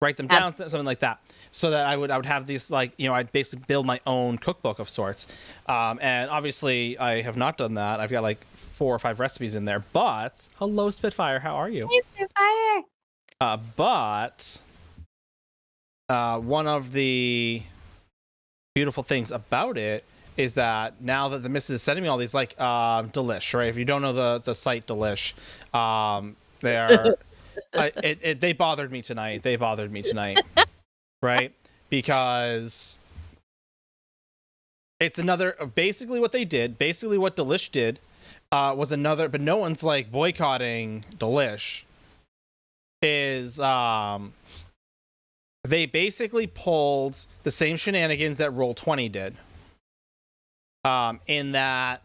write them down, something like that, so that I would have these like I'd basically build my own cookbook of sorts. And obviously I have not done that. I've got like 4 or 5 recipes in there. But hello, Spitfire, how are you? Hey, Spitfire. But one of the beautiful things about it is that now that the missus is sending me all these like Delish, right? If you don't know the site Delish, they are they bothered me tonight. Right? Because it's another basically what they did, basically what Delish did was another, but no one's like boycotting Delish, is they basically pulled the same shenanigans that Roll20 did. In that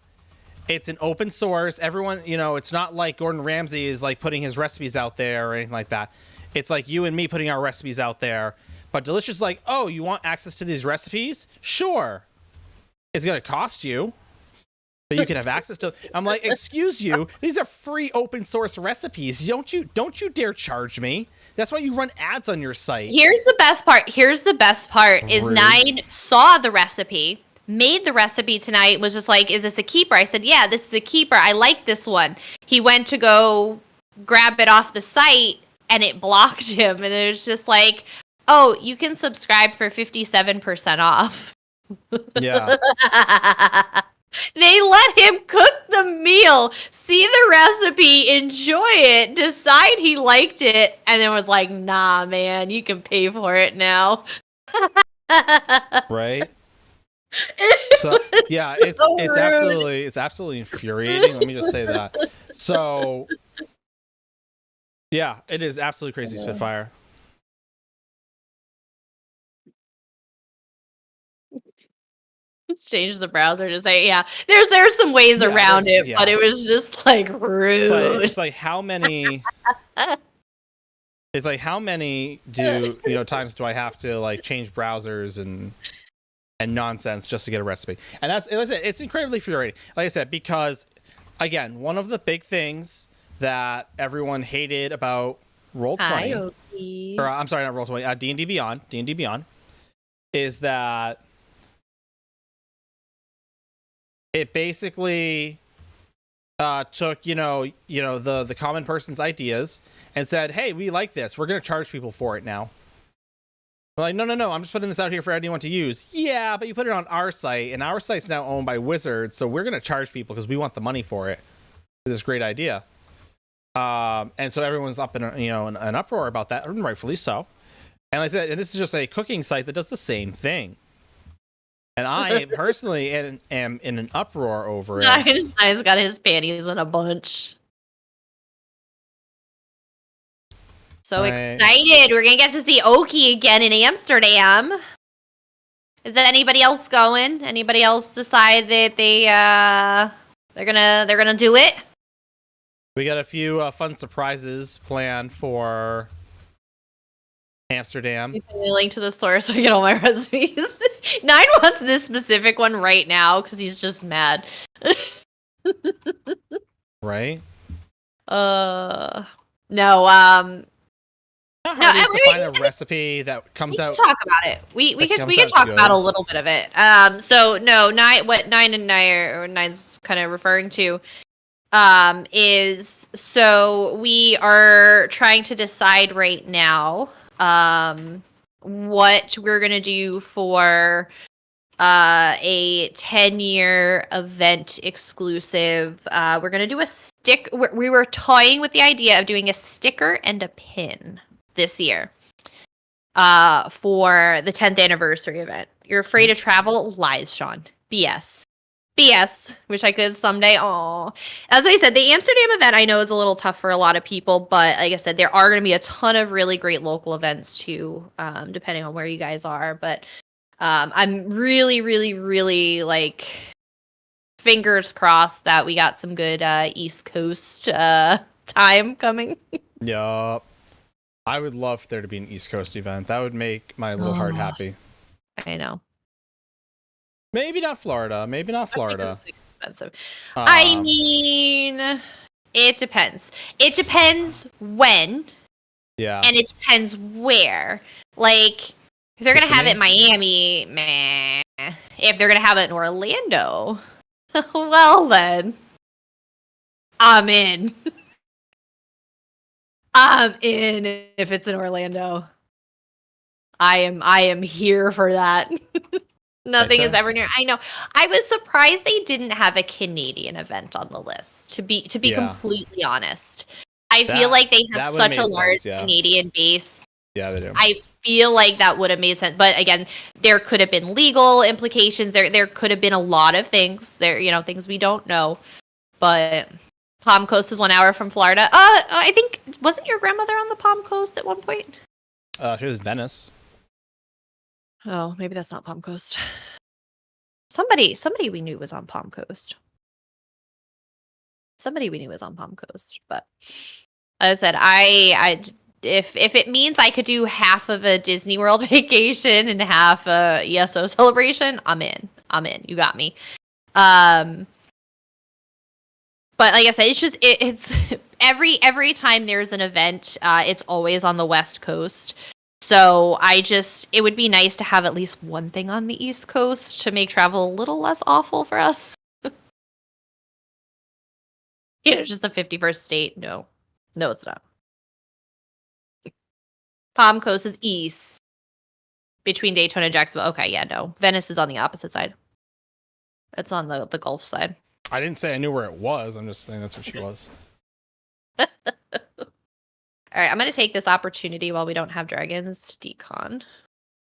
it's an open source, everyone, it's not like Gordon Ramsay is like putting his recipes out there or anything like that. It's like you and me putting our recipes out there. But Delicious is like, oh, you want access to these recipes? Sure. It's going to cost you, but you can have access to. I'm like, excuse you, these are free open source recipes. Don't you dare charge me. That's why you run ads on your site. Here's the best part is Rude. 9 saw the recipe, made the recipe tonight, was just like, is this a keeper? I said, yeah, this is a keeper. I like this one. He went to go grab it off the site and it blocked him. And it was just like, oh, you can subscribe for 57% off. Yeah. They let him cook the meal, see the recipe, enjoy it, decide he liked it, and then was like, nah, man, you can pay for it now. Right? So yeah, it's so it's absolutely infuriating. Let me just say that. So Yeah, it is absolutely crazy, Spitfire. Change the browser to say, yeah. There's some ways around it, yeah. but it was just like rude. It's like how many it's like how many times do I have to like change browsers and nonsense just to get a recipe? And it's incredibly infuriating. Like I said, because again, one of the big things that everyone hated about Roll20, or I'm sorry, not Roll20, D&D Beyond, is that it basically took the common person's ideas and said, hey, we like this, we're going to charge people for it now. We're like, no, I'm just putting this out here for anyone to use. Yeah, but you put it on our site, and our site's now owned by Wizards, so we're going to charge people because we want the money for it. This great idea. And so everyone's up in an uproar about that, and rightfully so. And like I said, and this is just a cooking site that does the same thing. And I personally am in an uproar over it. Nine's got his panties in a bunch. So excited! We're gonna get to see Oki again in Amsterdam. Is that anybody else going? Anybody else decide that they're gonna do it? We got a few fun surprises planned for Amsterdam. Link to the source so I get all my recipes. Nine wants this specific one right now because he's just mad. Right? No. How hard is to find a recipe that comes out? Talk about it. We can talk about a little bit of it. So no, Nine's kind of referring to is, so we are trying to decide right now what we're gonna do for a 10-year event exclusive. We're gonna do a stick. We were toying with the idea of doing a sticker and a pin this year for the 10th anniversary event. You're afraid to travel? Lies, Sean. BS. Wish I could someday. Oh, as I said, the Amsterdam event I know is a little tough for a lot of people, but like I said, there are going to be a ton of really great local events too, depending on where you guys are. But I'm really like fingers crossed that we got some good East Coast time coming. Yup. I would love there to be an East Coast event. That would make my little heart happy. I know. Maybe not Florida. I think it's expensive. I mean, it depends. It depends when. Yeah. And it depends where. Like, if they're going to have it in Miami, meh. If they're going to have it in Orlando, well then, I'm in. I'm in if it's in Orlando. I am here for that. Nothing is ever near. I know. I was surprised they didn't have a Canadian event on the list. To be completely honest, I feel like they have such a large Canadian base. Yeah, they do. I feel like that would have made sense. But again, there could have been legal implications. There could have been a lot of things. Things we don't know. But Palm Coast is 1 hour from Florida. I think, wasn't your grandmother on the Palm Coast at one point? She was Venice. Oh, maybe that's not Palm Coast. Somebody we knew was on Palm Coast. But as I said, if it means I could do half of a Disney World vacation and half a ESO celebration, I'm in. You got me. But like I said, it's just it's every time there's an event, it's always on the West Coast. So it would be nice to have at least one thing on the East Coast to make travel a little less awful for us. Just a 51st state. No, it's not. Palm Coast is east between Daytona and Jacksonville. Okay, yeah, no. Venice is on the opposite side. It's on the Gulf side. I didn't say I knew where it was. I'm just saying that's where she was. All right, I'm going to take this opportunity while we don't have dragons to decon.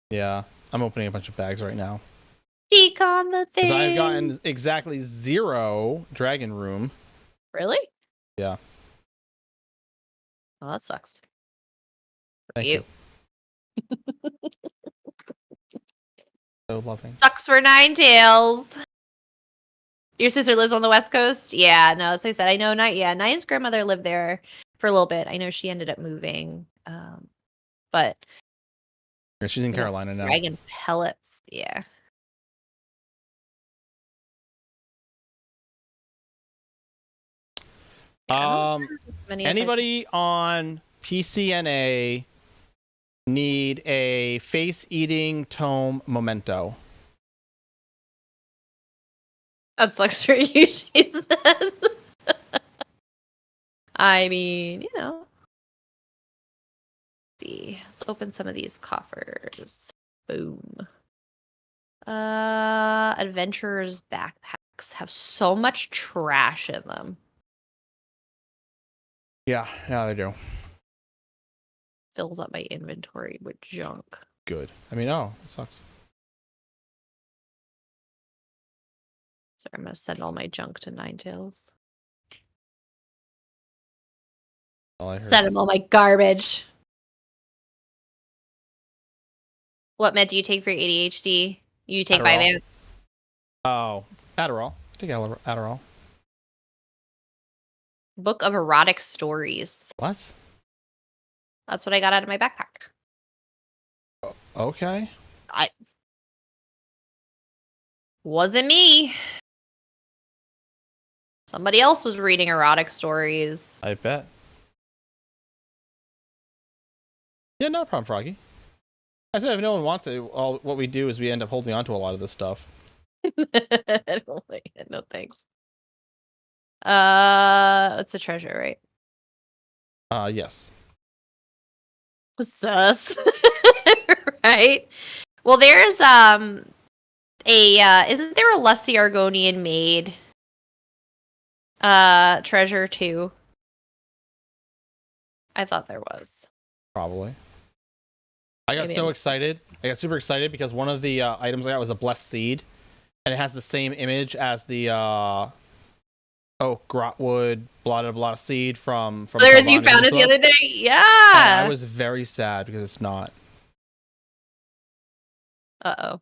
Yeah, I'm opening a bunch of bags right now. Decon the thing. Because I've gotten exactly 0 dragon room. Really? Yeah. Well, that sucks. Thank you. So loving. Sucks for Ninetales. Your sister lives on the West Coast? Yeah, no, as I said, I know Nine's grandmother lived there for a little bit. I know she ended up moving. But Yeah, she's in Carolina now. Dragon pellets, yeah. Anybody on PCNA need a face-eating tome memento? That sucks for you, she says. I mean, Let's see. Let's open some of these coffers. Boom. Adventurers backpacks have so much trash in them. Yeah, they do. Fills up my inventory with junk. Good. I mean, it sucks. So I'm gonna send all my junk to Ninetales. Send him all my garbage. What med do you take for your ADHD? You take Adderall. Vyvanse? Oh, Adderall. Take Adderall. Book of erotic stories. What? That's what I got out of my backpack. Okay. Wasn't me. Somebody else was reading erotic stories. I bet. Yeah, no problem, Froggy. I said if no one wants it, what we do is we end up holding on to a lot of this stuff. I don't like it. No thanks. It's a treasure, right? Yes. Sus. Right? Well, there's isn't there a Lusty Argonian maid treasure too? I thought there was. Probably. I got so excited. I got super excited because one of the items I got was a blessed seed, and it has the same image as the oak, grotwood, blah seed from. There, as you found it the other day. Yeah. And I was very sad because it's not. Uh-oh.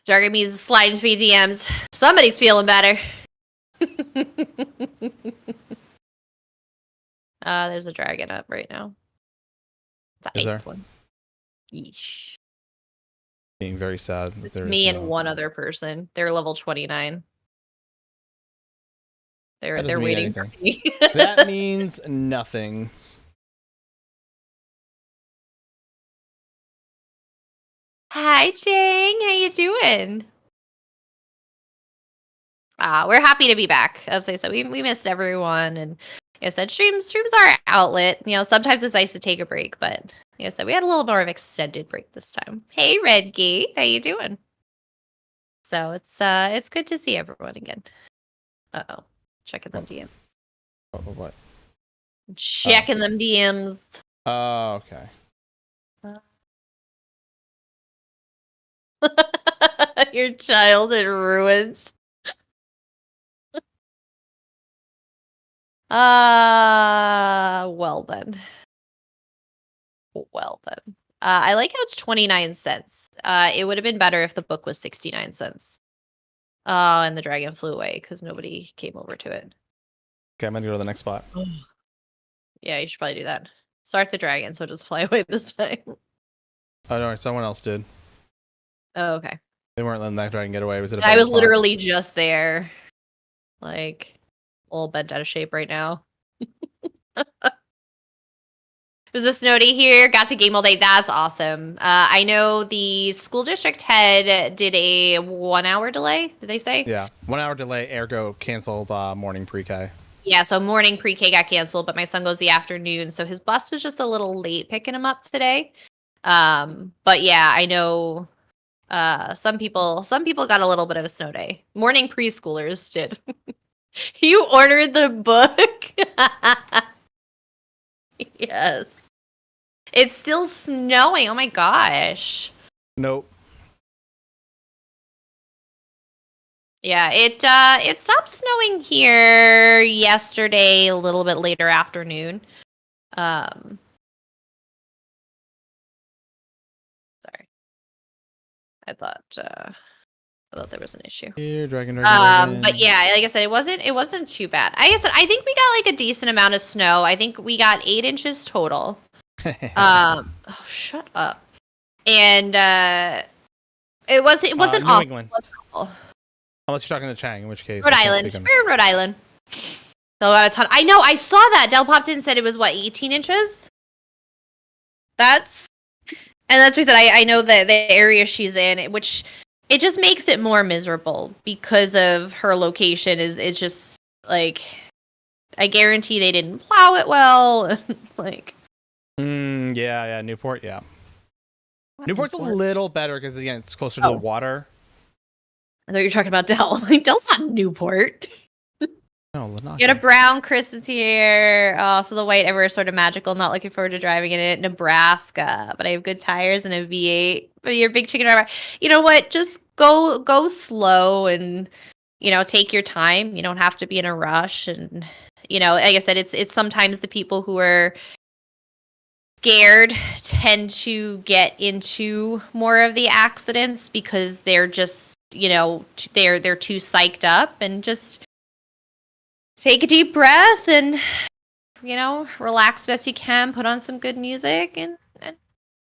Jargon means sliding to me DMs. Somebody's feeling better. There's a dragon up right now. It's an ice one. Yeesh. Being very sad. It's me and one other person. They're level 29. They're waiting for me. That means nothing. Hi, Chang. How you doing? We're happy to be back. As I said, we missed everyone, and like I said, streams are our outlet. Sometimes it's nice to take a break, but like I said, we had a little more of an extended break this time. Hey, Redgate, how you doing? So it's good to see everyone again. Uh-oh. Checking them DMs. Oh, what? Checking them DMs. Oh, okay. Your childhood ruins. Well then. I like how it's 29 cents. It would have been better if the book was 69 cents. And the dragon flew away because nobody came over to it. Okay, I'm gonna go to the next spot. Yeah, you should probably do that. Start the dragon so it doesn't fly away this time. Oh no, someone else did. Oh, okay. They weren't letting that dragon get away. I was literally just there. Like, all bent out of shape right now. It was a snow day here. Got to game all day. That's awesome. I know the school district head did a 1 hour delay. Did they say? Yeah, 1 hour delay. Ergo canceled morning pre-K. Yeah, so morning pre-K got canceled, but my son goes the afternoon, so his bus was just a little late picking him up today. But yeah, I know some people got a little bit of a snow day. Morning preschoolers did. You ordered the book? Yes. It's still snowing. Oh my gosh. Nope. Yeah, it stopped snowing here yesterday, a little bit later afternoon. Um, sorry, I thought there was an issue. Here, dragon. But yeah, like I said, it wasn't too bad. Like I said, I think we got like a decent amount of snow. I think we got 8 inches total. Oh, shut up. And it wasn't New awful. England. It wasn't awful. Unless you're talking to Chang, in which case. Rhode I can't Island. speak on- We're in Rhode Island. So got a ton. I know. I saw that. Del popped in and said it was what 18 inches. That's what he said. I know that the area she's in, which it just makes it more miserable because of her location. Is just like I guarantee they didn't plow it well. Like. Yeah, Newport, yeah. Newport's Newport? a little better because again, it's closer to the water. I thought you were talking about Del. Like Del's not Newport. No, Lanaken. Get a brown Christmas here. Oh, so the white ever is sort of magical. Not looking forward to driving in it. Nebraska, but I have good tires and a V8. But you're a big chicken driver. You know what? Just go slow and take your time. You don't have to be in a rush. And like I said, it's sometimes the people who are scared tend to get into more of the accidents because they're just they're too psyched up, and just take a deep breath and relax best you can, put on some good music, and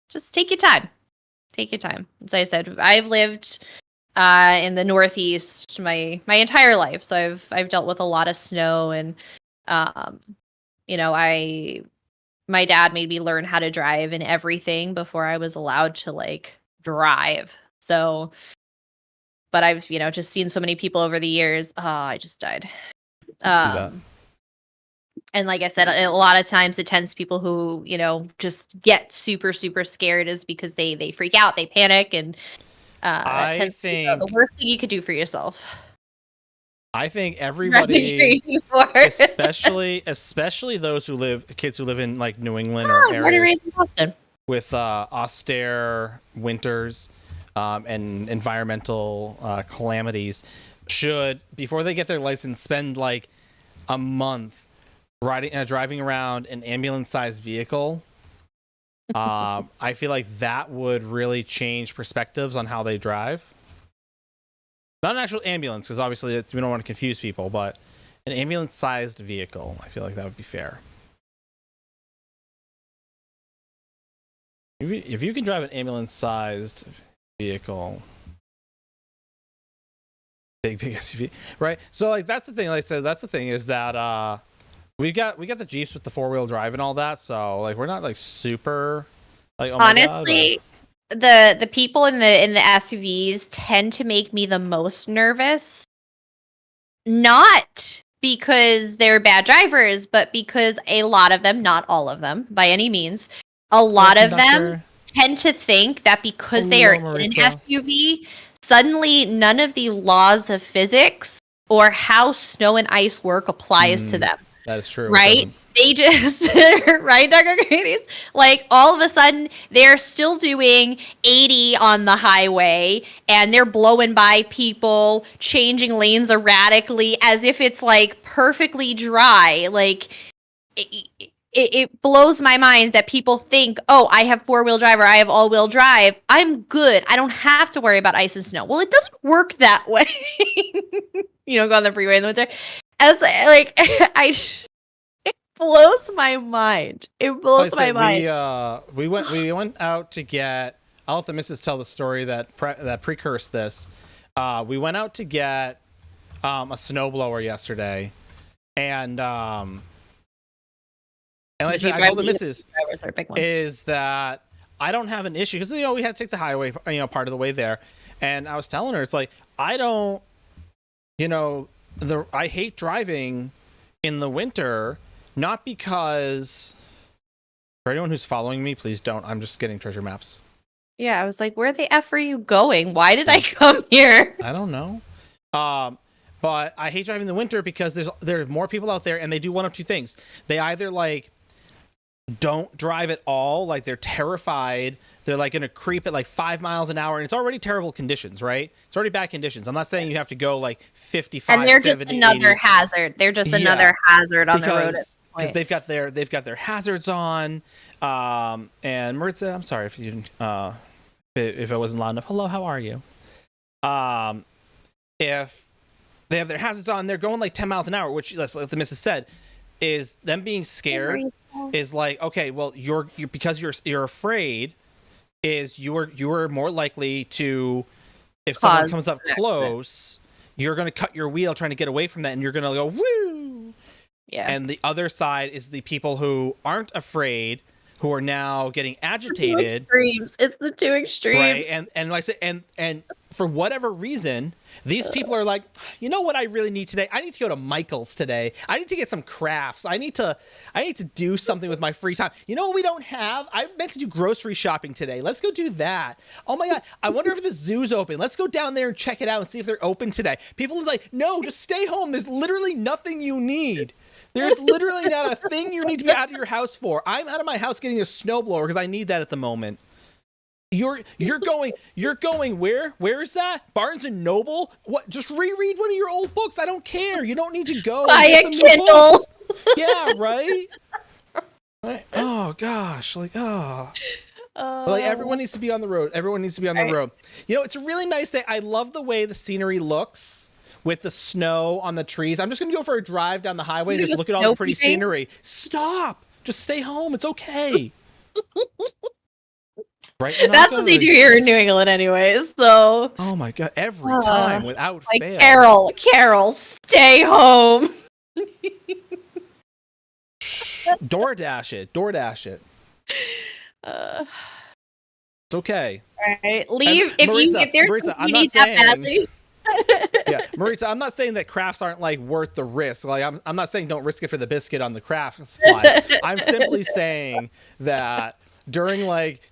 just take your time. As I said, I've lived in the Northeast my entire life, so I've dealt with a lot of snow, and my dad made me learn how to drive and everything before I was allowed to drive. So, but I've just seen so many people over the years. Oh, I just died. And like I said, a lot of times it tends to people who just get super super scared is because they freak out, they panic, and I think the worst thing you could do for yourself. I think everybody, especially those kids who live in like New England or areas with austere winters and environmental calamities, should, before they get their license, spend like a month driving around an ambulance-sized vehicle. I feel like that would really change perspectives on how they drive. Not an actual ambulance, because obviously we don't want to confuse people, but an ambulance-sized vehicle. I feel like that would be fair. If you can drive an ambulance-sized vehicle, big SUV, right? So like that's the thing. Like I said, that's the thing is that we got the Jeeps with the 4-wheel drive and all that. So like we're not like super like honestly. The people in the SUVs tend to make me the most nervous. Not because they're bad drivers, but because a lot of them, not all of them by any means, a lot of them tend to think that because they are in an SUV, suddenly none of the laws of physics or how snow and ice work applies to them. That is true. Right? They just, right, Dr. Grady's? Like, all of a sudden, they're still doing 80 on the highway, and they're blowing by people, changing lanes erratically, as if it's, like, perfectly dry. Like, it blows my mind that people think, oh, I have 4-wheel drive or I have all-wheel drive. I'm good. I don't have to worry about ice and snow. Well, it doesn't work that way. Go on the freeway in the winter. And it's like, blows my mind. It blows my mind. We went out to get. I'll let the missus tell the story that precursed this. We went out to get a snowblower yesterday, and like I said, I told the missus is that I don't have an issue because we had to take the highway part of the way there, and I was telling her it's like I don't I hate driving in the winter. Not because, for anyone who's following me, please don't. I'm just getting treasure maps. Yeah, I was like, where the F are you going? Why did I come here? I don't know. But I hate driving in the winter because there are more people out there, and they do one of two things. They either, like, don't drive at all, like they're terrified they're like going to creep at like 5 miles an hour, and it's already terrible conditions, right? It's already bad conditions. I'm not saying you have to go like 55, And they're 70, just another 80. hazard. They're just another hazard on the road at this Because point. they've got their hazards on. And Maritza, I'm sorry if you didn't if I wasn't loud enough. Hello, how are you? If they have their hazards on, they're going like 10 miles an hour, which, like the missus said, is them being scared is like, okay, well, you're because you're afraid, is you're more likely to, if someone comes up close, you're going to cut your wheel trying to get away from that, and you're going to go woo. Yeah. And the other side is the people who aren't afraid, who are now getting agitated. It's the two extremes. Right. And like I said, and for whatever reason, these people are like, you know what I really need today? I need to go to Michael's today. I need to get some crafts. I need to do something with my free time. You know what we don't have? I meant to do grocery shopping today. Let's go do that. Oh my God. I wonder if the zoo's open. Let's go down there and check it out and see if they're open today. People are like, no, just stay home. There's literally nothing you need. There's literally not a thing you need to be out of your house for. I'm out of my house getting a snowblower because I need that at the moment. You're going where? Where is that? Barnes and Noble? What? Just reread one of your old books. I don't care. You don't need to go buy and get a some new Kindle. books. Yeah, right? Oh gosh, like like everyone needs to be on the road. Everyone needs to be on the road. You know, it's a really nice day. I love the way the scenery looks with the snow on the trees. I'm just gonna go for a drive down the highway and just look at all the pretty scenery. Stop. Just stay home. It's okay. Right? That's what they do here in New England anyways, so. Oh my God, every time without like fail. Carol, stay home. DoorDash it. It's okay. All right, leave if Maritza, you need that badly. Yeah, Maritza, I'm not saying that crafts aren't like worth the risk. Like I'm not saying don't risk it for the biscuit on the craft supplies. I'm simply saying that during like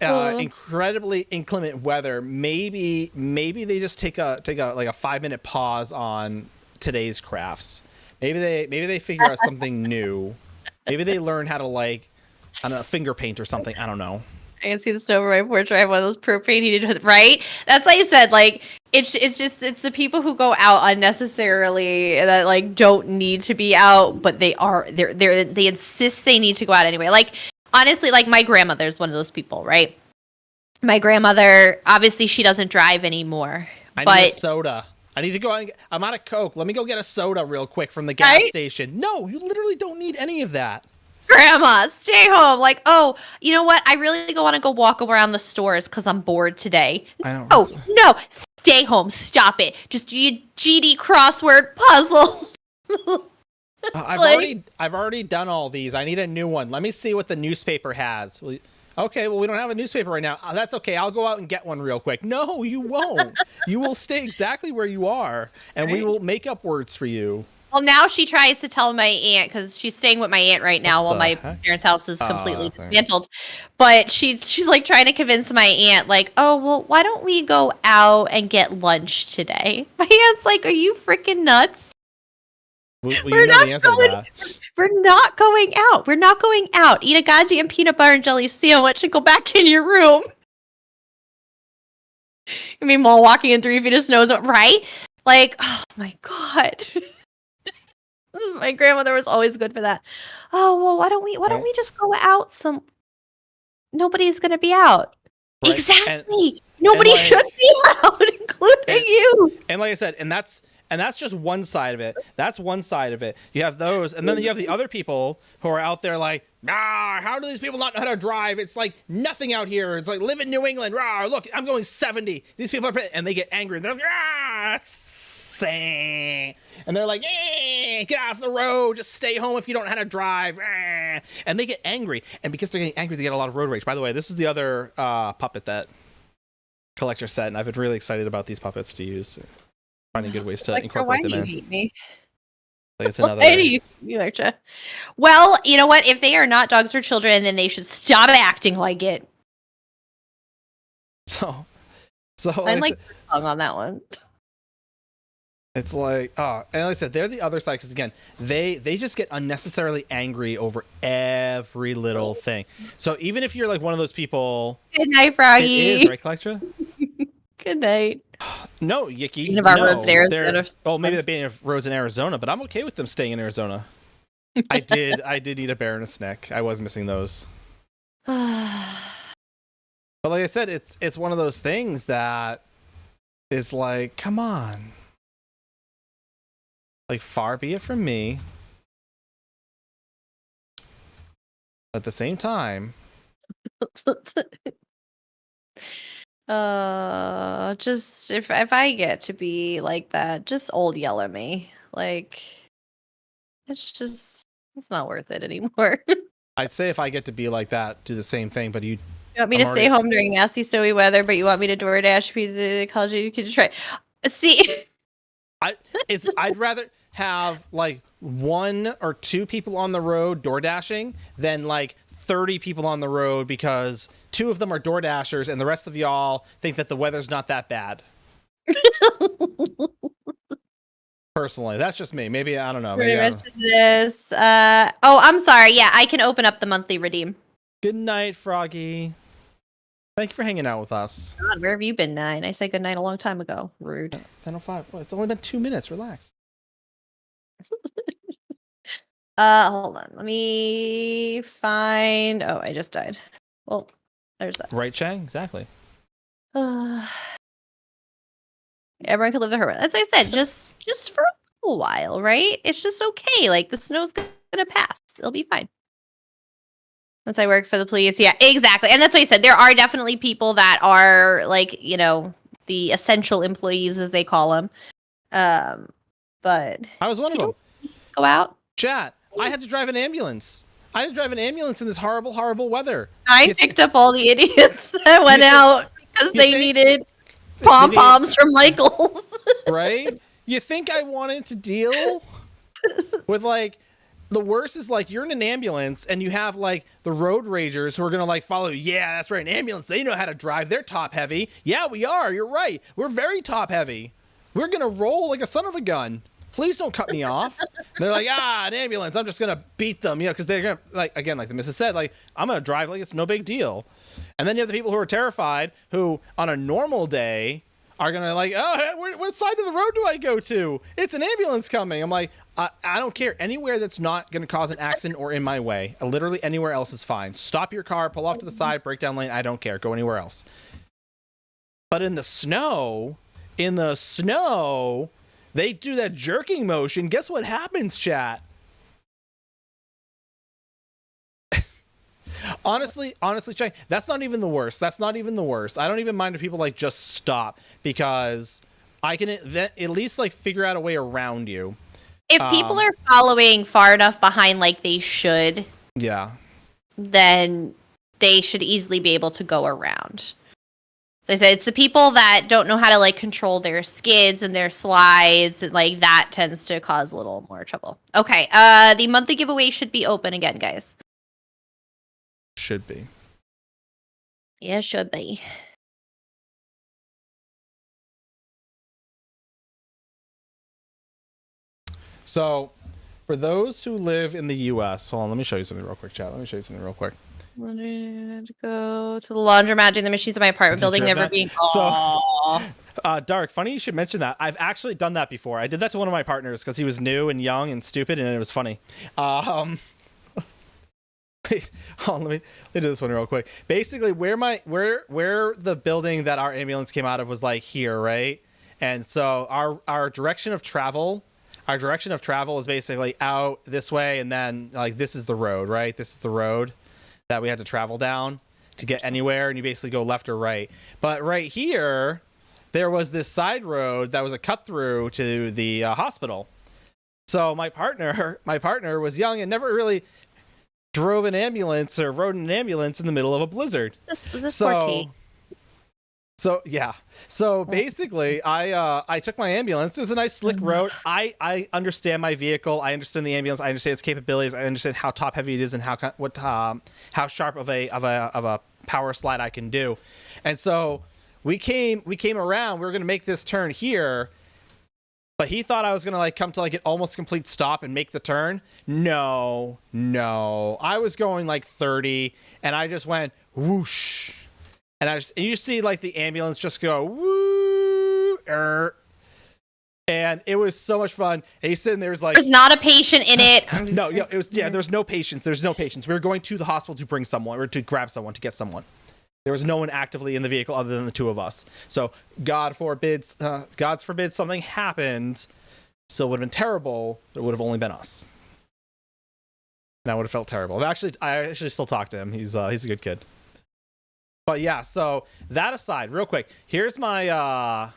incredibly inclement weather, maybe they just take a like a 5-minute pause on today's crafts. Maybe they figure out something new. Maybe they learn how to like, I don't know, finger paint or something. I don't know. I can see the snow over my porch. I have one of those propane heated, right? That's why I said, like, it's the people who go out unnecessarily that like don't need to be out, but they insist they need to go out anyway. Like, honestly, like my grandmother's one of those people, right? My grandmother, obviously, she doesn't drive anymore. I need a soda. I need to go out and I'm out of Coke. Let me go get a soda real quick from the gas station. No, you literally don't need any of that. Grandma, stay home. Like, oh, you know what? I really want to go walk around the stores because I'm bored today. I don't. Oh, no. Stay home. Stop it. Just do your GD crossword puzzle. I've already done all these. I need a new one. Let me see what the newspaper has. Okay, well, we don't have a newspaper right now. That's okay. I'll go out and get one real quick. No, you won't. You will stay exactly where you are, and we will make up words for you. Well, now she tries to tell my aunt, because she's staying with my aunt right now while my parents' house is completely dismantled. But she's like trying to convince my aunt, like, oh, well, why don't we go out and get lunch today? My aunt's like, are you freaking nuts? We're not going out. We're not going out. Eat a goddamn peanut butter and jelly sandwich and go back in your room. I mean, while walking in 3 feet of snow, right? Like, oh my God. My grandmother was always good for that. Oh, well, why don't we just go out nobody's gonna be out. Right. Exactly. Nobody should be out, including you. And like I said, and that's just one side of it. That's one side of it. You have those, and then you have the other people who are out there like, how do these people not know how to drive? It's like nothing out here. It's like live in New England. Look, I'm going 70. These people are, and they get angry. They're like, and they're like, get off the road, just stay home if you don't know how to drive, and they get angry, and because they're getting angry, they get a lot of road rage. By the way, this is the other puppet that collector set, and I've been really excited about these puppets to use, finding good ways to incorporate them in. Why do you hate me? Like it's another. Why do you hate me? Well, you know what? If they are not dogs or children, then they should stop acting like it. So I'm like tongue on that one. It's like, oh, and like I said, they're the other side because again, they just get unnecessarily angry over every little thing. So even if you're like one of those people, Good night, Froggy. it is right, Collectra. Good night. No, Yicky. Speaking of our roads in Arizona. Oh, maybe they're being roads in Arizona, but I'm okay with them staying in Arizona. I did eat a bear and a snack. I was missing those. But like I said, it's one of those things that is like, come on. Like, far be it from me. At the same time. Just if I get to be like that, just old yell at me. Like, it's not worth it anymore. I'd say if I get to be like that, do the same thing, but you want me to stay home during nasty snowy weather, but you want me to DoorDash pizza college you can try. See, I'd rather have like 1 or 2 people on the road door dashing than like 30 people on the road because 2 of them are door dashers and the rest of y'all think that the weather's not that bad. Personally, that's just me. Maybe I don't know. Maybe this. Oh, I'm sorry. Yeah, I can open up the monthly redeem. Good night, Froggy. Thank you for hanging out with us. God, where have you been, 9? I said good night a long time ago. Rude. 10:05. Well, it's only been 2 minutes. Relax. Hold on. Let me find. Oh, I just died. Well, there's that. Right, Chang? Exactly. Everyone could live the hermit. That's what I said. Just for a little while, right? It's just okay. Like the snow's gonna pass. It'll be fine. Once I work for the police, yeah, exactly. And that's what I said. There are definitely people that are like, the essential employees, as they call them. But I was one of them. Go out. Chat. I had to drive an ambulance. I had to drive an ambulance in this horrible, horrible weather. I picked up all the idiots that went out because they needed pom-poms from Michael's. Right? You think I wanted to deal with like the worst is like you're in an ambulance and you have like the road ragers who are gonna like follow you. Yeah, that's right, an ambulance. They know how to drive. They're top heavy. Yeah, we are. You're right. We're very top heavy. We're gonna roll like a son of a gun. Please don't cut me off. They're like, an ambulance. I'm just gonna beat them, because they're gonna like again, like the missus said, like I'm gonna drive like it's no big deal. And then you have the people who are terrified, who on a normal day are gonna like, what side of the road do I go to? It's an ambulance coming. I'm like, I don't care. Anywhere that's not gonna cause an accident or in my way. Literally anywhere else is fine. Stop your car, pull off to the side, break down lane. I don't care. Go anywhere else. But in the snow, they do that jerking motion. Guess what happens, chat? honestly, Chang, that's not even the worst. That's not even the worst. I don't even mind if people like just stop because I can at least like figure out a way around you. If people are following far enough behind like they should, yeah, then they should easily be able to go around. So I said it's the people that don't know how to like control their skids and their slides, and like that tends to cause a little more trouble. Okay, the monthly giveaway should be open again, guys. Should be. Yeah, should be. So, for those who live in the U.S., hold on, let me show you something real quick, chat. Let me show you something real quick. Wanted to go to the laundromat, doing the machines in my apartment building, never being. So, Dark, funny you should mention that. I've actually done that before. I did that to one of my partners because he was new and young and stupid, and it was funny. Wait, hold on, let me do this one real quick. Basically, where the building that our ambulance came out of was like here, right? And so our direction of travel. Our direction of travel is basically out this way, and then like this is the road, right? This is the road that we had to travel down to get anywhere, and you basically go left or right. But right here, there was this side road that was a cut through to the hospital. So my partner was young and never really drove an ambulance or rode an ambulance in the middle of a blizzard. Was this 14? So yeah. So basically, I took my ambulance. It was a nice slick road. I understand my vehicle. I understand the ambulance. I understand its capabilities. I understand how top heavy it is and how sharp of a power slide I can do. And so we came around. We were going to make this turn here, But he thought I was gonna like come to like an almost complete stop and make the turn. No. I was going like 30, and I just went whoosh, and you see like the ambulance just go woo, and it was so much fun. And he's sitting there, was like, There's not a patient in it. no, yeah, it was There's no patients. There's no patients. We were going to the hospital to bring someone or to grab someone to get someone. There was no one actively in the vehicle other than the two of us. So God forbid something happened. Still would have been terrible. It would have only been us. And I would have felt terrible. I actually still talk to him. He's a good kid. But yeah, so that aside, real quick, here's my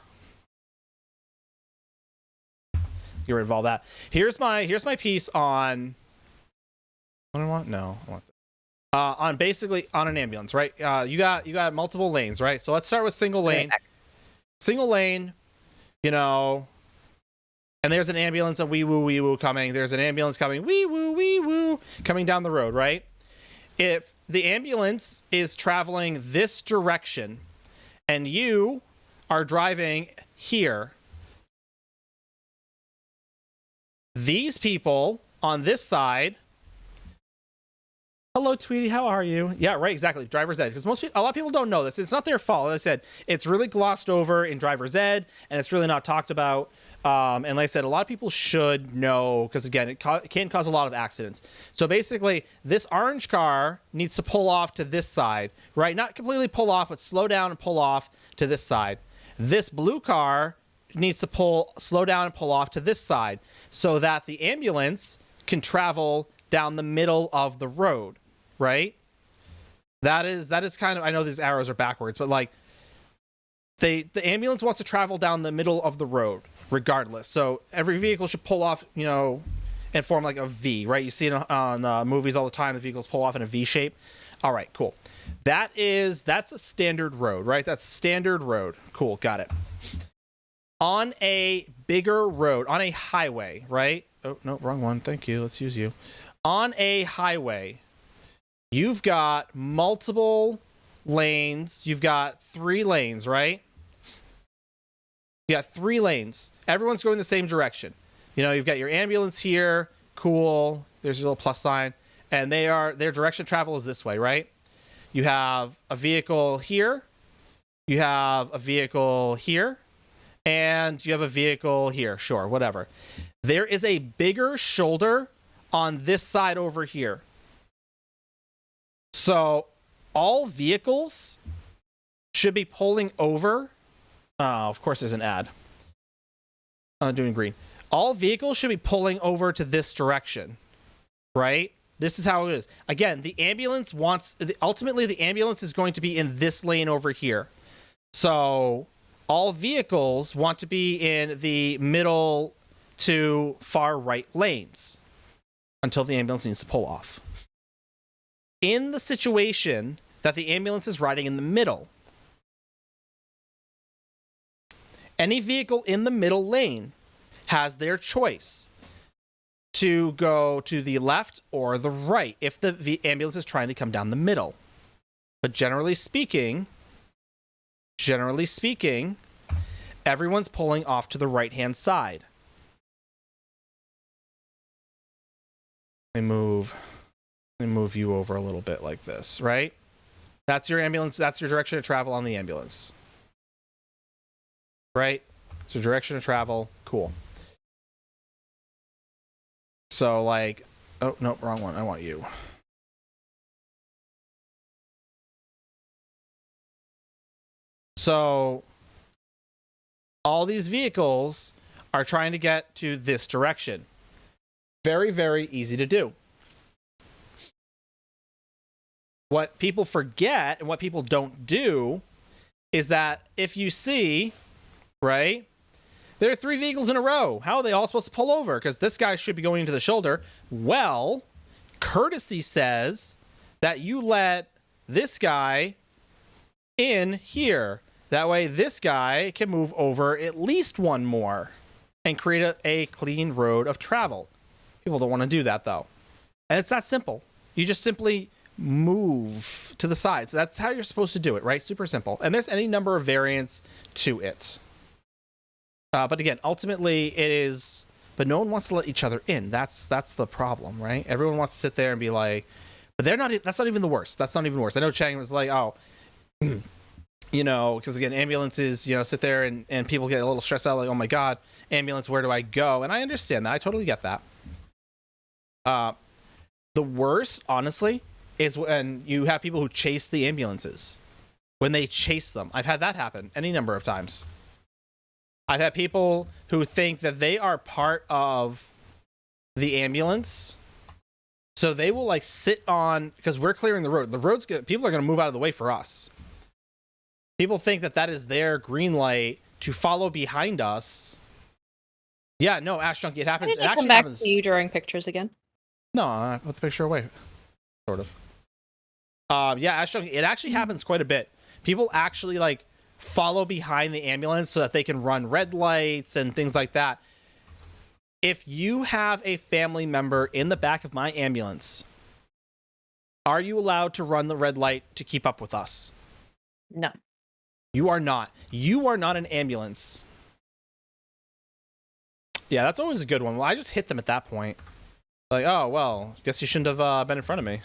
get rid of all that. Here's my piece on what do I want? No, I want on basically on an ambulance, right? You got multiple lanes, right? So let's start with single lane. Single lane, you know, and there's an ambulance, a wee woo coming. There's an ambulance coming, wee woo coming down the road, right? If the ambulance is traveling this direction and you are driving here, these people on this side, hello, Tweety, how are you? Yeah, right, exactly. Driver's ed. Because a lot of people don't know this. It's not their fault. As I said, it's really glossed over in driver's ed, and it's really not talked about. And like I said, a lot of people should know, because again, it can cause a lot of accidents. So basically, this orange car needs to pull off to this side, right? Not completely pull off, but slow down and pull off to this side. This blue car needs to slow down and pull off to this side, so that the ambulance can travel down the middle of the road, right? That is kind of, I know these arrows are backwards, but like the ambulance wants to travel down the middle of the road regardless. So every vehicle should pull off, you know, and form like a V, right? You see it on movies all the time. The vehicles pull off in a V shape. All right, cool. That's a standard road, right? That's standard road. Cool, got it. On a bigger road, on a highway, right? Oh, no, wrong one. Thank you. Let's use you. On a highway, you've got multiple lanes. You've got 3 lanes, right? You got 3 lanes. Everyone's going the same direction. You know, you've got your ambulance here. Cool. There's your little plus sign. And their direction of travel is this way, right? You have a vehicle here. You have a vehicle here. And you have a vehicle here. Sure, whatever. There is a bigger shoulder on this side over here. So all vehicles should be pulling over. Oh, of course there's an ad. I'm doing green. All vehicles should be pulling over to this direction, right? This is how it is. Again, the ambulance ultimately the ambulance is going to be in this lane over here. So all vehicles want to be in the middle to far right lanes until the ambulance needs to pull off. In the situation that the ambulance is riding in the middle, any vehicle in the middle lane has their choice to go to the left or the right if the ambulance is trying to come down the middle. But generally speaking, everyone's pulling off to the right-hand side. Let me move you over a little bit like this, right? That's your ambulance. That's your direction of travel on the ambulance. Right? So direction of travel. Cool. So like, oh, no, wrong one. I want you. So all these vehicles are trying to get to this direction. Very, very easy to do. What people forget and what people don't do is that if you see, right, there are 3 vehicles in a row. How are they all supposed to pull over? Because this guy should be going into the shoulder. Well, courtesy says that you let this guy in here. That way this guy can move over at least one more and create a clean road of travel. People don't want to do that, though. And it's that simple. You just simply move to the sides. That's how you're supposed to do it, right? Super simple. And there's any number of variants to it. But again, ultimately, it is. But no one wants to let each other in. That's the problem, right? Everyone wants to sit there and be like, but they're not. That's not even the worst. That's not even worse. I know Chang was like, oh, because again, ambulances, sit there and people get a little stressed out, like, oh my god, ambulance, where do I go? And I understand that. I totally get that. The worst, honestly, is when you have people who chase the ambulances. When they chase them, I've had that happen any number of times. I've had people who think that they are part of the ambulance, so they will like sit on, because we're clearing the road. The road's good. People are going to move out of the way for us. People think that is their green light to follow behind us. Yeah, no, Ash Junkie, it happens. Did it come back to you drawing pictures again? No, I put the picture away. Sort of. Yeah, Ash Junkie, it actually happens quite a bit. People actually like follow behind the ambulance so that they can run red lights and things like that. If you have a family member in the back of my ambulance, are you allowed to run the red light to keep up with us? No. You are not. You are not an ambulance. Yeah, that's always a good one. Well, I just hit them at that point. Like, oh, well, guess you shouldn't have been in front of me.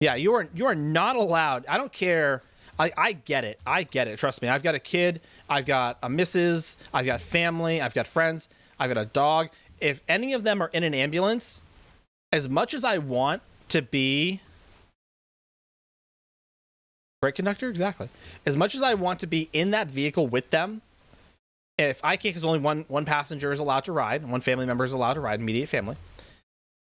Yeah, you are not allowed. I don't care. I get it. I get it. Trust me. I've got a kid. I've got a missus. I've got family. I've got friends. I've got a dog. If any of them are in an ambulance, as much as I want to be... Brake conductor? Exactly. As much as I want to be in that vehicle with them, if I can't, because only one passenger is allowed to ride, one family member is allowed to ride, immediate family.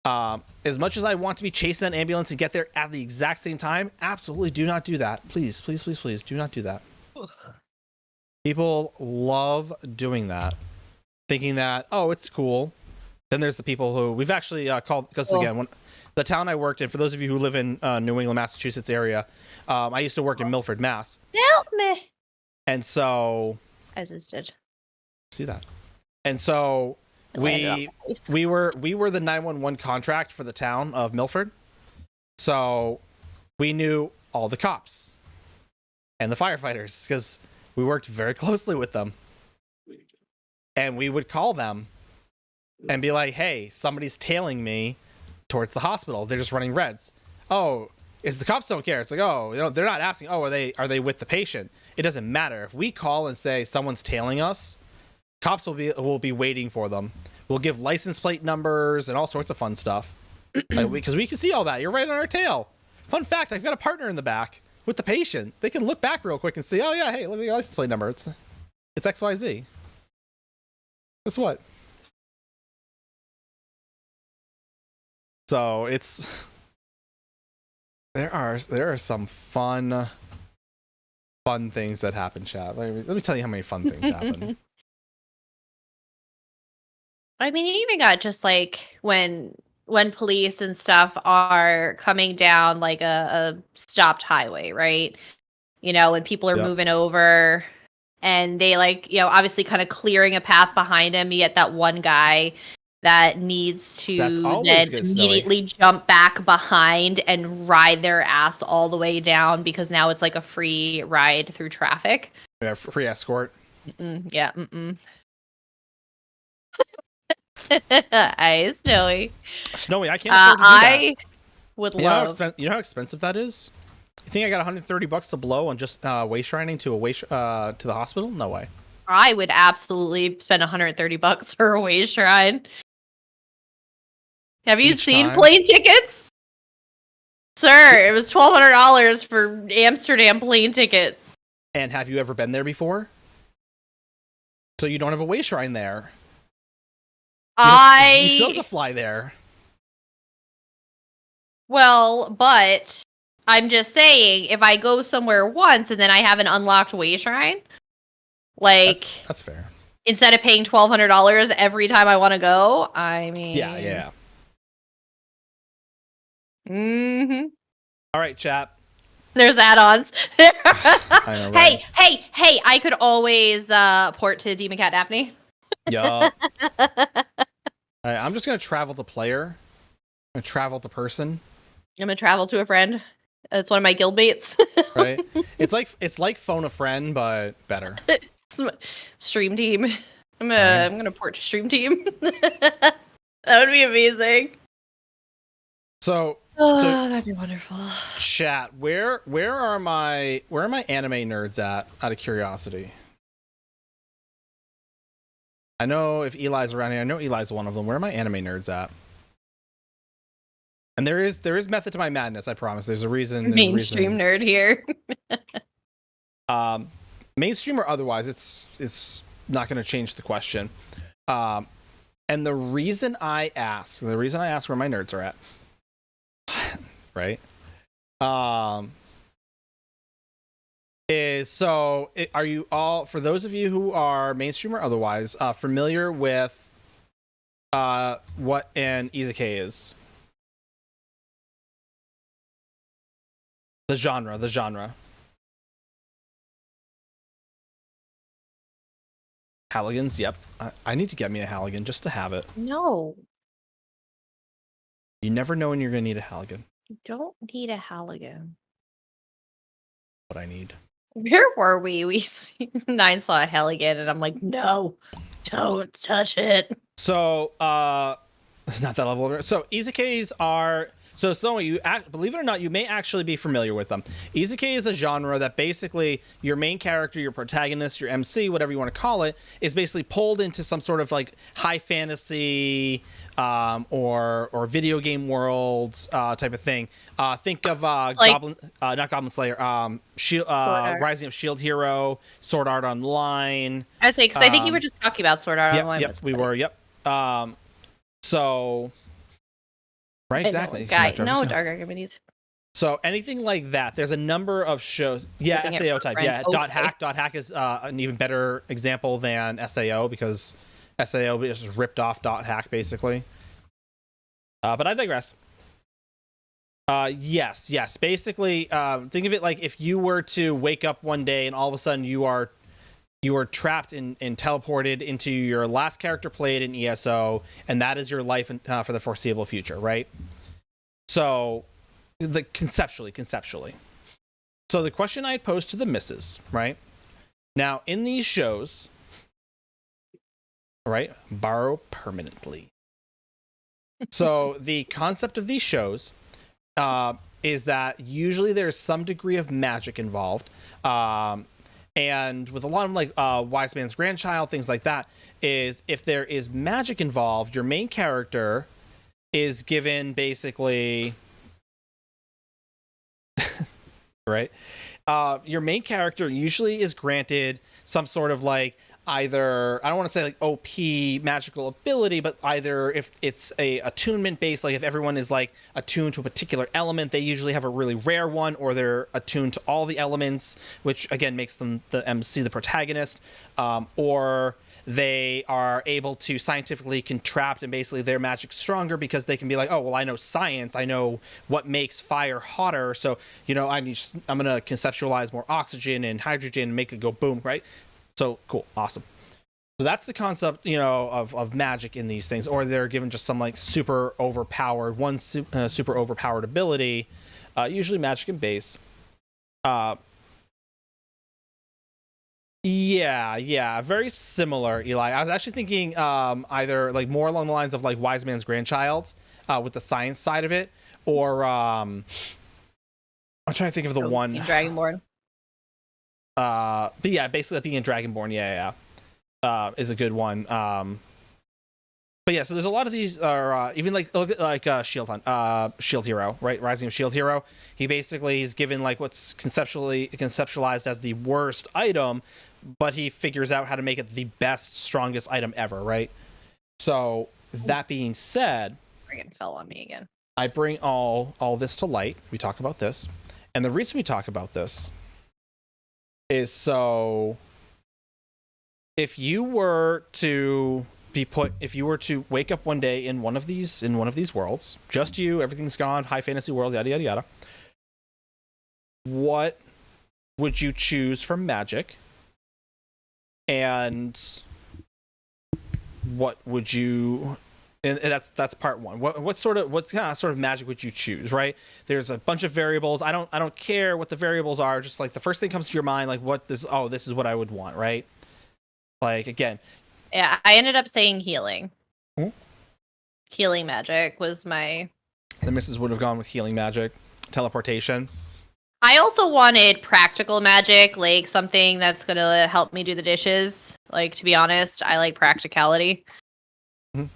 As much as I want to be chasing that ambulance and get there at the exact same time, absolutely do not do that. Please, please, please, please, do not do that. People love doing that, thinking that, oh, it's cool. Then there's the people who we've actually called, because again, the town I worked in, for those of you who live in New England, Massachusetts area, I used to work in Milford, Mass. Help me. And so... As is did. See that. And so... We were the 911 contract for the town of Milford, so we knew all the cops and the firefighters because we worked very closely with them, and we would call them and be like, "Hey, somebody's tailing me towards the hospital. They're just running reds." Oh, it's the cops don't care. It's like, oh, they're not asking. Oh, are they with the patient? It doesn't matter if we call and say someone's tailing us. Cops will be waiting for them. We'll give license plate numbers and all sorts of fun stuff. Because we can see all that. You're right on our tail. Fun fact, I've got a partner in the back with the patient. They can look back real quick and see, oh yeah, hey, look at your license plate number. It's XYZ. Guess what? So there are some fun things that happen, chat. Let me tell you how many fun things happen. I mean, you even got just like when police and stuff are coming down like a stopped highway, right? When people are moving over and they obviously kind of clearing a path behind him. You get that one guy that needs to then immediately jump back behind and ride their ass all the way down because now it's like a free ride through traffic. Yeah, free escort. Yeah. Hi, Snowy. Snowy, I can't afford to do that. I would love. You know how expensive that is? You think I got $130 to blow on just way shrining to the hospital? No way. I would absolutely spend $130 for a way shrine. Have you seen plane tickets? Sir, it was $1,200 for Amsterdam plane tickets. And have you ever been there before? So you don't have a way shrine there. You still have to fly there. Well, but I'm just saying, if I go somewhere once and then I have an unlocked way shrine, that's fair. Instead of paying $1,200 every time I want to go, I mean, yeah. Mm-hmm. All right, chat. There's add-ons. I know, right? Hey! I could always port to Demon Cat Daphne. Yup. All right, I'm just gonna travel to player. I'm gonna travel to person. I'm gonna travel to a friend. It's one of my guild mates. Right? It's like phone a friend, but better. Stream team. I'm gonna port to Stream Team. That would be amazing. So That'd be wonderful. chat, where are my anime nerds at? Out of curiosity. I know if Eli's around here. I know Eli's one of them. Where are my anime nerds at? And there is method to my madness. I promise. There's a reason. Mainstream nerd here. Mainstream or otherwise, it's not going to change the question. And the reason I ask where my nerds are at, right? Are you all, for those of you who are mainstream or otherwise, familiar with what an isekai is? The genre. Halligans, yep. I need to get me a Halligan just to have it. No, You never know when you're going to need a Halligan. you don't need a Halligan. What I need. Where were we? Nine saw a Halligan, and I'm like, no, don't touch it. So, not that level. So, isekais are... So, believe it or not, you may actually be familiar with them. Isekai is a genre that basically your main character, your protagonist, your MC, whatever you want to call it, is basically pulled into some sort of like high fantasy or video game worlds type of thing. Think of not Goblin Slayer, Rising of Shield Hero, Sword Art Online. I say because I think you were just talking about Sword Art Online. Yep, we were. Yep. So. Right, exactly. No dark activities. So anything like that, there's a number of shows. Yeah, SAO type. Yeah, okay. Dot hack is an even better example than SAO because SAO just ripped off dot hack basically. But I digress. Yes. Basically, think of it like if you were to wake up one day and all of a sudden you are trapped and teleported into your last character played in ESO, and that is your life for the foreseeable future, right? So, conceptually. So the question I posed to the missus, right? Now, in these shows, right, borrow permanently. So the concept of these shows is that usually there's some degree of magic involved. And with a lot of like Wise Man's Grandchild, things like that, is if there is magic involved, your main character is given basically, right? Your main character usually is granted some sort of like either, I don't want to say like OP magical ability, but either if it's a attunement based, like if everyone is like attuned to a particular element, they usually have a really rare one, or they're attuned to all the elements, which again makes them the MC, the protagonist, or they are able to scientifically contract and basically their magic's stronger because they can be like, oh, well, I know science, I know what makes fire hotter, so I'm gonna conceptualize more oxygen and hydrogen and make it go boom, right? So cool, awesome. So that's the concept, of magic in these things, or they're given just some like super overpowered super overpowered ability, usually magic and base. Yeah, very similar, Eli. I was actually thinking either like more along the lines of like Wise Man's Grandchild, with the science side of it, or I'm trying to think of the one Dragonborn. But yeah, basically being in Dragonborn, is a good one. But yeah, so there's a lot of these are even like Shield Hero, right? Rising of Shield Hero. He basically is given like what's conceptualized as the worst item, but he figures out how to make it the best, strongest item ever, right? So that being said, Friggin' fell on me again. I bring all this to light. We talk about this, and the reason we talk about this is so if you were to wake up one day in one of these worlds, just you, everything's gone, high fantasy world, yada yada yada, what would you choose from magic, and what would you, and that's part one. What kind of magic would you choose, right? There's a bunch of variables. I don't care what the variables are, just like the first thing comes to your mind, like this is what I would want, right? Like again, Yeah, I ended up saying healing. Hmm? Healing magic was my. The missus would have gone with healing magic, teleportation. I also wanted practical magic, like something that's gonna help me do the dishes. Like, to be honest, I like practicality. Mhm.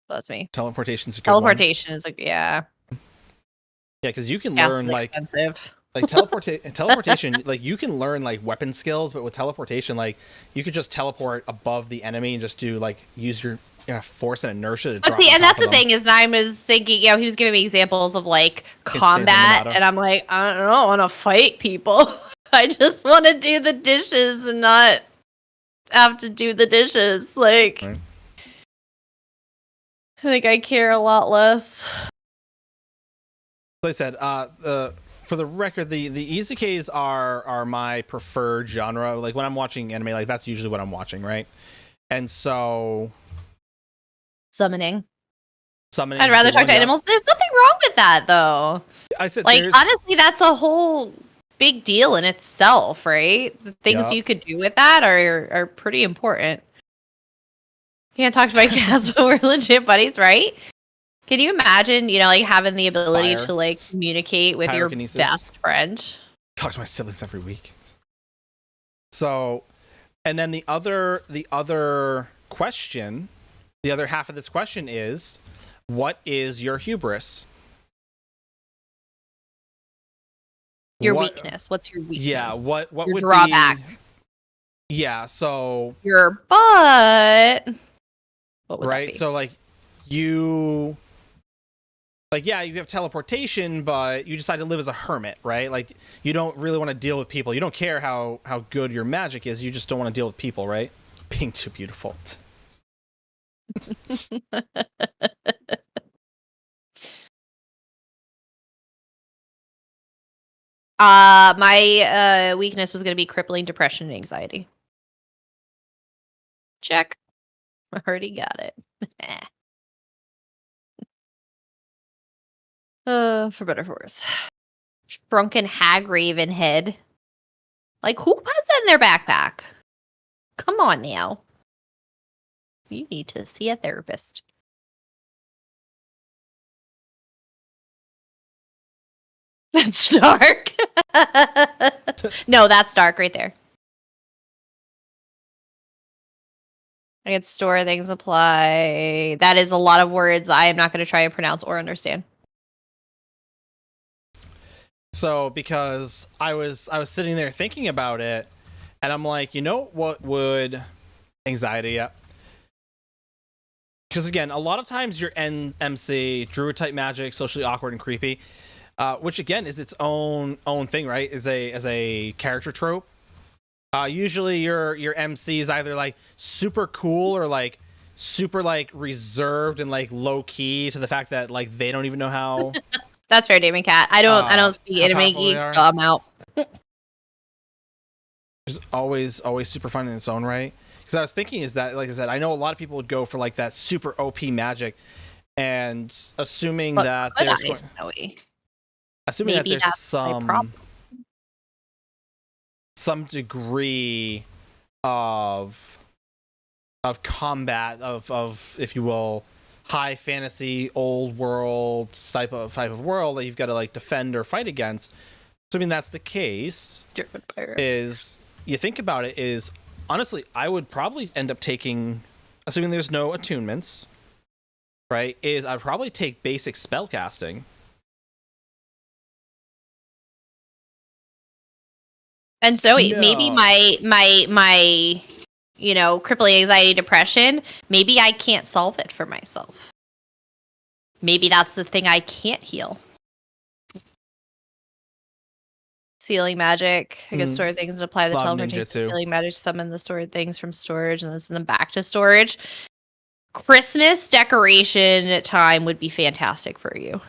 That's me. Teleportation's a good one. Teleportation is like, yeah. Yeah, because you can Gas learn is like expensive. teleportation. Like you can learn like weapon skills, but with teleportation, like you could just teleport above the enemy and just do like use your force and inertia to drop. See, on and top that's the of them. thing is, I was thinking, you know, he was giving me examples of like combat, and I'm like, I don't want to fight people. I just want to do the dishes and not have to do the dishes. Like, Right. I think I care a lot less. Like I said, for the record, the isekais are my preferred genre. Like when I'm watching anime, like that's usually what I'm watching, right? And so Summoning. summoning. I'd rather talk to animals. There's nothing wrong with that, though. I said, like, honestly, that's a whole big deal in itself, right? The things you could do with that are pretty important. Can't talk to my cats, but we're legit buddies, right? Can you imagine, you know, like having the ability to like communicate with your best friend? Talk to my siblings every week. So, and then the other question, the other half of this question is, what is your hubris? Your weakness. What's your weakness? Yeah, what your would drawback? Yeah, so your butt. What would right? that be? So like you yeah, you have teleportation, but you decide to live as a hermit, right? Like you don't really want to deal with people. You don't care how good your magic is. You just don't want to deal with people, right? Being too beautiful. My weakness was going to be crippling depression and anxiety. Check. I already got it. For better or for worse. Shrunken hag raven head. Like, who has that in their backpack? Come on now. You need to see a therapist. That's dark. No, that's dark right there. I can store things, apply. That is a lot of words I am not going to try and pronounce or understand. So, because I was sitting there thinking about it, and I'm like, you know what would anxiety up? Because again, a lot of times your MC, druid type magic, socially awkward and creepy, which again is its own thing, right? As a character trope. Usually your MC is either like super cool or like super like reserved and like low key to the fact that like they don't even know how. That's fair, Damon Cat. I don't speak anime geek, so I'm out. It's always super fun in its own right. Because I was thinking is that, like I said, I know a lot of people would go for like that super OP magic, and assuming that there's Maybe there's some degree of combat of if you will high fantasy old world type of world that you've got to like defend or fight against. Assuming that's the case, is you think about it is honestly I would probably end up taking, assuming there's no attunements, right, is I'd probably take basic spell casting. And so maybe my you know, crippling anxiety, depression, maybe I can't solve it for myself. Maybe that's the thing I can't heal. Sealing magic. I can store things and apply the teleportation. Sealing magic, summon the stored things from storage and then send them back to storage. Christmas decoration time would be fantastic for you.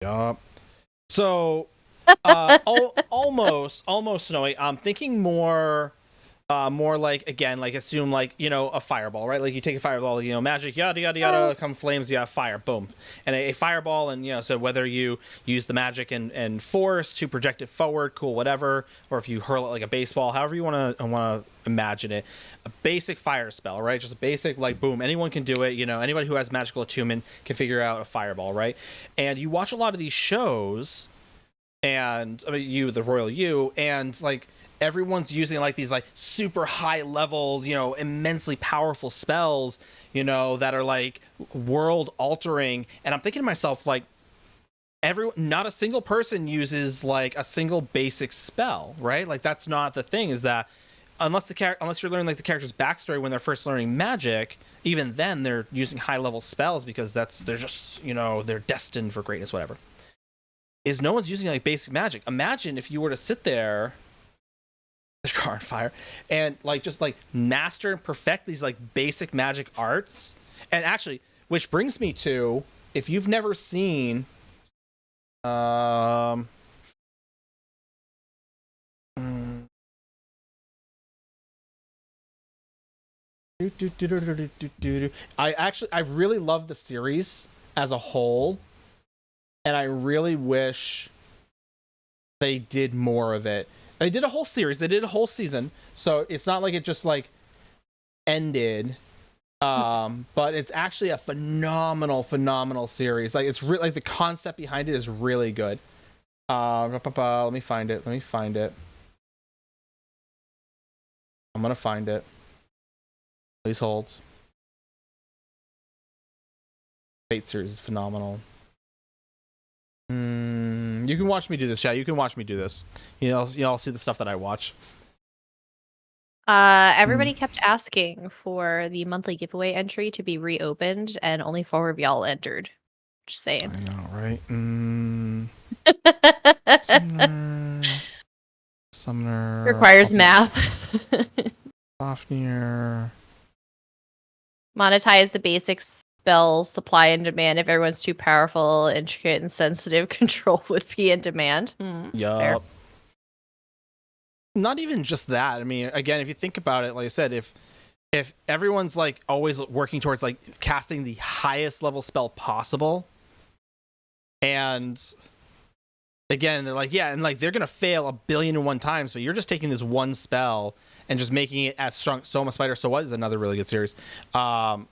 Yup. So almost Snowy. I'm thinking more more like, again, like assume like, a fireball, right? Like you take a fireball, magic, yada yada yada, come flames, you have fire, boom. And a fireball, and so whether you use the magic and force to project it forward, cool, whatever, or if you hurl it like a baseball, however you want to imagine it, a basic fire spell, right? Just a basic, like, boom, anyone can do it. Anybody who has magical attunement can figure out a fireball, right? And you watch a lot of these shows, and I mean, the royal you, and like everyone's using like these like super high level, immensely powerful spells, that are like world altering. And I'm thinking to myself, like, not a single person uses like a single basic spell, right? Like that's not the thing, is that unless you're learning like the character's backstory when they're first learning magic, even then they're using high level spells because they're just, they're destined for greatness, whatever. Is no one's using like basic magic. Imagine if you were to sit there, the car on fire, and like just like master and perfect these like basic magic arts. And actually, which brings me to, if you've never seen I really love the series as a whole, and I really wish they did more of it. They did a whole series, they did a whole season, so it's not like it just like ended. But it's actually a phenomenal series. Like it's like the concept behind it is really good. Let me find it. I'm gonna find it. Please hold. Fate series is phenomenal. You can watch me do this, chat. You can watch me do this. I'll see the stuff that I watch. Everybody kept asking for the monthly giveaway entry to be reopened, and only 4 of y'all entered. Just saying. I know, right? Summoner. Requires math. Fafnir. Monetize the basic spells, supply and demand. If everyone's too powerful, intricate, and sensitive, control would be in demand. Yup. Not even just that. I mean, again, if you think about it, like I said, if everyone's like always working towards like casting the highest level spell possible, and again, they're like, yeah, and like they're gonna fail 1,000,000,001 times, but you're just taking this one spell and just making it as strong. Soma Spider So What is another really good series. And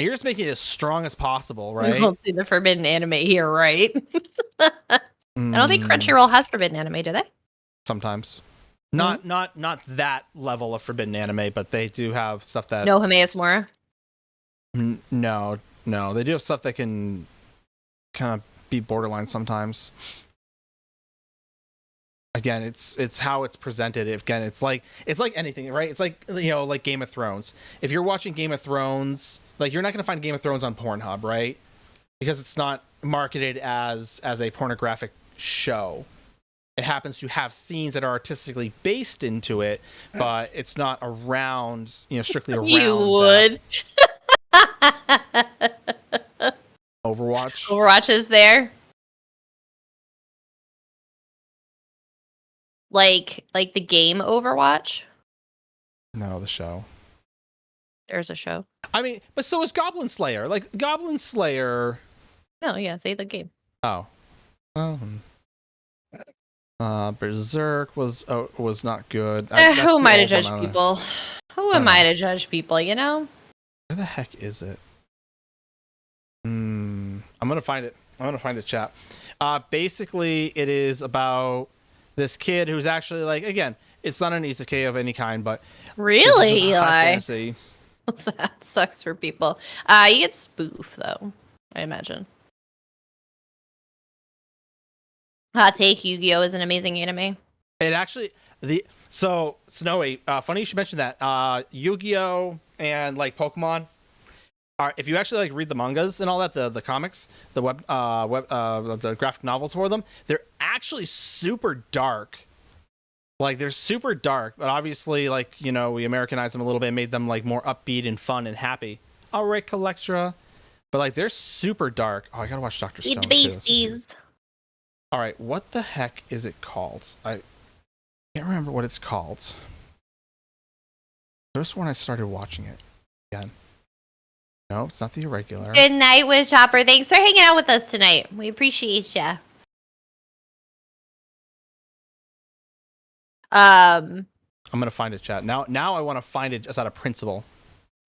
you're just making it as strong as possible, right? You don't see the forbidden anime here, right? I don't think Crunchyroll has forbidden anime, do they? Sometimes. Not that level of forbidden anime, but they do have stuff that... No Himeas Mora? No. They do have stuff that can kind of be borderline sometimes. Again, it's how it's presented. Again, it's like anything, right? It's like, like Game of Thrones. If you're watching Game of Thrones, like you're not going to find Game of Thrones on Pornhub, right? Because it's not marketed as a pornographic show. It happens to have scenes that are artistically based into it, but it's not around, strictly around. You would. Overwatch. Overwatch is there. Like the game Overwatch? No, the show. There's a show. I mean, but so is Goblin Slayer. Like Goblin Slayer. No, yeah, say the game. Oh. Berserk was not good. Who am I to judge people? Who am I to judge people, Where the heck is it? I'm gonna find it. Chat. Basically, it is about this kid who's actually like, again, it's not an isekai of any kind, but really, Eli? Fantasy. That sucks for people. You get spoof though, I imagine. Hot take: Yu-Gi-Oh is an amazing anime. It actually so Snowy. Funny you should mention that. Yu-Gi-Oh and like Pokemon are, if you actually like read the mangas and all that, the comics, the the graphic novels for them, they're actually super dark. Like they're super dark, but obviously like we Americanized them a little bit, made them like more upbeat and fun and happy. All right, Collectra, but like they're super dark. Oh, I gotta watch Dr. Stone. Eat beasties. All right, what the heck is it called? I can't remember what it's called. First one I started watching it again. No, it's not the irregular. Good night, Woodchopper. Thanks for hanging out with us tonight. We appreciate you. I'm gonna find it, chat. Now I want to find it just out of principle.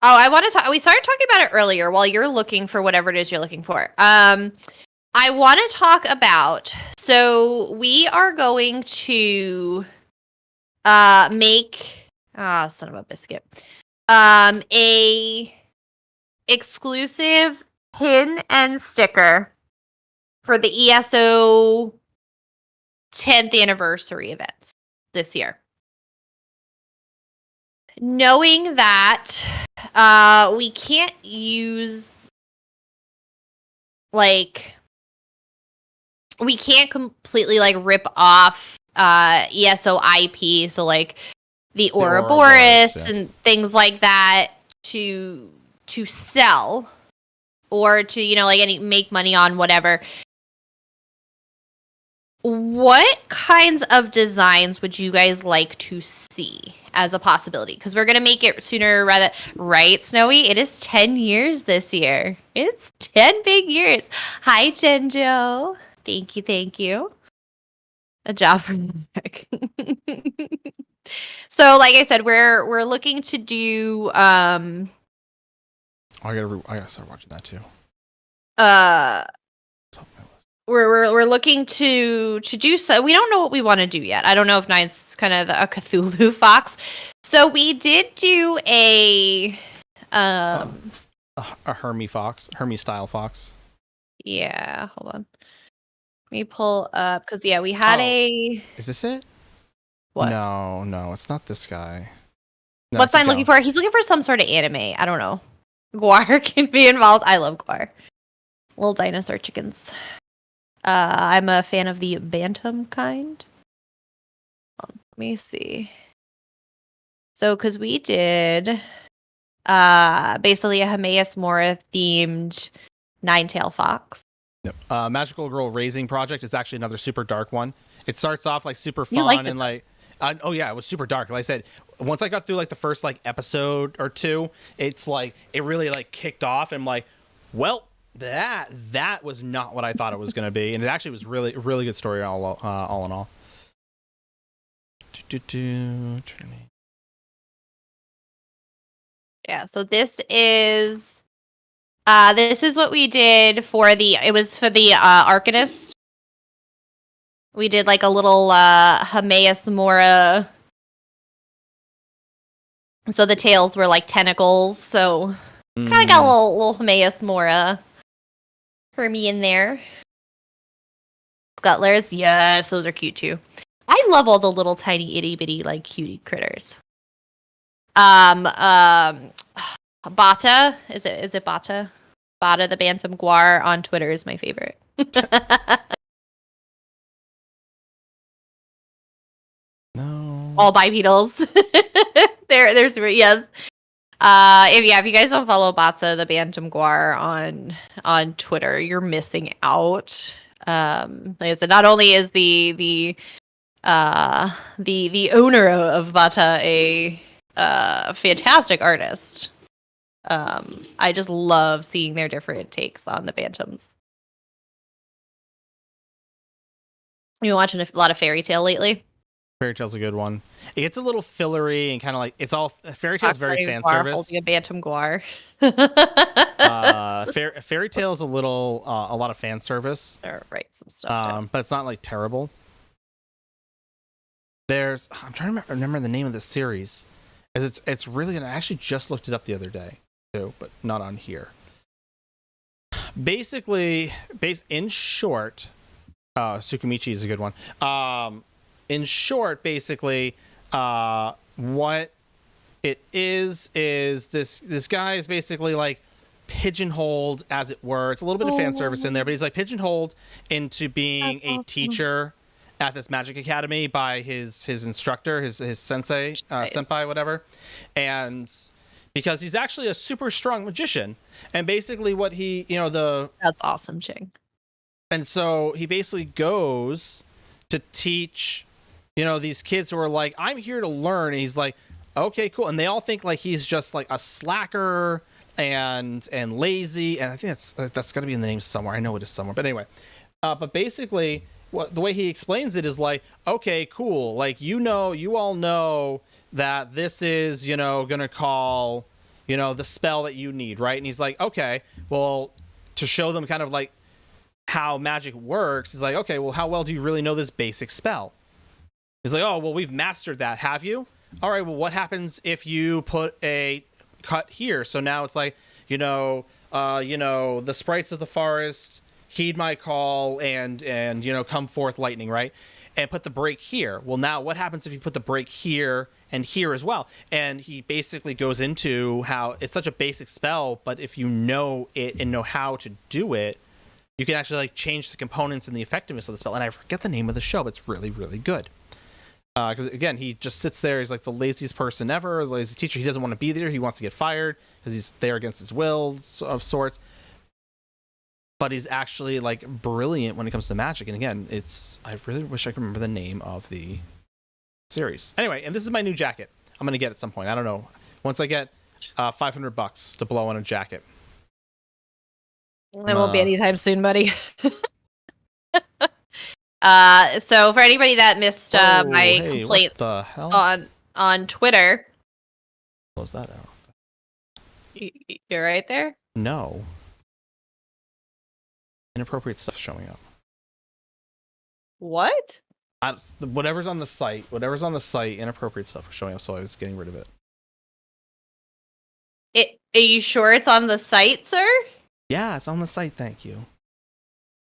Oh, I want to talk. We started talking about it earlier while you're looking for whatever it is you're looking for. I want to talk about. So we are going to make son of a biscuit. A exclusive pin and sticker for the ESO 10th anniversary events this year. Knowing that we can't use we can't completely rip off ESO IP, so the Ouroboros and things like that to sell or to make money on whatever. What kinds of designs would you guys like to see as a possibility? Because we're going to make it sooner rather... Right, Snowy? It is 10 years this year. It's 10 big years. Hi, Genjo. Thank you. A job for music. So, like I said, we're looking to do... I gotta start watching that too. We're looking to do so. We don't know what we want to do yet. I don't know if Nine's kind of a Cthulhu fox. So we did do a Hermes style fox. Yeah, hold on. Let me pull up because we had a. Is this it? What? No, it's not this guy. No, what's Nine looking for? He's looking for some sort of anime. I don't know. Guar can be involved. I love Guar. Little dinosaur chickens. I'm a fan of the bantam kind. Let me see. So, because we did basically a Hameus Mora themed nine-tail fox. Yep. Magical Girl Raising Project is actually another super dark one. It starts off super fun and it was super dark. Like I said, once I got through the first episode or two, it's it really kicked off. And I'm like, well, that was not what I thought it was going to be, and it actually was really good story all in all. Yeah, so this is what we did for the Arcanist. We did a little Hameus Mora. So the tails were tentacles, so kind of got a little Hameus Mora for me in there. Scutlers, yes, those are cute too. I love all the little tiny itty bitty cutie critters. Bata, is it Bata? Bata the Bantam Guar on Twitter is my favorite. No. All bipedals. There's yes. If you guys don't follow Batsa the Bantam Guar on Twitter, you're missing out. Like I said, not only is the owner of Bata a fantastic artist, I just love seeing their different takes on the Bantams. You been watching a lot of Fairy Tail lately? Fairy Tail's a good one. It gets a little fillery and kind of it's all Fairy Tail's very fan service. Holding a Bantam Guar. Fairy Tail's a lot of fan service. Right, some stuff. But it's not terrible. I'm trying to remember the name of the series, as it's really good. I actually just looked it up the other day too, but not on here. Basically, in short, Tsukimichi is a good one. In short, basically, what it is this guy is basically pigeonholed, as it were. It's a little bit of fan service in there, but he's pigeonholed into being a teacher at this magic academy by his instructor, his sensei, senpai, whatever. And because he's actually a super strong magician, and basically what he, that's awesome, Ching. And so he basically goes to teach, these kids who are I'm here to learn. And he's okay, cool. And they all think like he's just like a slacker and lazy. And I think that's got to be in the name somewhere. I know it is somewhere. But anyway, but basically, the way he explains it is like, okay, cool. Like, you all know that this is, gonna call, the spell that you need, right? And he's like, okay, well, to show them kind of like how magic works, he's like, okay, well, how well do you really know this basic spell? He's like, oh, well, we've mastered that. Have you? All right, well, what happens if you put a cut here? So now it's like, the sprites of the forest heed my call and come forth lightning, right? And put the break here. Well, now what happens if you put the break here and here as well? And he basically goes into how it's such a basic spell, but if you know it and know how to do it, you can actually like change the components and the effectiveness of the spell. And I forget the name of the show, but it's really, really good. Because again, he just sits there. He's like the laziest person ever, the laziest teacher. He doesn't want to be there. He wants to get fired because he's there against his will of sorts. But he's actually like brilliant when it comes to magic. And again, I really wish I could remember the name of the series. Anyway, and this is my new jacket. I'm gonna get at some point. I don't know. Once I get $500 to blow on a jacket. It won't be anytime soon, buddy. So for anybody that missed my complaints on Twitter, close that out. You're right there. No. Inappropriate stuff showing up. What? Whatever's on the site, inappropriate stuff was showing up, so I was getting rid of it. Are you sure it's on the site, sir? Yeah, it's on the site, thank you.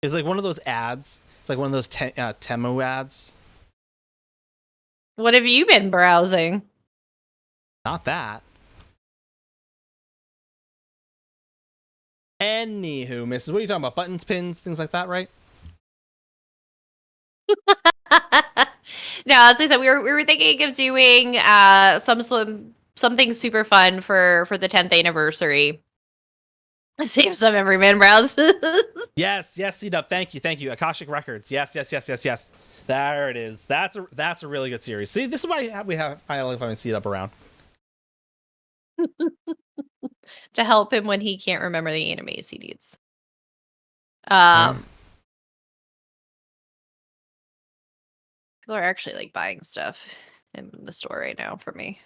It's like one of those ads. It's like one of those Temu ads. What have you been browsing? Not that. Anywho, Mrs. What are you talking about? Buttons, pins, things like that, right? No, as I said, we were thinking of doing something super fun for the 10th anniversary. Save some everyman browses. Yes, C-Dub. Thank you. Akashic Records. Yes. There it is. That's a really good series. See, this is why I love having C-Dub around. To help him when he can't remember the animes he needs. People are actually like buying stuff in the store right now for me.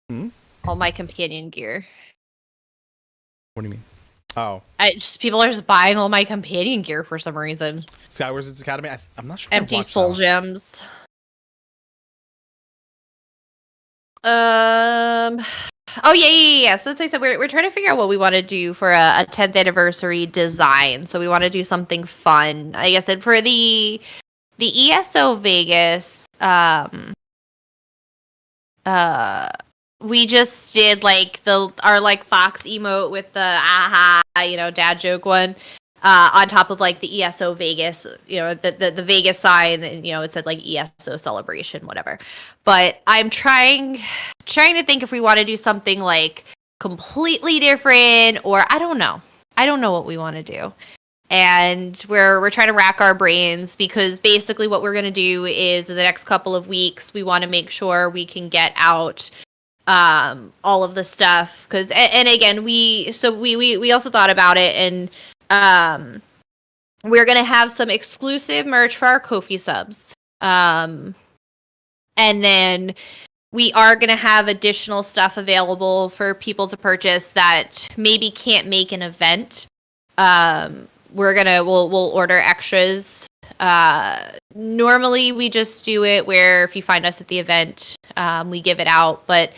Hmm? All my companion gear. What do you mean? Oh, people are just buying all my companion gear for some reason. Skywars Academy. I'm not sure. Empty soul gems. Oh yeah. So that's what I said. We're trying to figure out what we want to do for a 10th anniversary design. So we want to do something fun. Like I said, for the ESO Vegas, we just did like our like Fox emote with the aha, dad joke one. On top of like the ESO Vegas, the Vegas sign, and it said like ESO celebration, whatever. But I'm trying to think if we want to do something like completely different, or I don't know what we want to do. And we're trying to rack our brains, because basically what we're going to do is in the next couple of weeks, we want to make sure we can get out all of the stuff, because and again we also thought about it, and we're gonna have some exclusive merch for our Kofi subs, and then we are gonna have additional stuff available for people to purchase that maybe can't make an event. We'll order extras. Normally we just do it where if you find us at the event, we give it out, but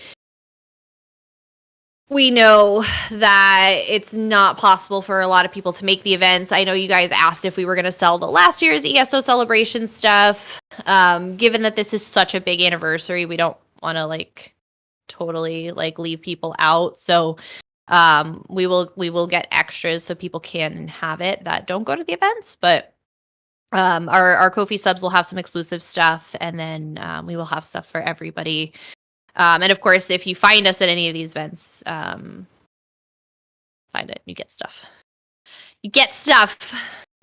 we know that it's not possible for a lot of people to make the events. I know you guys asked if we were going to sell the last year's ESO celebration stuff. Given that this is such a big anniversary, we don't want to totally leave people out. So we will get extras so people can have it that don't go to the events. But our Kofi subs will have some exclusive stuff, and then we will have stuff for everybody. And of course, if you find us at any of these events, find it, you get stuff.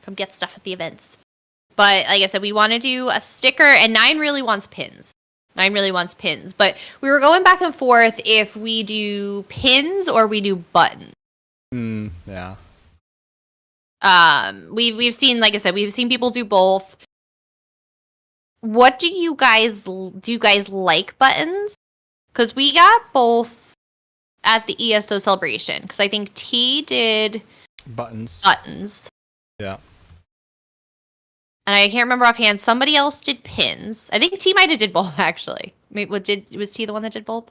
Come get stuff at the events. But like I said, we want to do a sticker, and 9 really wants pins. Nine really wants pins, but we were going back and forth if we do pins or we do buttons. Yeah. We've seen, like I said, we've seen people do both. What do you guys like buttons? Because we got both at the ESO celebration. Because I think T did Buttons. Yeah. And I can't remember offhand. Somebody else did pins. I think T might have did both actually. Was T the one that did both?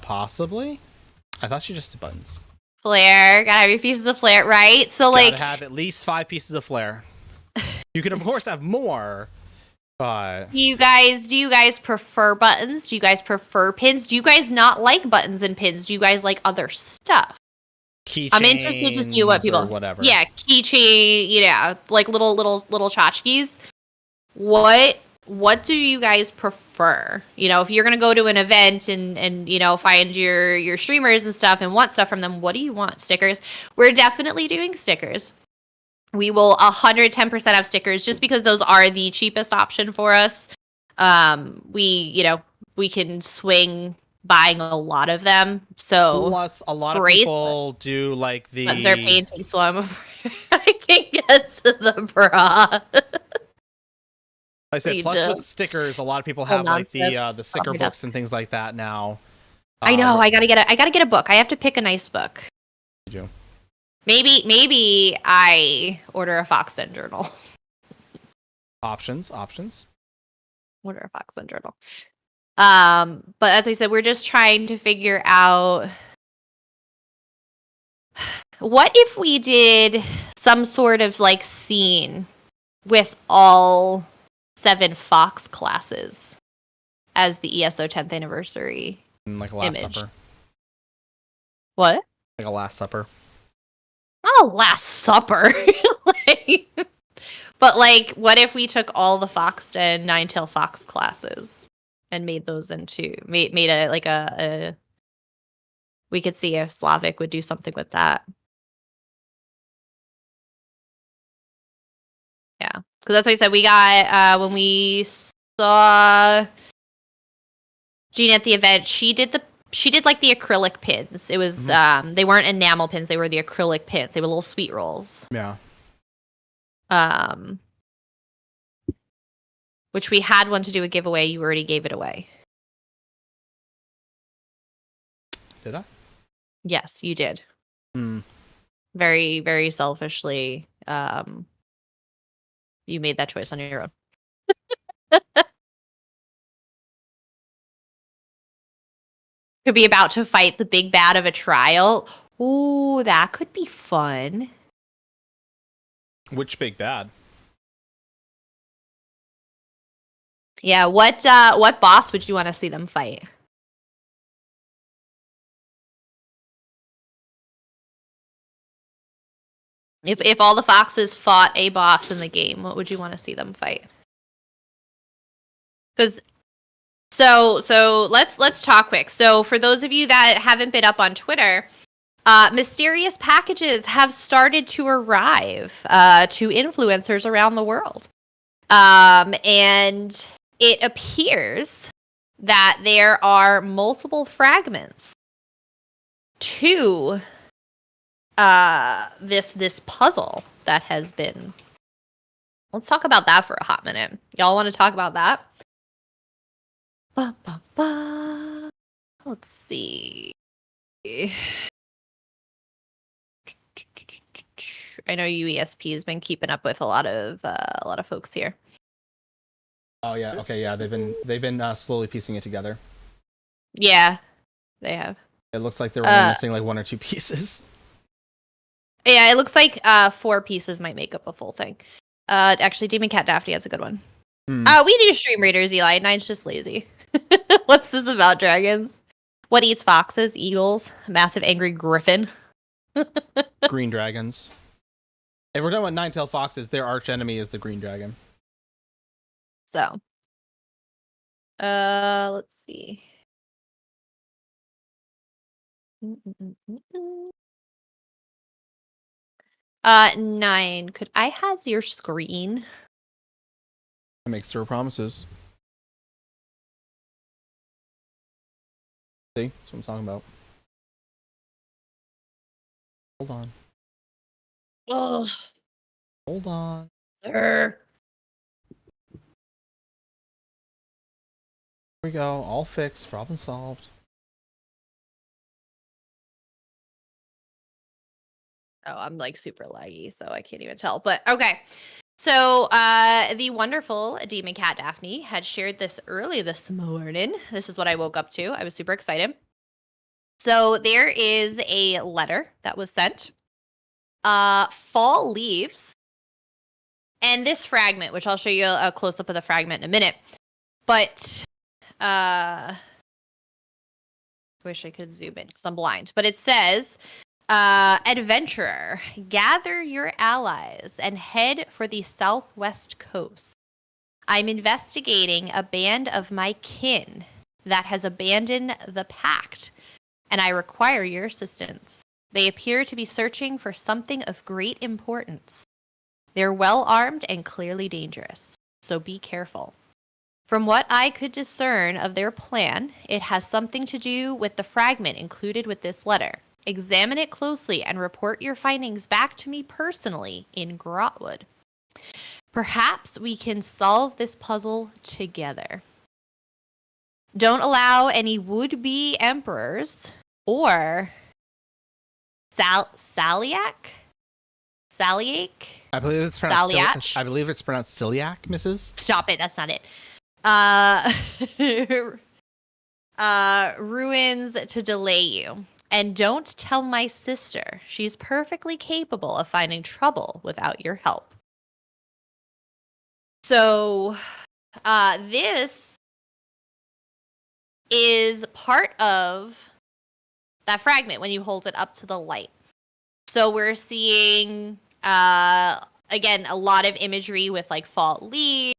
Possibly. I thought she just did buttons. Flare, gotta have your pieces of flare, right? So Gotta have at least 5 pieces of flare. You can of course have more, but do you guys prefer buttons? Do you guys prefer pins? Do you guys not like buttons and pins? Do you guys like other stuff? keychains. I'm interested to see what people. Whatever. Yeah, keychain. Yeah, like little tchotchkes. What do you guys prefer? You know, if you're gonna go to an event and you know find your streamers and stuff and want stuff from them, what do you want? Stickers? We're definitely doing stickers. We will 110% have stickers just because those are the cheapest option for us. We can swing buying a lot of them. So plus a lot of people do like the buttons are painting, so I'm afraid I can get to the bra. I said plus with stickers, a lot of people have like the sticker books and things like that now. I know. I gotta get a book. I have to pick a nice book. You do. Maybe I order a Foxden journal. Options. Order a Foxden journal. But as I said, we're just trying to figure out what if we did some sort of like scene with all 7 Fox classes as the ESO 10th anniversary like a Last image. Supper. What? Like a Last Supper. Not a Last Supper. But like, what if we took all the Fox and Ninetail Fox classes and made those into made a we could see if Slavic would do something with that. Yeah, because that's what I said. We got when we saw Gina at the event. She did like the acrylic pins. It was they weren't enamel pins. They were the acrylic pins. They were little sweet rolls. Yeah. Which we had one to do a giveaway. You already gave it away. Did I? Yes, you did. Very, very selfishly. You made that choice on your own. Could be about to fight the big bad of a trial. Ooh, that could be fun. Which big bad? Yeah, what boss would you want to see them fight? If all the foxes fought a boss in the game, what would you want to see them fight? Because so let's talk quick. So for those of you that haven't been up on Twitter, mysterious packages have started to arrive to influencers around the world, and it appears that there are multiple fragments to this puzzle that has been. Let's talk about that for a hot minute. Y'all want to talk about that? Ba, ba, ba. Let's see. I know UESP has been keeping up with a lot of folks here. Oh yeah, okay, yeah. They've been slowly piecing it together. Yeah, they have. It looks like they're only missing like 1 or 2 pieces. Yeah, it looks like 4 pieces might make up a full thing. Actually, Demon Cat Daphne has a good one. We do stream readers, Eli. Nine's just lazy. What's this about dragons? What eats foxes? Eagles? Massive angry griffin? Green dragons. If we're talking about nine-tailed foxes, their arch enemy is the green dragon. So, let's see. 9. Could I has your screen? It makes zero promises. See? That's what I'm talking about. Hold on. Oh. Hold on. Urgh. Here we go. All fixed. Problem solved. Oh, I'm like super laggy, so I can't even tell. But okay. So the wonderful Demon Cat Daphne had shared this early this morning. This is what I woke up to. I was super excited. So there is a letter that was sent. Fall leaves. And this fragment, which I'll show you a close-up of the fragment in a minute. But I wish I could zoom in because I'm blind. But it says, adventurer, gather your allies and head for the southwest coast. I'm investigating a band of my kin that has abandoned the pact, and I require your assistance. They appear to be searching for something of great importance. They're well armed and clearly dangerous, so be careful. From what I could discern of their plan, it has something to do with the fragment included with this letter. Examine it closely and report your findings back to me personally in Grotwood. Perhaps we can solve this puzzle together. Don't allow any would-be emperors or Saliak? I believe it's pronounced Saliach? I believe it's pronounced celiac, Mrs. Stop it, that's not it. Ruins to delay you. And don't tell my sister. She's perfectly capable of finding trouble without your help. So, this is part of that fragment when you hold it up to the light. So we're seeing, again, a lot of imagery with like fall leaves.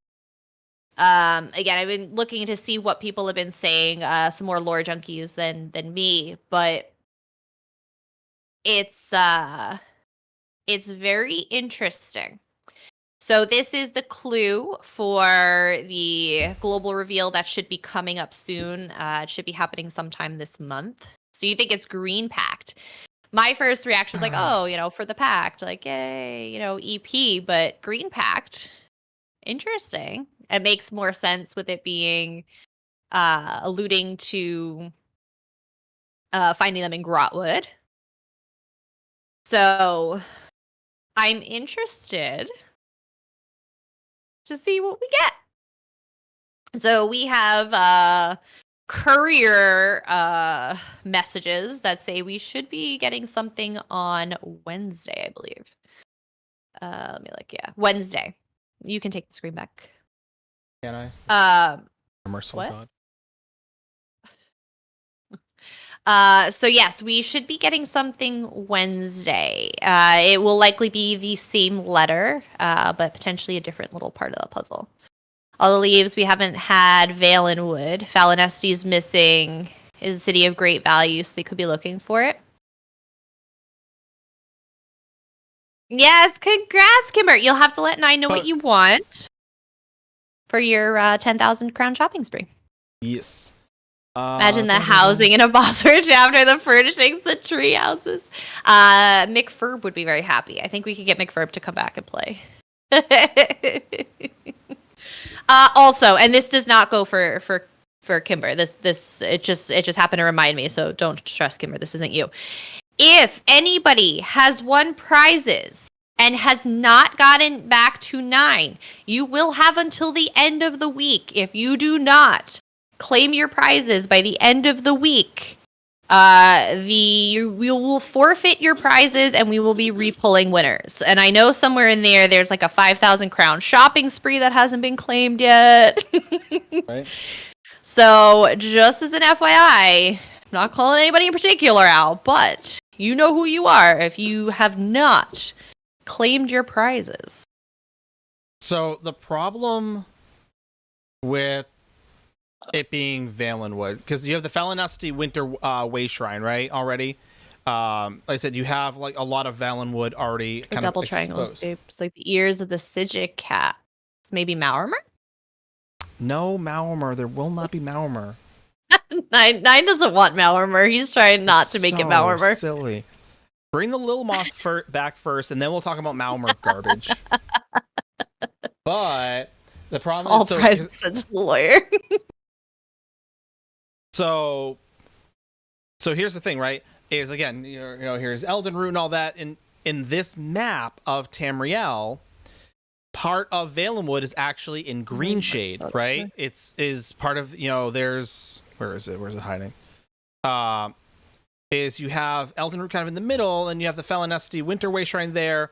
Again, I've been looking to see what people have been saying, some more lore junkies than me, but it's very interesting. So this is the clue for the global reveal that should be coming up soon. It should be happening sometime this month. So you think it's Green Pact. My first reaction was like, oh, for the Pact, like, yay, EP, but Green Pact, interesting. It makes more sense with it being alluding to finding them in Grotwood. So I'm interested to see what we get. So we have courier messages that say we should be getting something on Wednesday, I believe. Let me look. Yeah, Wednesday. You can take the screen back. Can I? Merciful what? God. So yes, we should be getting something Wednesday. It will likely be the same letter, but potentially a different little part of the puzzle. All the leaves we haven't had Valenwood. Falinesti's missing. Is a city of great value, so they could be looking for it. Yes, congrats, Kimber. You'll have to let Nine know what you want for your 10,000 crown shopping spree. Yes. Imagine the housing in a Bosworth chapter, the furnishings, the tree houses. McFurb would be very happy. I think we could get McFurb to come back and play. Also, and this does not go for Kimber. This it just happened to remind me, so don't stress, Kimber. This isn't you. If anybody has won prizes and has not gotten back to 9, you will have until the end of the week. If you do not claim your prizes by the end of the week, we will forfeit your prizes and we will be repulling winners. And I know somewhere in there's like a 5,000 crown shopping spree that hasn't been claimed yet. Right. So just as an FYI, I'm not calling anybody in particular out, but you know who you are if you have not claimed your prizes. So the problem with it being Valenwood, because you have the Falinesti Winter Way Shrine, right? Already, like I said, you have like a lot of Valenwood already The kind double of triangle exposed. shapes, like the ears of the Sijic cat. It's maybe Maormer? No Maormer. There will not be Maormer. Nine doesn't want Malwarmer. He's trying not to make it Malwarmer. Silly. Bring the little moth back first, and then we'll talk about Malwarmer garbage. But the problem All is, prizes sent to the lawyer. So here's the thing, right? Is again, here's Elden Root and all that. In this map of Tamriel, part of Valenwood is actually in Greenshade, right? Is part of there's where is it? Where's it hiding? Is you have Elden Root kind of in the middle, and you have the Felinesti Winterway Shrine there,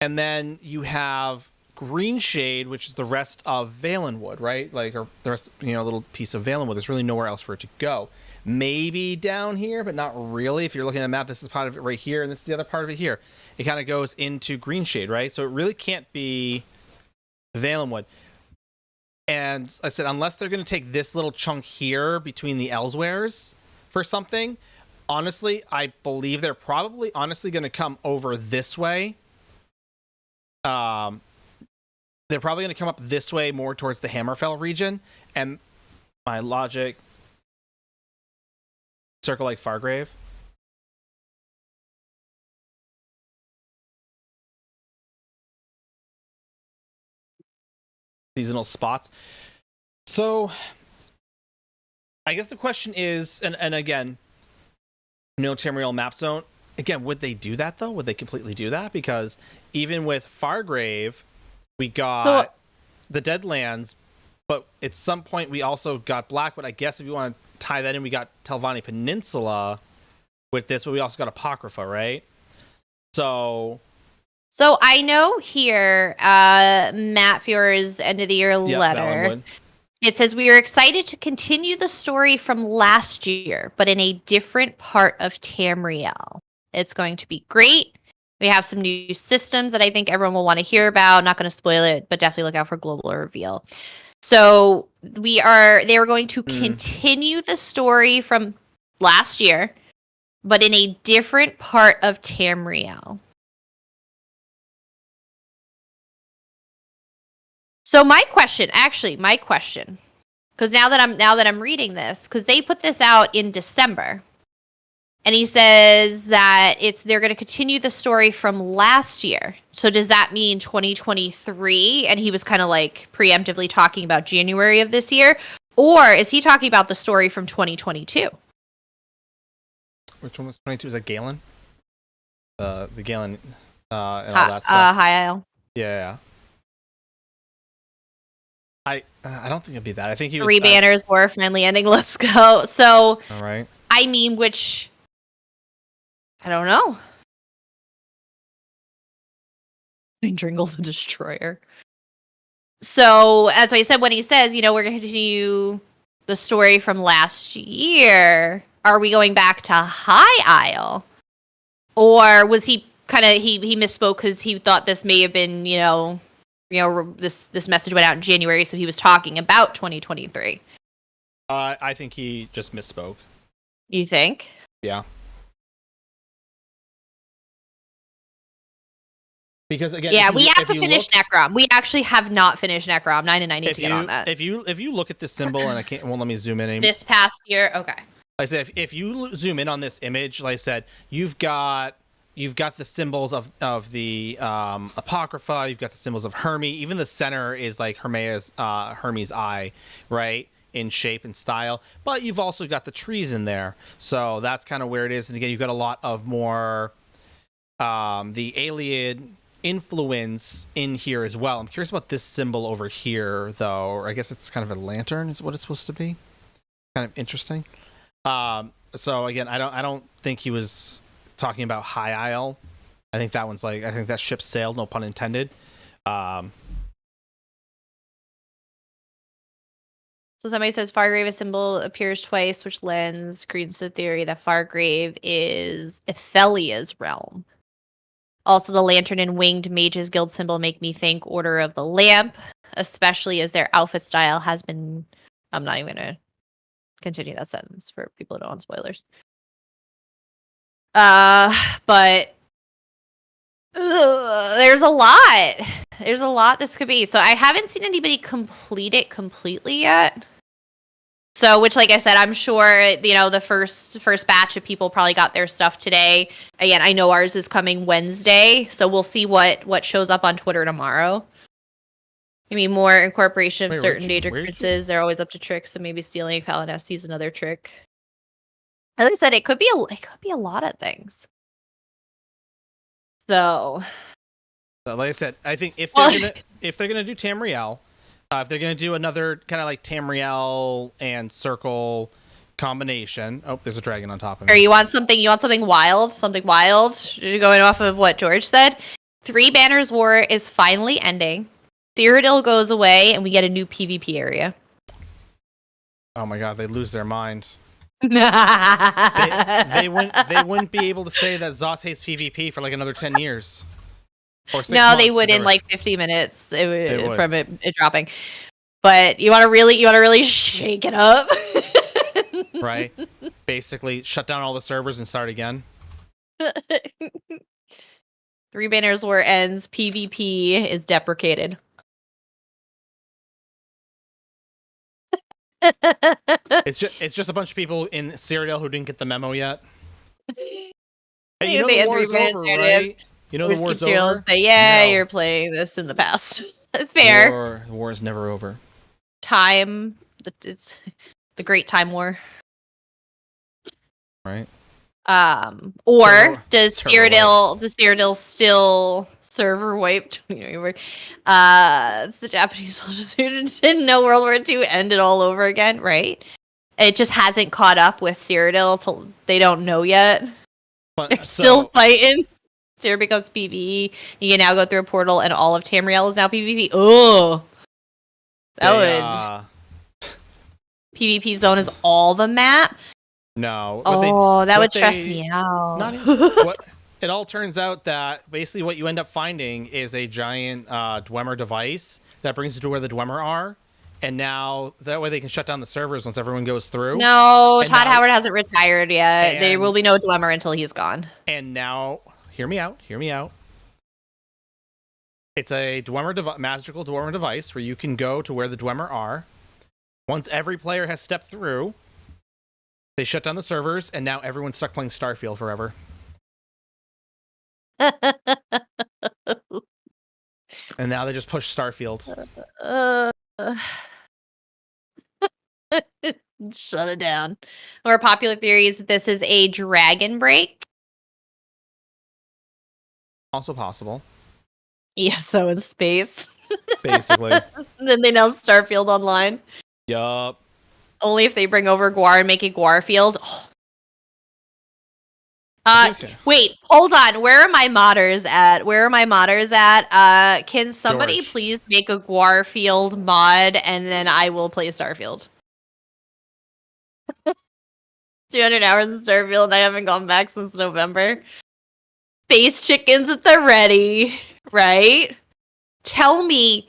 and then you have Greenshade, which is the rest of Valenwood, right? Like, or the rest, a little piece of Valenwood. There's really nowhere else for it to go. Maybe down here, but not really. If you're looking at the map, this is part of it right here, and this is the other part of it here. It kind of goes into Greenshade, right? So it really can't be Valenwood. And I said, unless they're going to take this little chunk here between the Elsewheres for something, honestly, I believe they're probably honestly going to come over this way. They're probably going to come up this way more towards the Hammerfell region. And my logic, circle like Fargrave. Seasonal spots. So I guess the question is, and again, no Tamriel map zone. Again, would they do that though? Would they completely do that? Because even with Fargrave, we got the Deadlands, but at some point we also got Blackwood. I guess if you want to tie that in, we got Telvanni Peninsula with this, but we also got Apocrypha, right? So I know here, Matt Feuer's end of the year letter. It says, we are excited to continue the story from last year, but in a different part of Tamriel. It's going to be great. We have some new systems that I think everyone will want to hear about. Not going to spoil it, but definitely look out for global reveal. So they are going to continue the story from last year, but in a different part of Tamriel. So my question, because now that I'm reading this, because they put this out in December, and he says that they're going to continue the story from last year. So does that mean 2023? And he was kind of like preemptively talking about January of this year, or is he talking about the story from 2022? Which one was 22? Is that Galen? The Galen and all that stuff. High Isle. Yeah. I don't think it'd be that. I think he was... 3 banners were finally ending. Let's go. So, all right. I mean, which... I don't know. Dringle's a destroyer. So, that's why he said, when he says, we're going to continue the story from last year, are we going back to High Isle? Or was he kind of, he misspoke because he thought this may have been, this message went out in January, so he was talking about 2023. I think he just misspoke. You think? Yeah. Because again, we have to finish Necrom. We actually have not finished Necrom. 9 and I need to get on that. If you look at this symbol, and I won't let me zoom in anymore. This past year, okay. Like I said, if you zoom in on this image, like I said, you've got the symbols of the Apocrypha. You've got the symbols of Hermes. Even the center is like Hermes' eye, right, in shape and style. But you've also got the trees in there, so that's kind of where it is. And again, you've got a lot of more the alien influence in here as well. I'm curious about this symbol over here, though. Or I guess it's kind of a lantern, is what it's supposed to be. Kind of interesting. So again, I don't think he was talking about High Isle. I think that ship sailed, no pun intended. So somebody says Fargrave symbol appears twice, which lends credence to the theory that Fargrave is Ethelia's realm. Also, the lantern and winged mages guild symbol make me think Order of the Lamp, especially as their outfit style has been... I'm not even going to continue that sentence for people who don't want spoilers. But there's a lot. There's a lot this could be. So I haven't seen anybody complete it completely yet. So, which, like I said, I'm sure the first batch of people probably got their stuff today. Again, I know ours is coming Wednesday, so we'll see what shows up on Twitter tomorrow. Maybe more incorporation of certain day differences. They're always up to tricks, so maybe stealing Falinesti is another trick. As I said, it could be a lot of things. So, like I said, I think if they're gonna do Tamriel, if they're gonna do another kind of like Tamriel and Circle combination. Oh, there's a dragon on top of me. Or you want something wild? Something wild? Going off of what George said, 3 Banners War is finally ending. Cyrodiil goes away, and we get a new PvP area. Oh my god, they lose their mind. they they wouldn't be able to say that Zos hates PvP for like another 10 years. Or 6 months, they would in like 50 minutes from it dropping. But you want to really shake it up, right? Basically, shut down all the servers and start again. 3 Banners War ends. PvP is deprecated. It's just a bunch of people in Cyrodiil who didn't get the memo yet. Hey, you know They the war's over, right? You know the war's over? Say, yeah, no. You're playing this in the past. Fair. The war is never over. Time. It's the Great Time War. Right. Or does Cyrodiil still server wiped? It's the Japanese soldiers who didn't know World War II ended all over again, right? It just hasn't caught up with Cyrodiil till they don't know yet. But, they're still fighting. Cyrodiil becomes PvE. You can now go through a portal, and all of Tamriel is now PvP. Oh, that would PvP zone is all the map. No. That would stress me out. It all turns out that basically what you end up finding is a giant Dwemer device that brings you to where the Dwemer are. And now that way they can shut down the servers once everyone goes through. No, Todd Howard hasn't retired yet. There will be no Dwemer until he's gone. And now, hear me out. It's a magical Dwemer device where you can go to where the Dwemer are. Once every player has stepped through, they shut down the servers, and now everyone's stuck playing Starfield forever. And now they just push Starfield. Shut it down. More popular theories that this is a dragon break. Also possible. Yeah, so in space. Basically. Then they announced Starfield Online. Yup. Only if they bring over Guar and make it Guarfield. Wait, hold on. Where are my modders at? Can somebody please make a Guarfield mod, and then I will play Starfield? 200 hours in Starfield, and I haven't gone back since November. Space chickens at the ready, right? Tell me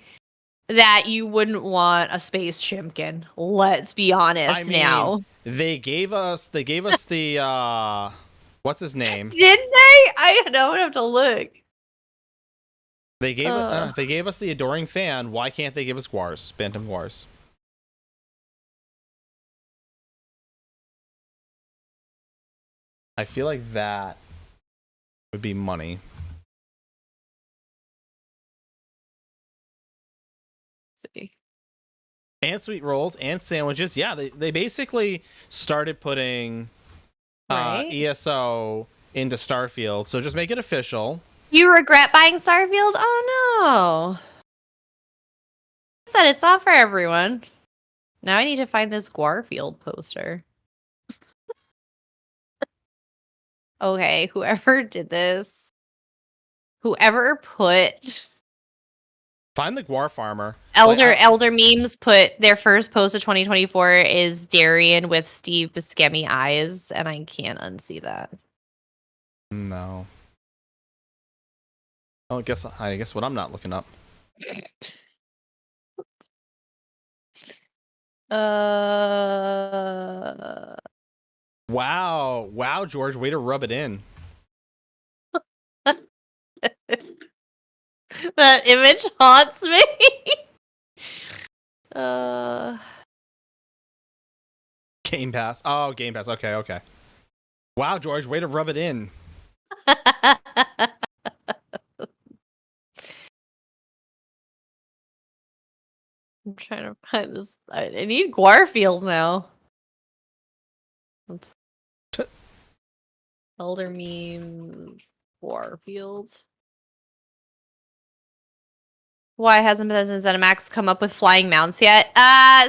that you wouldn't want a space chimkin. Let's be honest now. They gave us the what's his name? Did they? I don't have to look. They gave us the adoring fan. Why can't they give us Guars? Bantam Guars. I feel like that would be money. See. And sweet rolls and sandwiches. Yeah, they basically started putting ESO into Starfield. So just make it official. You regret buying Starfield? Oh no. I said it's not for everyone. Now I need to find this Guarfield poster. Okay, whoever did this. Whoever put Find the Guar farmer. Elder memes put their first post of 2024 is Darian with Steve Buscemi eyes, and I can't unsee that. No. Oh, I guess what I'm not looking up. Wow, George, way to rub it in. That image haunts me. Game Pass. Oh, Game Pass. Okay. Wow, George, way to rub it in. I'm trying to find this. I need Garfield now. Let's... Elder memes. Garfield. Why hasn't Bethesda and ZeniMax come up with flying mounts yet?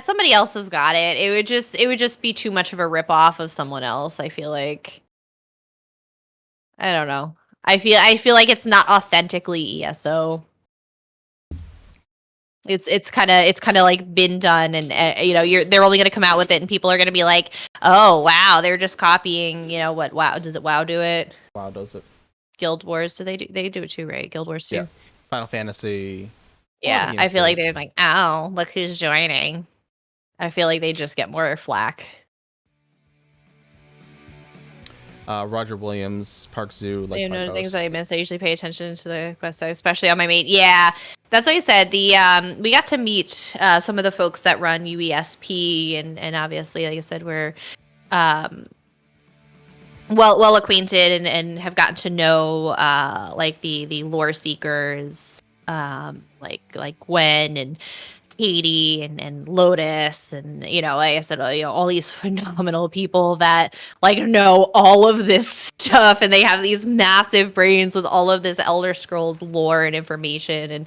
Somebody else has got it. It would just be too much of a ripoff of someone else. I feel like. I don't know. I feel like it's not authentically ESO. It's kind of like been done, and they're only gonna come out with it, and people are gonna be like, oh wow, they're just copying. What WoW does it? WoW do it? WoW does it. Guild Wars, they do it too, right? Guild Wars too. Yeah. Final Fantasy. Yeah, I feel like they're like, oh, look who's joining. I feel like they just get more flack. Roger Williams, Park Zoo. Like the things that I miss. I usually pay attention to the quest, especially on my main. Yeah, that's what I said. We got to meet some of the folks that run UESP, and obviously, like I said, we're well acquainted and have gotten to know like the lore seekers, like Gwen and Katie and Lotus, and like I said, all these phenomenal people that like know all of this stuff, and they have these massive brains with all of this Elder Scrolls lore and information,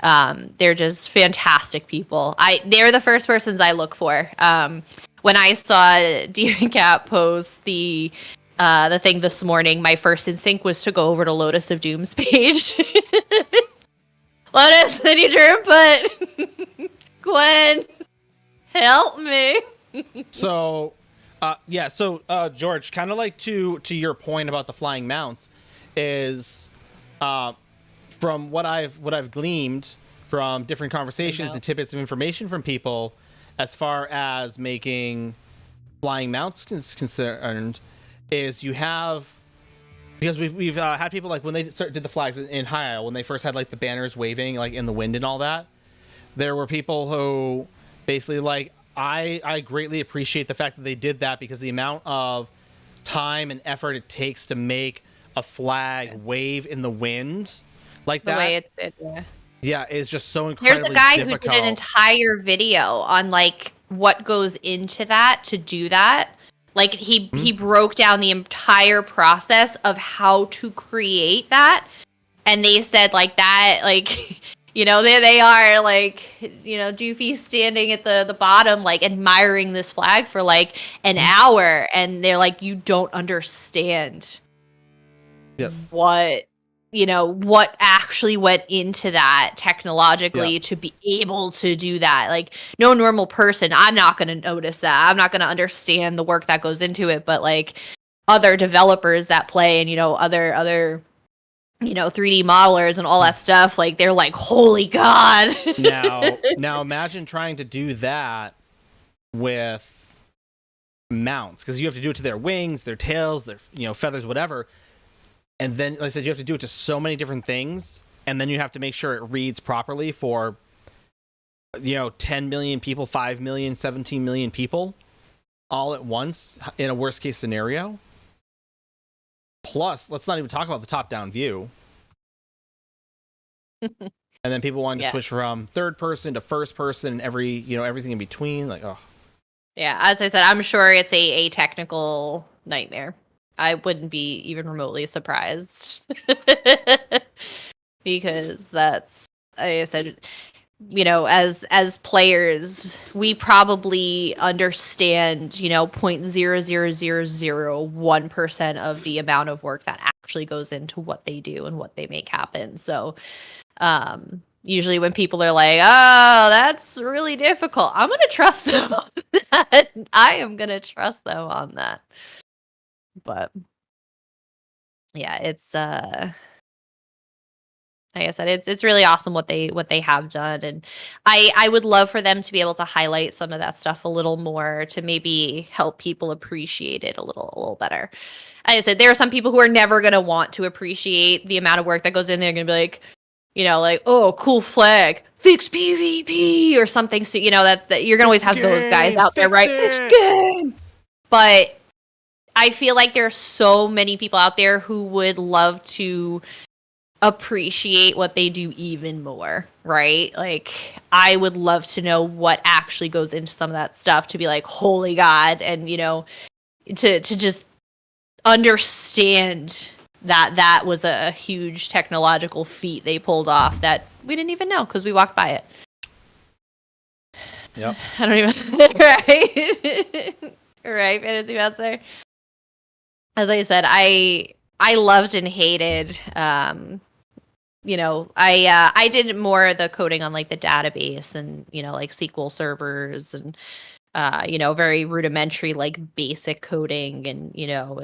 and they're just fantastic people. They're the first persons I look for. When I saw Demon Cat post the thing this morning, my first instinct was to go over to Lotus of Doom's page. Lotus, I need your input. Gwen, help me. So, George, kind of like to your point about the flying mounts, is from what I've gleaned from different conversations and tidbits of information from people, as far as making flying mounts is concerned, is you have. Because we've had people like when they did the flags in High Isle, when they first had like the banners waving like in the wind and all that, there were people who basically like I greatly appreciate the fact that they did that, because the amount of time and effort it takes to make a flag wave in the wind like that. The way it did, yeah, is just so incredibly difficult. There's a guy who did an entire video on like what goes into that to do that. Like he broke down the entire process of how to create that, and they said like that, like there they are, like Doofy standing at the bottom, like admiring this flag for like an hour, and they're like, you don't understand what actually went into that technologically to be able to do that. Like no normal person, I'm not going to notice that. I'm not going to understand the work that goes into it, but like other developers that play and other 3D modelers and all that stuff, like they're like, holy God. Now imagine trying to do that with mounts, because you have to do it to their wings, their tails, their feathers, whatever. And then, like I said, you have to do it to so many different things, and then you have to make sure it reads properly for 10 million people, 5 million, 17 million people all at once in a worst case scenario. Plus, let's not even talk about the top-down view. And then people wanting to switch from third person to first person, and everything in between. Like, oh. Yeah, as I said, I'm sure it's a technical nightmare. I wouldn't be even remotely surprised. Because that's, like I said, as players, we probably understand, 0.00001% of the amount of work that actually goes into what they do and what they make happen. So, usually when people are like, oh, that's really difficult, I'm going to trust them on that. I am going to trust them on that. But yeah, it's like I said, it's really awesome what they have done, and I would love for them to be able to highlight some of that stuff a little more to maybe help people appreciate it a little better. Like I said, there are some people who are never gonna want to appreciate the amount of work that goes in. They're gonna be like, like, oh, cool flag, fix PvP or something. So that you're gonna always have those guys out there, right? Fix game. but I feel like there are so many people out there who would love to appreciate what they do even more, right? Like, I would love to know what actually goes into some of that stuff to be like, holy God, and, you know, to just understand that was a huge technological feat they pulled off that we didn't even know because we walked by it. Yep. I don't even, right? Right, Fantasy Master? As I said, I loved and hated, you know, I did more of the coding on like the database and, you know, like SQL servers and, you know, very rudimentary, like basic coding and, you know,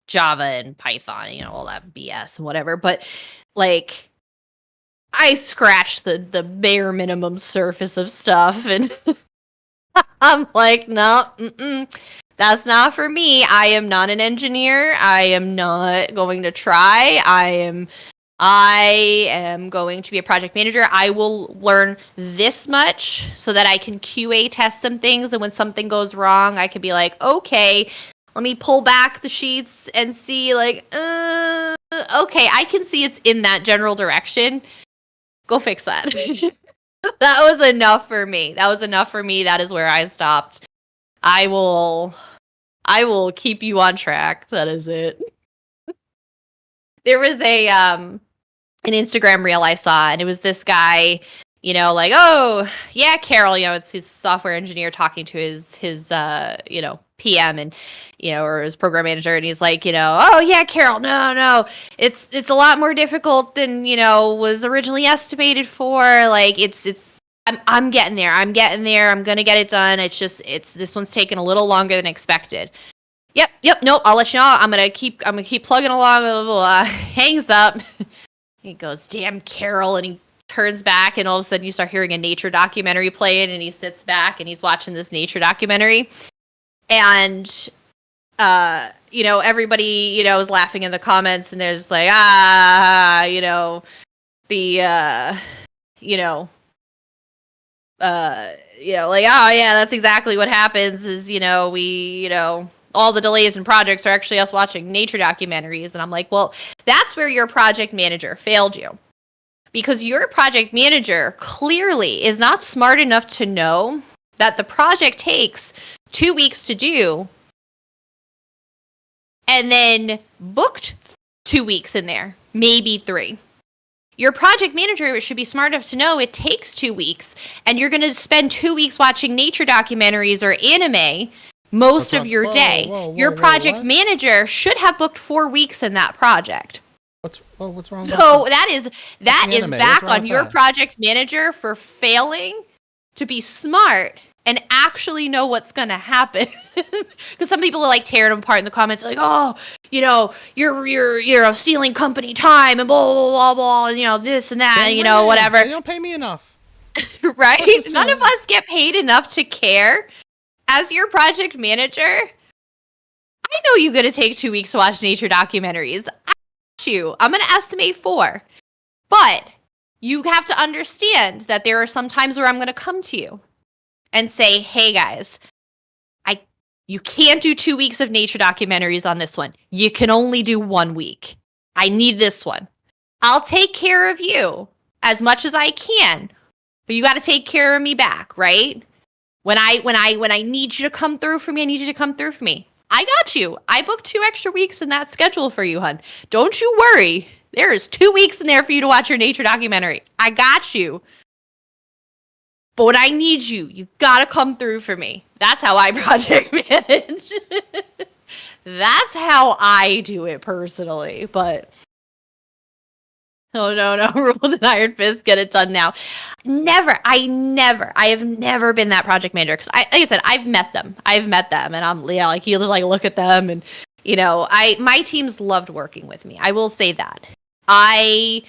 Java and Python, you know, all that BS and whatever. But like, I scratched the bare minimum surface of stuff and I'm like, no, that's not for me. I am not an engineer. I am not going to try. I am going to be a project manager. I will learn this much so that I can QA test some things. And when something goes wrong, I can be like, okay, let me pull back the sheets and see like, okay, I can see it's in that general direction. Go fix that. That was enough for me. That is where I stopped. I will keep you on track. That is it. There was an Instagram reel I saw, and it was this guy, you know, like, oh yeah, Carol, you know, it's his software engineer talking to his you know, PM and, you know, or his program manager, and he's like, you know, oh yeah, Carol, no, it's a lot more difficult than, you know, was originally estimated for. Like, I'm getting there. I'm gonna get it done. This one's taking a little longer than expected. Yep. Nope. I'll let you know. I'm gonna keep plugging along. Blah, blah, blah. Hangs up. He goes, damn, Carol, and he turns back, and all of a sudden you start hearing a nature documentary playing, and he sits back and he's watching this nature documentary, and you know, everybody, you know, is laughing in the comments, and they're just like, you know, the like, oh yeah, that's exactly what happens is, you know, all the delays in projects are actually us watching nature documentaries. And I'm like, well, that's where your project manager failed you. Because your project manager clearly is not smart enough to know that the project takes 2 weeks to do and then booked 2 weeks in there, maybe 3. Your project manager should be smart enough to know it takes 2 weeks, and you're going to spend 2 weeks watching nature documentaries or anime most of your day. Your project manager should have booked 4 weeks in that project. What's wrong? So that is back on your project manager for failing to be smart and actually know what's going to happen. Because some people are like tearing them apart in the comments, like, oh, you know, you're stealing company time and blah blah blah blah, and, you know, this and that, and, you know, whatever. They don't pay me enough, right? None of us get paid enough to care. As your project manager, I know you're going to take 2 weeks to watch nature documentaries. I got you. I'm going to estimate 4. But you have to understand that there are some times where I'm going to come to you and say, hey guys, you can't do 2 weeks of nature documentaries on this one. You can only do 1 week. I need this one. I'll take care of you as much as I can, but you got to take care of me back, right? When I need you to come through for me, I need you to come through for me. I got you. I booked 2 extra weeks in that schedule for you, hun. Don't you worry. There is 2 weeks in there for you to watch your nature documentary. I got you. But when I need you, you gotta come through for me. That's how I project manage. That's how I do it personally. But oh no, rule with an iron fist, get it done now. I have never been that project manager. Because like I said, I've met them, and I'm like, you just like look at them, and you know, my teams loved working with me. I will say that I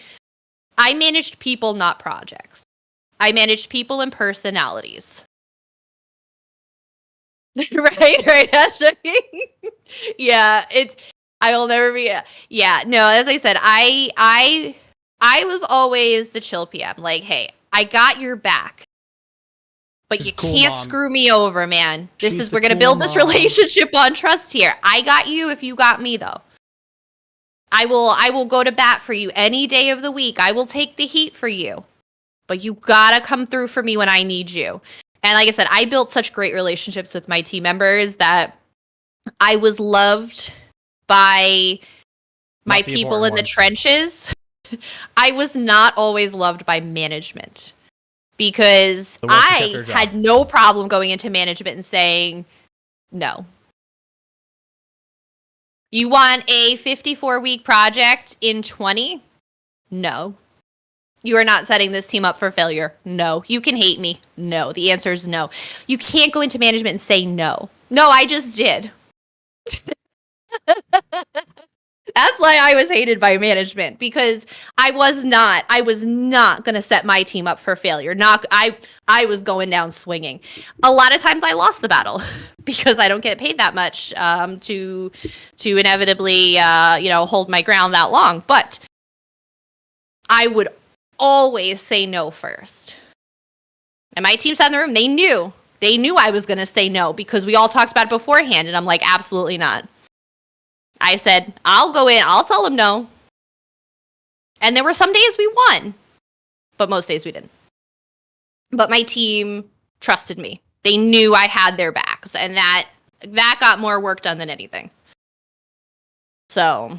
managed people, not projects. I managed people and personalities. right, Ashley? Yeah, I will never be. Yeah, no, as I said, I was always the chill PM. Like, hey, I got your back. But She's you a cool can't mom. screw me over, man. She's We're the gonna cool build this mom. relationship on trust here. I got you if you got me, though. I will go to bat for you any day of the week. I will take the heat for you. But you gotta come through for me when I need you. And like I said, I built such great relationships with my team members that I was loved by my Not the people in important the ones. trenches. I was not always loved by management because The ones who kept I their job. had no problem going into management and saying, no. You want a 54-week project in 20? No. You are not setting this team up for failure. No. You can hate me. No. The answer is no. You can't go into management and say no. No, I just did. That's why I was hated by management, because I was not going to set my team up for failure. I was going down swinging. A lot of times I lost the battle because I don't get paid that much to inevitably hold my ground that long. But I would always say no first. And my team sat in the room. They knew I was going to say no because we all talked about it beforehand. And I'm like, absolutely not. I said, I'll go in. I'll tell them no. And there were some days we won, but most days we didn't. But my team trusted me. They knew I had their backs, and that got more work done than anything. So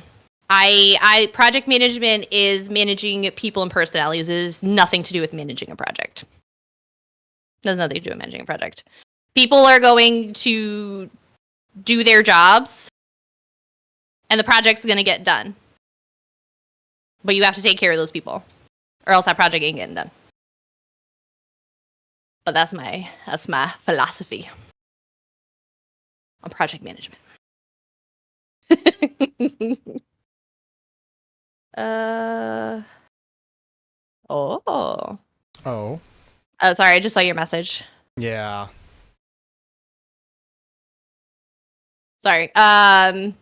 I project management is managing people and personalities. It has nothing to do with managing a project. It has nothing to do with managing a project. People are going to do their jobs, and the project's going to get done. But you have to take care of those people, or else that project ain't getting done. But that's my philosophy on project management. Oh, sorry, I just saw your message. Yeah. Sorry. But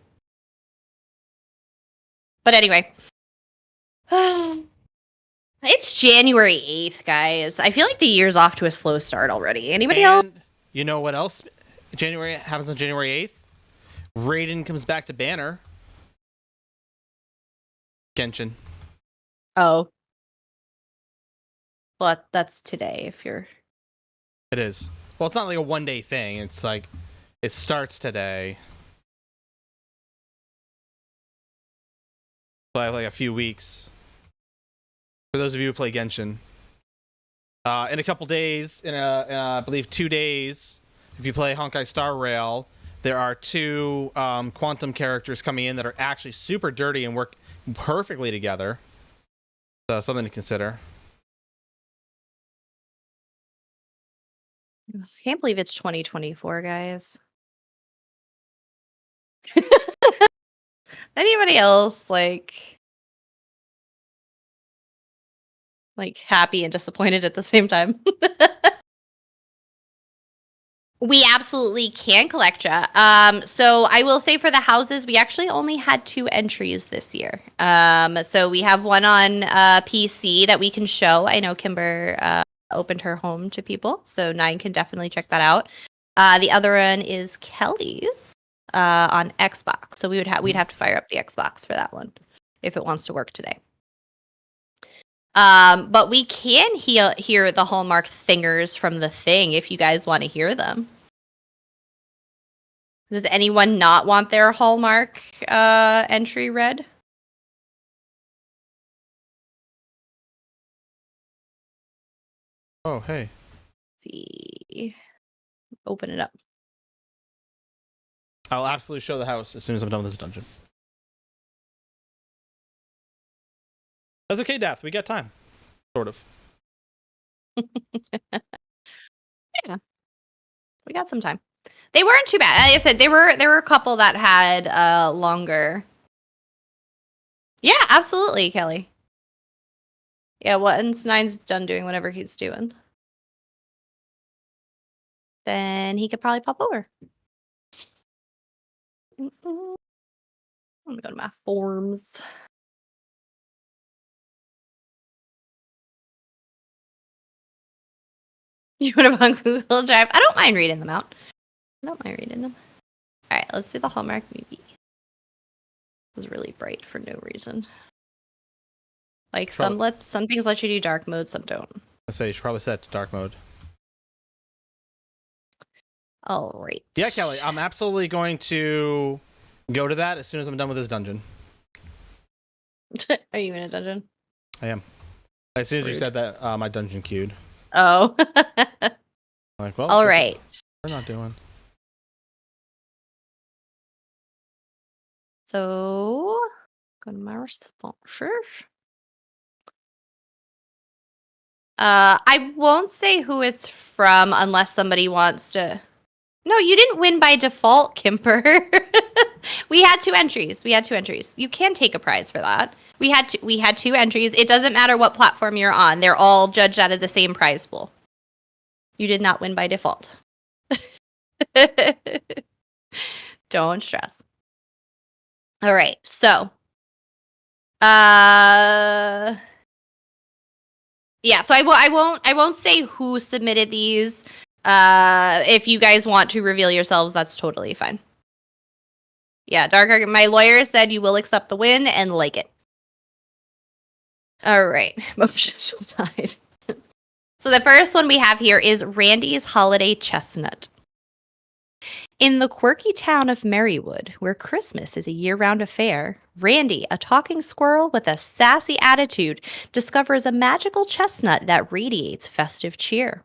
anyway. It's January 8th, guys. I feel like the year's off to a slow start already. Anybody else? And you know what else happens on January 8th? Raiden comes back to Banner. Genshin. Oh. Well, that's today if you're... It is. Well, it's not like a one-day thing. It's like, it starts today. So I have like a few weeks. For those of you who play Genshin. In a couple days, I believe 2 days, if you play Honkai Star Rail, there are 2 quantum characters coming in that are actually super dirty and work perfectly together. So something to consider. I can't believe it's 2024, guys. Anybody else like happy and disappointed at the same time? We absolutely can collect ya. So I will say for the houses, we actually only had 2 entries this year. So we have one on PC that we can show. I know Kimber opened her home to people, so 9 can definitely check that out. The other one is Kelly's on Xbox. So we'd have to fire up the Xbox for that one if it wants to work today. But we can hear the Hallmark thingers from the thing if you guys want to hear them. Does anyone not want their Hallmark entry read? Oh, hey. Let's see. Open it up. I'll absolutely show the house as soon as I'm done with this dungeon. That's okay, Death. We got time. Sort of. Yeah. We got some time. They weren't too bad. Like I said, there were a couple that had longer. Yeah, absolutely, Kelly. Yeah, once 9's done doing whatever he's doing, then he could probably pop over. Let me go to my forms. You put them on Google Drive. I don't mind reading them out. I don't mind reading them. All right, let's do the Hallmark movie. It was really bright for no reason. Like some things let you do dark mode, some don't. I say you should probably set it to dark mode. All right. Yeah, Kelly, I'm absolutely going to go to that as soon as I'm done with this dungeon. Are you in a dungeon? I am. As soon as you said that, my dungeon queued. Oh. I'm like, well, all right. We're not doing. So, go to my responses. I won't say who it's from unless somebody wants to. No, you didn't win by default, Kimper. We had 2 entries. You can take a prize for that. We had 2 entries. It doesn't matter what platform you're on. They're all judged out of the same prize pool. You did not win by default. Don't stress. All right. So, yeah, so I won't say who submitted these. If you guys want to reveal yourselves, that's totally fine. Yeah, my lawyer said you will accept the win and like it. All right. Motion died. So the first one we have here is Randy's Holiday Chestnut. In the quirky town of Marywood, where Christmas is a year-round affair, Randy, a talking squirrel with a sassy attitude, discovers a magical chestnut that radiates festive cheer.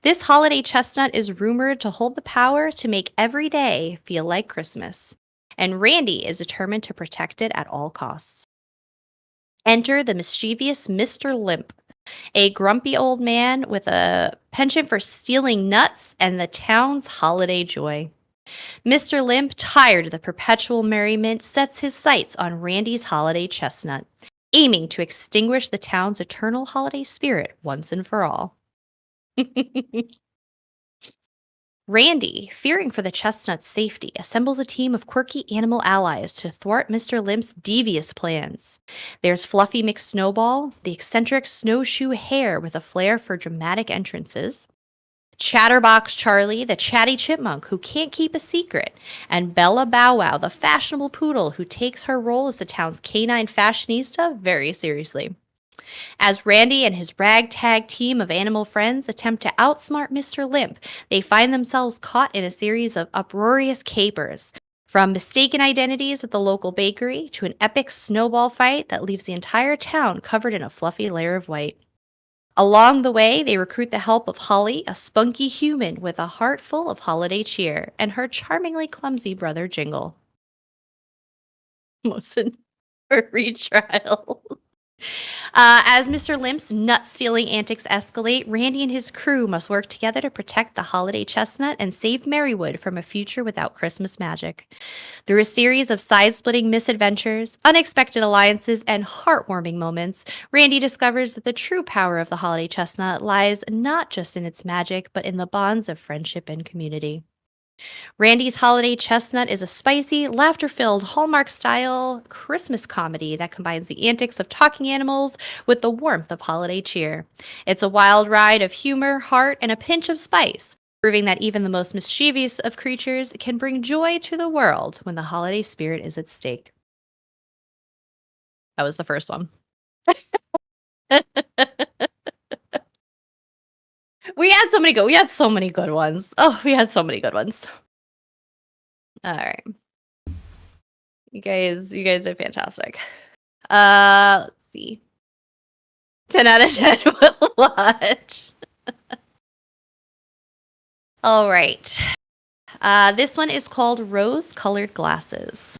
This holiday chestnut is rumored to hold the power to make every day feel like Christmas, and Randy is determined to protect it at all costs. Enter the mischievous Mr. Limp, a grumpy old man with a penchant for stealing nuts and the town's holiday joy. Mr. Limp, tired of the perpetual merriment, sets his sights on Randy's holiday chestnut, aiming to extinguish the town's eternal holiday spirit once and for all. Randy, fearing for the chestnut's safety, assembles a team of quirky animal allies to thwart Mr. Limp's devious plans. There's Fluffy McSnowball, the eccentric snowshoe hare with a flair for dramatic entrances, Chatterbox Charlie, the chatty chipmunk who can't keep a secret, and Bella Bow Wow, the fashionable poodle who takes her role as the town's canine fashionista very seriously. As Randy and his ragtag team of animal friends attempt to outsmart Mr. Limp, they find themselves caught in a series of uproarious capers, from mistaken identities at the local bakery to an epic snowball fight that leaves the entire town covered in a fluffy layer of white. Along the way, they recruit the help of Holly, a spunky human with a heart full of holiday cheer, and her charmingly clumsy brother Jingle. Motion for retrial. As Mr. Limp's nut-stealing antics escalate, Randy and his crew must work together to protect the holiday chestnut and save Marywood from a future without Christmas magic. Through a series of side-splitting misadventures, unexpected alliances, and heartwarming moments, Randy discovers that the true power of the holiday chestnut lies not just in its magic, but in the bonds of friendship and community. Randy's Holiday Chestnut is a spicy, laughter-filled, Hallmark-style Christmas comedy that combines the antics of talking animals with the warmth of holiday cheer. It's a wild ride of humor, heart, and a pinch of spice, proving that even the most mischievous of creatures can bring joy to the world when the holiday spirit is at stake. That was the first one. We had so many good ones. Oh, we had so many good ones. All right. You guys are fantastic. Let's see. 10 out of 10 will watch. All right. This one is called Rose-Colored Glasses.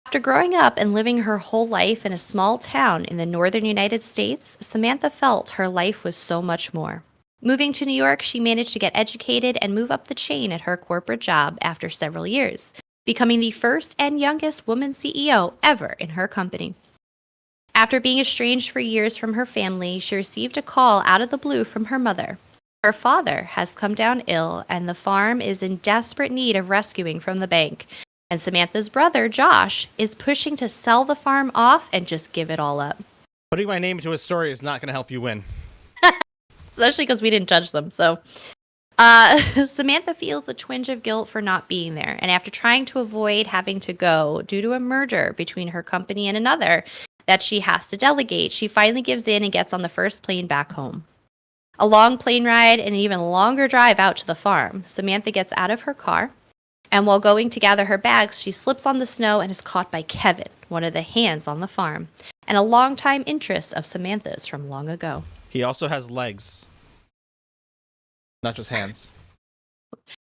After growing up and living her whole life in a small town in the northern United States, Samantha felt her life was so much more. Moving to New York, she managed to get educated and move up the chain at her corporate job after several years, becoming the first and youngest woman CEO ever in her company. After being estranged for years from her family, she received a call out of the blue from her mother. Her father has come down ill, and the farm is in desperate need of rescuing from the bank. And Samantha's brother, Josh, is pushing to sell the farm off and just give it all up. Putting my name into a story is not going to help you win. especially because we didn't judge them. So Samantha feels a twinge of guilt for not being there. And after trying to avoid having to go due to a merger between her company and another that she has to delegate, she finally gives in and gets on the first plane back home. A long plane ride and an even longer drive out to the farm. Samantha gets out of her car, and while going to gather her bags, she slips on the snow and is caught by Kevin, one of the hands on the farm, and a longtime interest of Samantha's from long ago. He also has legs, not just hands.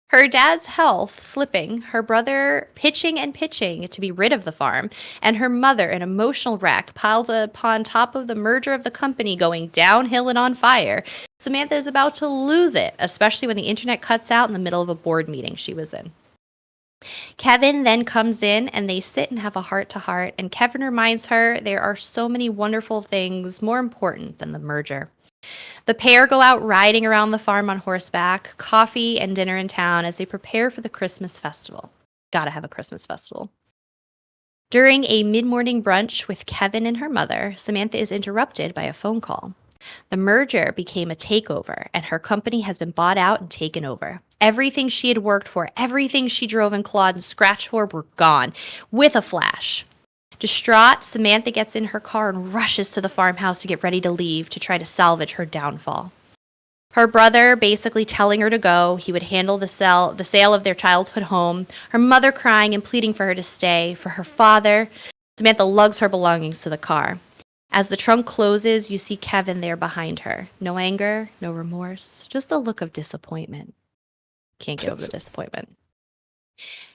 Her dad's health slipping, her brother pitching and pitching to be rid of the farm, and her mother, an emotional wreck, piled upon top of the merger of the company going downhill and on fire. Samantha is about to lose it, especially when the internet cuts out in the middle of a board meeting she was in. Kevin then comes in and they sit and have a heart-to-heart, and Kevin reminds her there are so many wonderful things more important than the merger. The pair go out riding around the farm on horseback, coffee and dinner in town as they prepare for the Christmas festival. Gotta have a Christmas festival. During a mid-morning brunch with Kevin and her mother, Samantha is interrupted by a phone call. The merger became a takeover, and her company has been bought out and taken over. Everything she had worked for, everything she drove and clawed and scratched for were gone, with a flash. Distraught, Samantha gets in her car and rushes to the farmhouse to get ready to leave to try to salvage her downfall. Her brother basically telling her to go, he would handle the sale of their childhood home, her mother crying and pleading for her to stay, for her father. Samantha lugs her belongings to the car. As the trunk closes, you see Kevin there behind her. No anger, no remorse, just a look of disappointment. Can't get over the disappointment.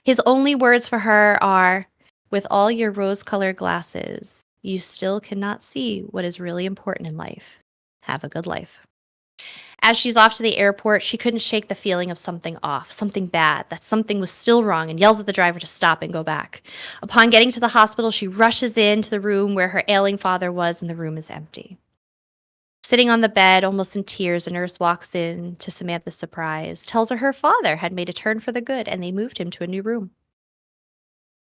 His only words for her are, "With all your rose-colored glasses, you still cannot see what is really important in life. Have a good life." As she's off to the airport, she couldn't shake the feeling of something off, something bad, that something was still wrong, and yells at the driver to stop and go back. Upon getting to the hospital, she rushes into the room where her ailing father was, and the room is empty. Sitting on the bed, almost in tears, a nurse walks in to Samantha's surprise, tells her father had made a turn for the good, and they moved him to a new room.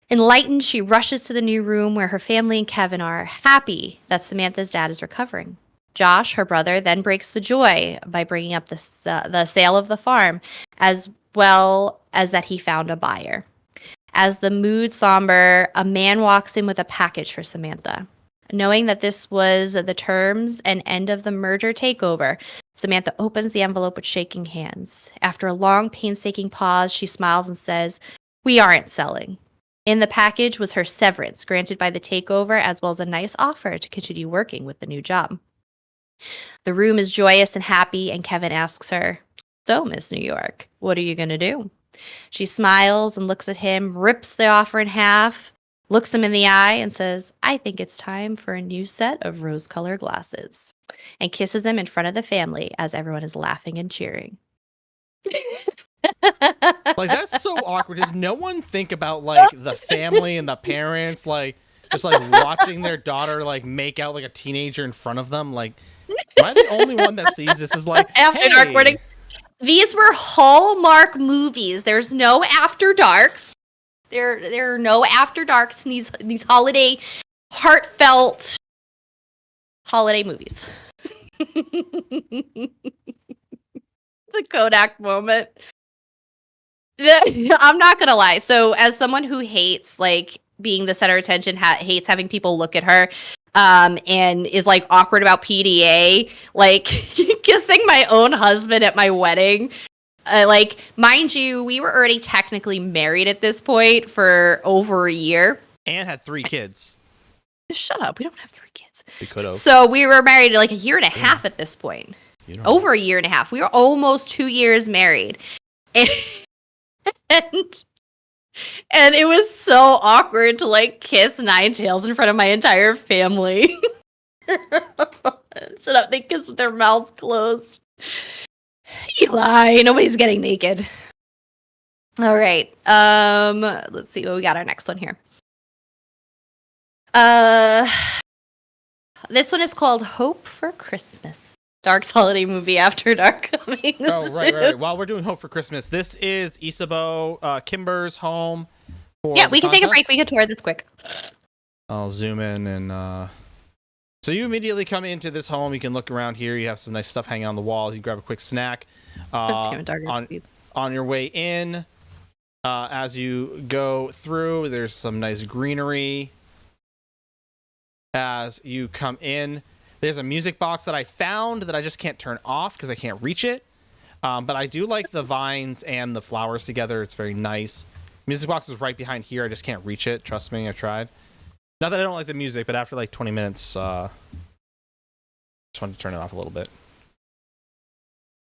Enlightened, she rushes to the new room where her family and Kevin are, happy that Samantha's dad is recovering. Josh, her brother, then breaks the joy by bringing up the sale of the farm, as well as that he found a buyer. As the mood somber, a man walks in with a package for Samantha. Knowing that this was the terms and end of the merger takeover, Samantha opens the envelope with shaking hands. After a long, painstaking pause, she smiles and says, "We aren't selling." In the package was her severance granted by the takeover, as well as a nice offer to continue working with the new job. The room is joyous and happy, and Kevin asks her, "So, Miss New York, what are you going to do?" She smiles and looks at him, rips the offer in half, looks him in the eye, and says, "I think it's time for a new set of rose-colored glasses," and kisses him in front of the family as everyone is laughing and cheering. Like, that's so awkward. Does no one think about, like, the family and the parents, like, just, like, watching their daughter, like, make out like a teenager in front of them? Like, am I the only one that sees this? Is like, After hey. Dark wedding. These were Hallmark movies. There's no After Darks. There are no After Darks in these holiday, heartfelt holiday movies. It's a Kodak moment. I'm not gonna lie. So, as someone who hates like being the center of attention, hates having people look at her, and is like awkward about PDA, like kissing my own husband at my wedding. Like, mind you, we were already technically married at this point for over a year. And had 3 kids. Shut up. We don't have 3 kids. We could have. So we were married like a year and a half at this point. Over a year and a half. We were almost 2 years married. And it was so awkward to like kiss Nine Tails in front of my entire family. Sit up, they kiss with their mouths closed. Eli, nobody's getting naked. All right. Let's see what we got. Our next one here. This one is called Hope for Christmas. Dark's holiday movie After Dark coming. Oh, right. While we're doing Hope for Christmas, this is Isabeau, Kimber's home. Yeah, we can take a break. We can tour this quick. I'll zoom in and So you immediately come into this home. You can look around here. You have some nice stuff hanging on the walls. You grab a quick snack. On your way in, as you go through, there's some nice greenery. As you come in, there's a music box that I found that I just can't turn off because I can't reach it. But I do like the vines and the flowers together. It's very nice. Music box is right behind here. I just can't reach it. Trust me, I tried. Not that I don't like the music, but after like 20 minutes, just wanted to turn it off a little bit.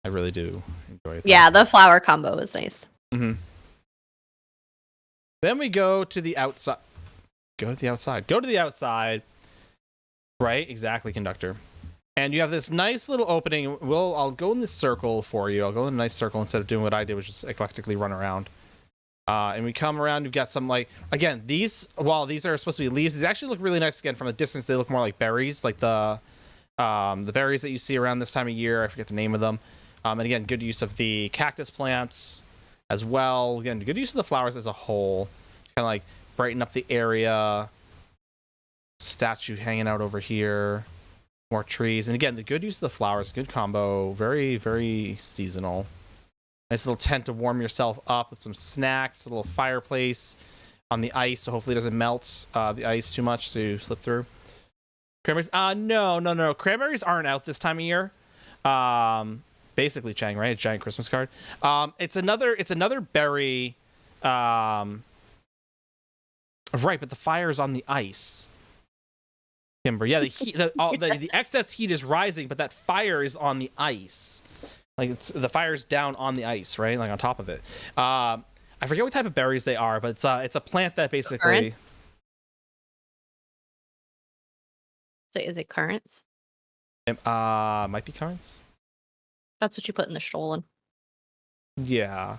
I really do enjoy it. Yeah, the flower combo is nice. Mm-hmm. Then we go to the outside. Go to the outside. Right, exactly, conductor. And you have this nice little opening. I'll go in this circle for you. I'll go in a nice circle instead of doing what I did, which is eclectically run around. And we come around. You've got some again, while these are supposed to be leaves, these actually look really nice. Again, from a distance, they look more like berries, like the berries that you see around this time of year. I forget the name of them. And again, good use of the cactus plants as well. Again, good use of the flowers as a whole. Kind of like brighten up the area. Statue hanging out over here. More trees. And again, the good use of the flowers. Good combo. Very, very seasonal. Nice little tent to warm yourself up with some snacks. A little fireplace on the ice, so hopefully it doesn't melt the ice too much to slip through. Cranberries? No. Cranberries aren't out this time of year. Basically, Chang, right? A giant Christmas card. It's another berry. Right, but the fire's on the ice. Kimber, yeah, the excess heat is rising, but that fire is on the ice. Like the fire's down on the ice, right? Like on top of it. I forget what type of berries they are, but it's a plant that basically. Currants? So is it currants? Might be currants. That's what you put in the Stollen. Yeah.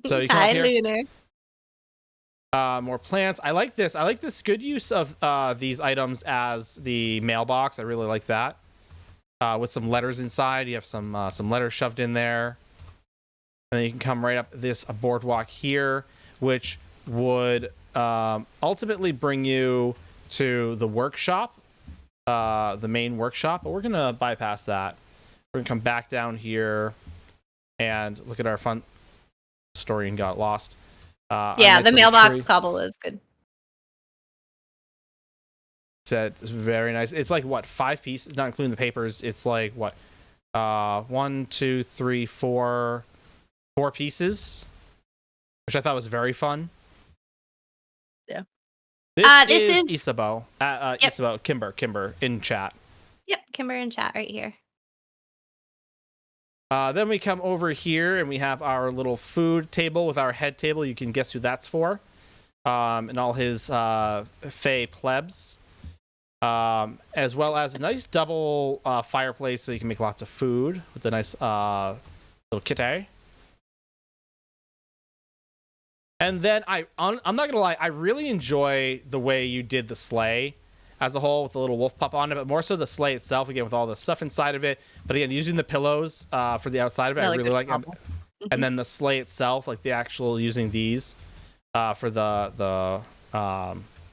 So you Hi, here. Lunar. More plants. I like this. I like this good use of these items as the mailbox. I really like that. With some letters inside. You have some letters shoved in there. And then you can come right up this boardwalk here, which would ultimately bring you to the workshop, the main workshop. But we're going to bypass that. We're going to come back down here and look at our fun story and got lost. Yeah, the mailbox cobble is good. It's very nice. It's like what, 5 pieces, not including the papers. It's like what, 1, 2, 3, 4 pieces, which I thought was very fun. Yeah. This is Isabeau. Yep. Isabeau, Kimber in chat. Yep, Kimber in chat right here. Then we come over here and we have our little food table with our head table. You can guess who that's for. And all his Fey plebs. As well as a nice double fireplace so you can make lots of food with a nice little kitty. And then I'm not going to lie, I really enjoy the way you did the sleigh as a whole with the little wolf pup on it, but more so the sleigh itself, again, with all the stuff inside of it. But again, using the pillows for the outside of it, I really like it. And then the sleigh itself, like the actual using these for the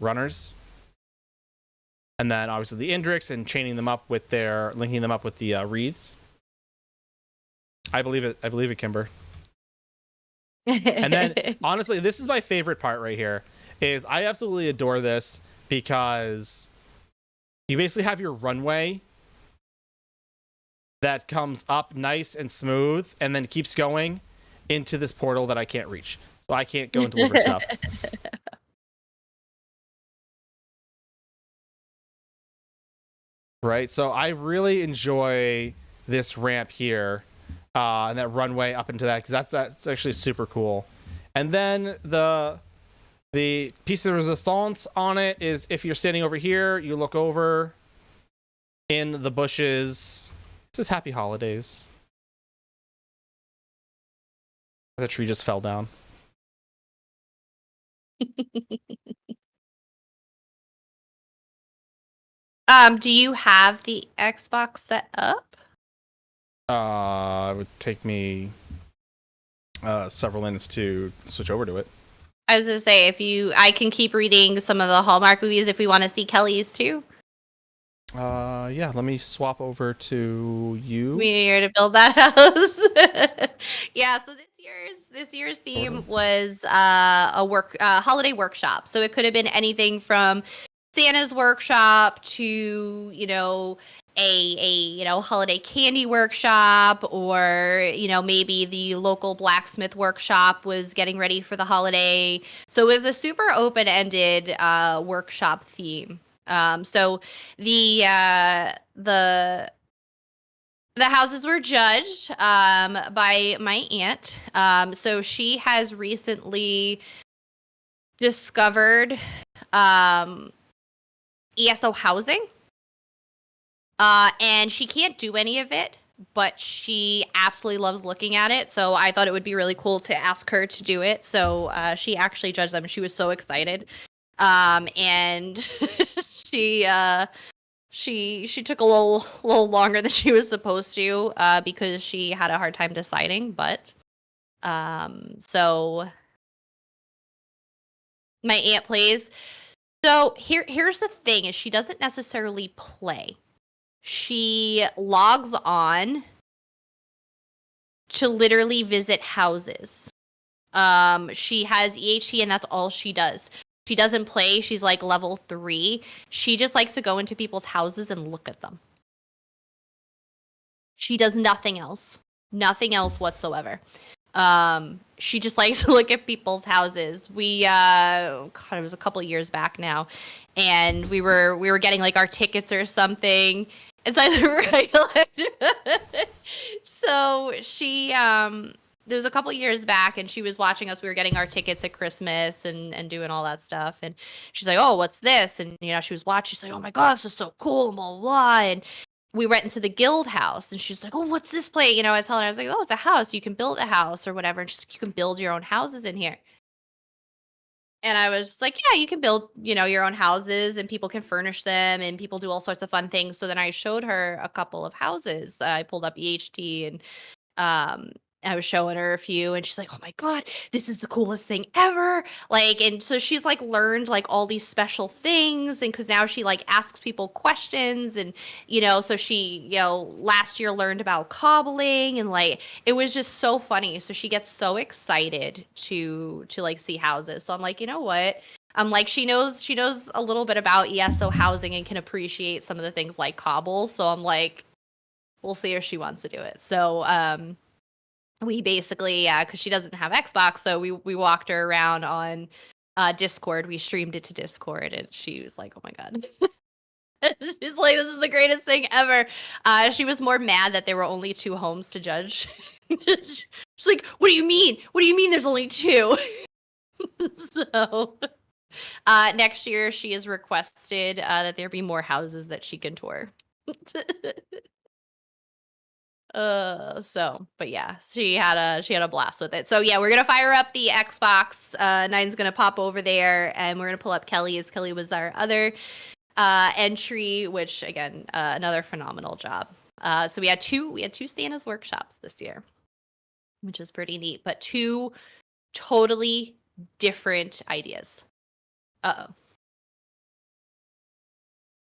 runners. And then obviously the Indrix and linking them up with the wreaths. I believe it, Kimber. And then honestly, this is my favorite part right here. Is I absolutely adore this because you basically have your runway that comes up nice and smooth and then keeps going into this portal that I can't reach. So I can't go and deliver stuff. Right? So I really enjoy this ramp here and that runway up into that because that's actually super cool. And then the piece of resistance on it is if you're standing over here, you look over in the bushes. It says Happy Holidays. The tree just fell down. Do you have the Xbox set up? It would take me several minutes to switch over to it. I was gonna say I can keep reading some of the Hallmark movies if we want to see Kelly's too. Yeah, let me swap over to you. We need her to build that house. Yeah, so this year's theme was a holiday workshop. So it could have been anything from Santa's workshop to, you know, a holiday candy workshop, or, you know, maybe the local blacksmith workshop was getting ready for the holiday. So it was a super open-ended workshop theme. So the houses were judged by my aunt. So she has recently discovered ESO housing. And she can't do any of it, but she absolutely loves looking at it. So I thought it would be really cool to ask her to do it. So she actually judged them, and she was so excited. And she took a little longer than she was supposed to because she had a hard time deciding. But so my aunt plays. So here's the thing: is she doesn't necessarily play. She logs on to literally visit houses. She has EHT, and that's all she does. She doesn't play. She's like level 3. She just likes to go into people's houses and look at them. She does nothing else. Nothing else whatsoever. She just likes to look at people's houses. We God, it was a couple years back now, and we were getting like our tickets or something inside the regular. So she there was a couple years back, and she was watching us. We were getting our tickets at Christmas and doing all that stuff. And she's like, "Oh, what's this?" And, you know, she was watching. She's like, "Oh my God, this is so cool," and blah, blah, blah. And we went into the guild house, and she's like, "Oh, what's this place?" You know, I was telling her, I was like, "Oh, it's a house. You can build a house or whatever." And she's like, "You can build your own houses in here." And I was just like, "Yeah, you can build, you know, your own houses, and people can furnish them, and people do all sorts of fun things." So then I showed her a couple of houses. I pulled up EHT, and I was showing her a few, and she's like, "Oh my God, this is the coolest thing ever." Like, and so she's like learned like all these special things. And cause now she like asks people questions, and, you know, so she, you know, last year learned about cobbling, and like, it was just so funny. So she gets so excited to like see houses. So I'm like, you know what? I'm like, she knows a little bit about ESO housing and can appreciate some of the things like cobbles. So I'm like, we'll see if she wants to do it. So, we basically, because she doesn't have Xbox, so we walked her around on Discord. We streamed it to Discord, and she was like, "Oh my God." She's like, "This is the greatest thing ever." She was more mad that there were only 2 homes to judge. She's like, "What do you mean? What do you mean there's only 2?" So next year, she has requested that there be more houses that she can tour. But yeah, she had a blast with it. So yeah, we're gonna fire up the Xbox. Nine's gonna pop over there, and we're gonna pull up Kelly's. Kelly was our other entry, which again, another phenomenal job. So we had two Santa's workshops this year, which is pretty neat, but 2 totally different ideas. Uh-oh.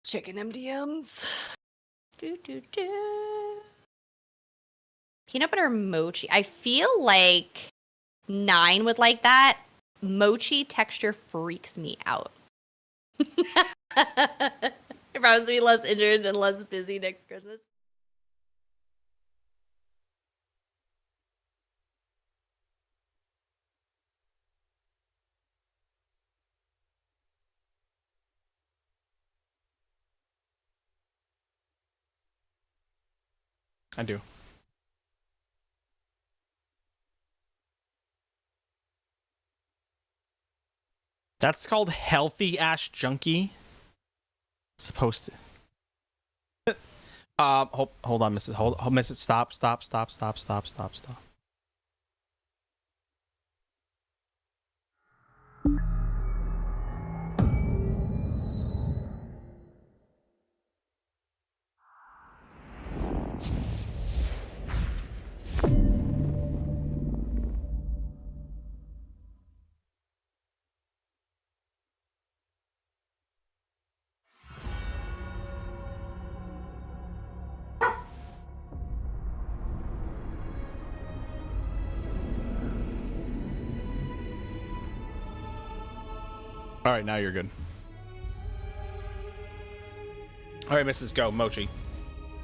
Chicken MDMs. Do do do. Peanut butter mochi. I feel like 9 would like that. Mochi texture freaks me out. I promise to be less injured and less busy next Christmas. I do. That's called healthy ash junkie. Supposed to. Hold on, Mrs. Hold, Mrs. Stop. All right, now you're good. All right, Mrs. Go, Mochi.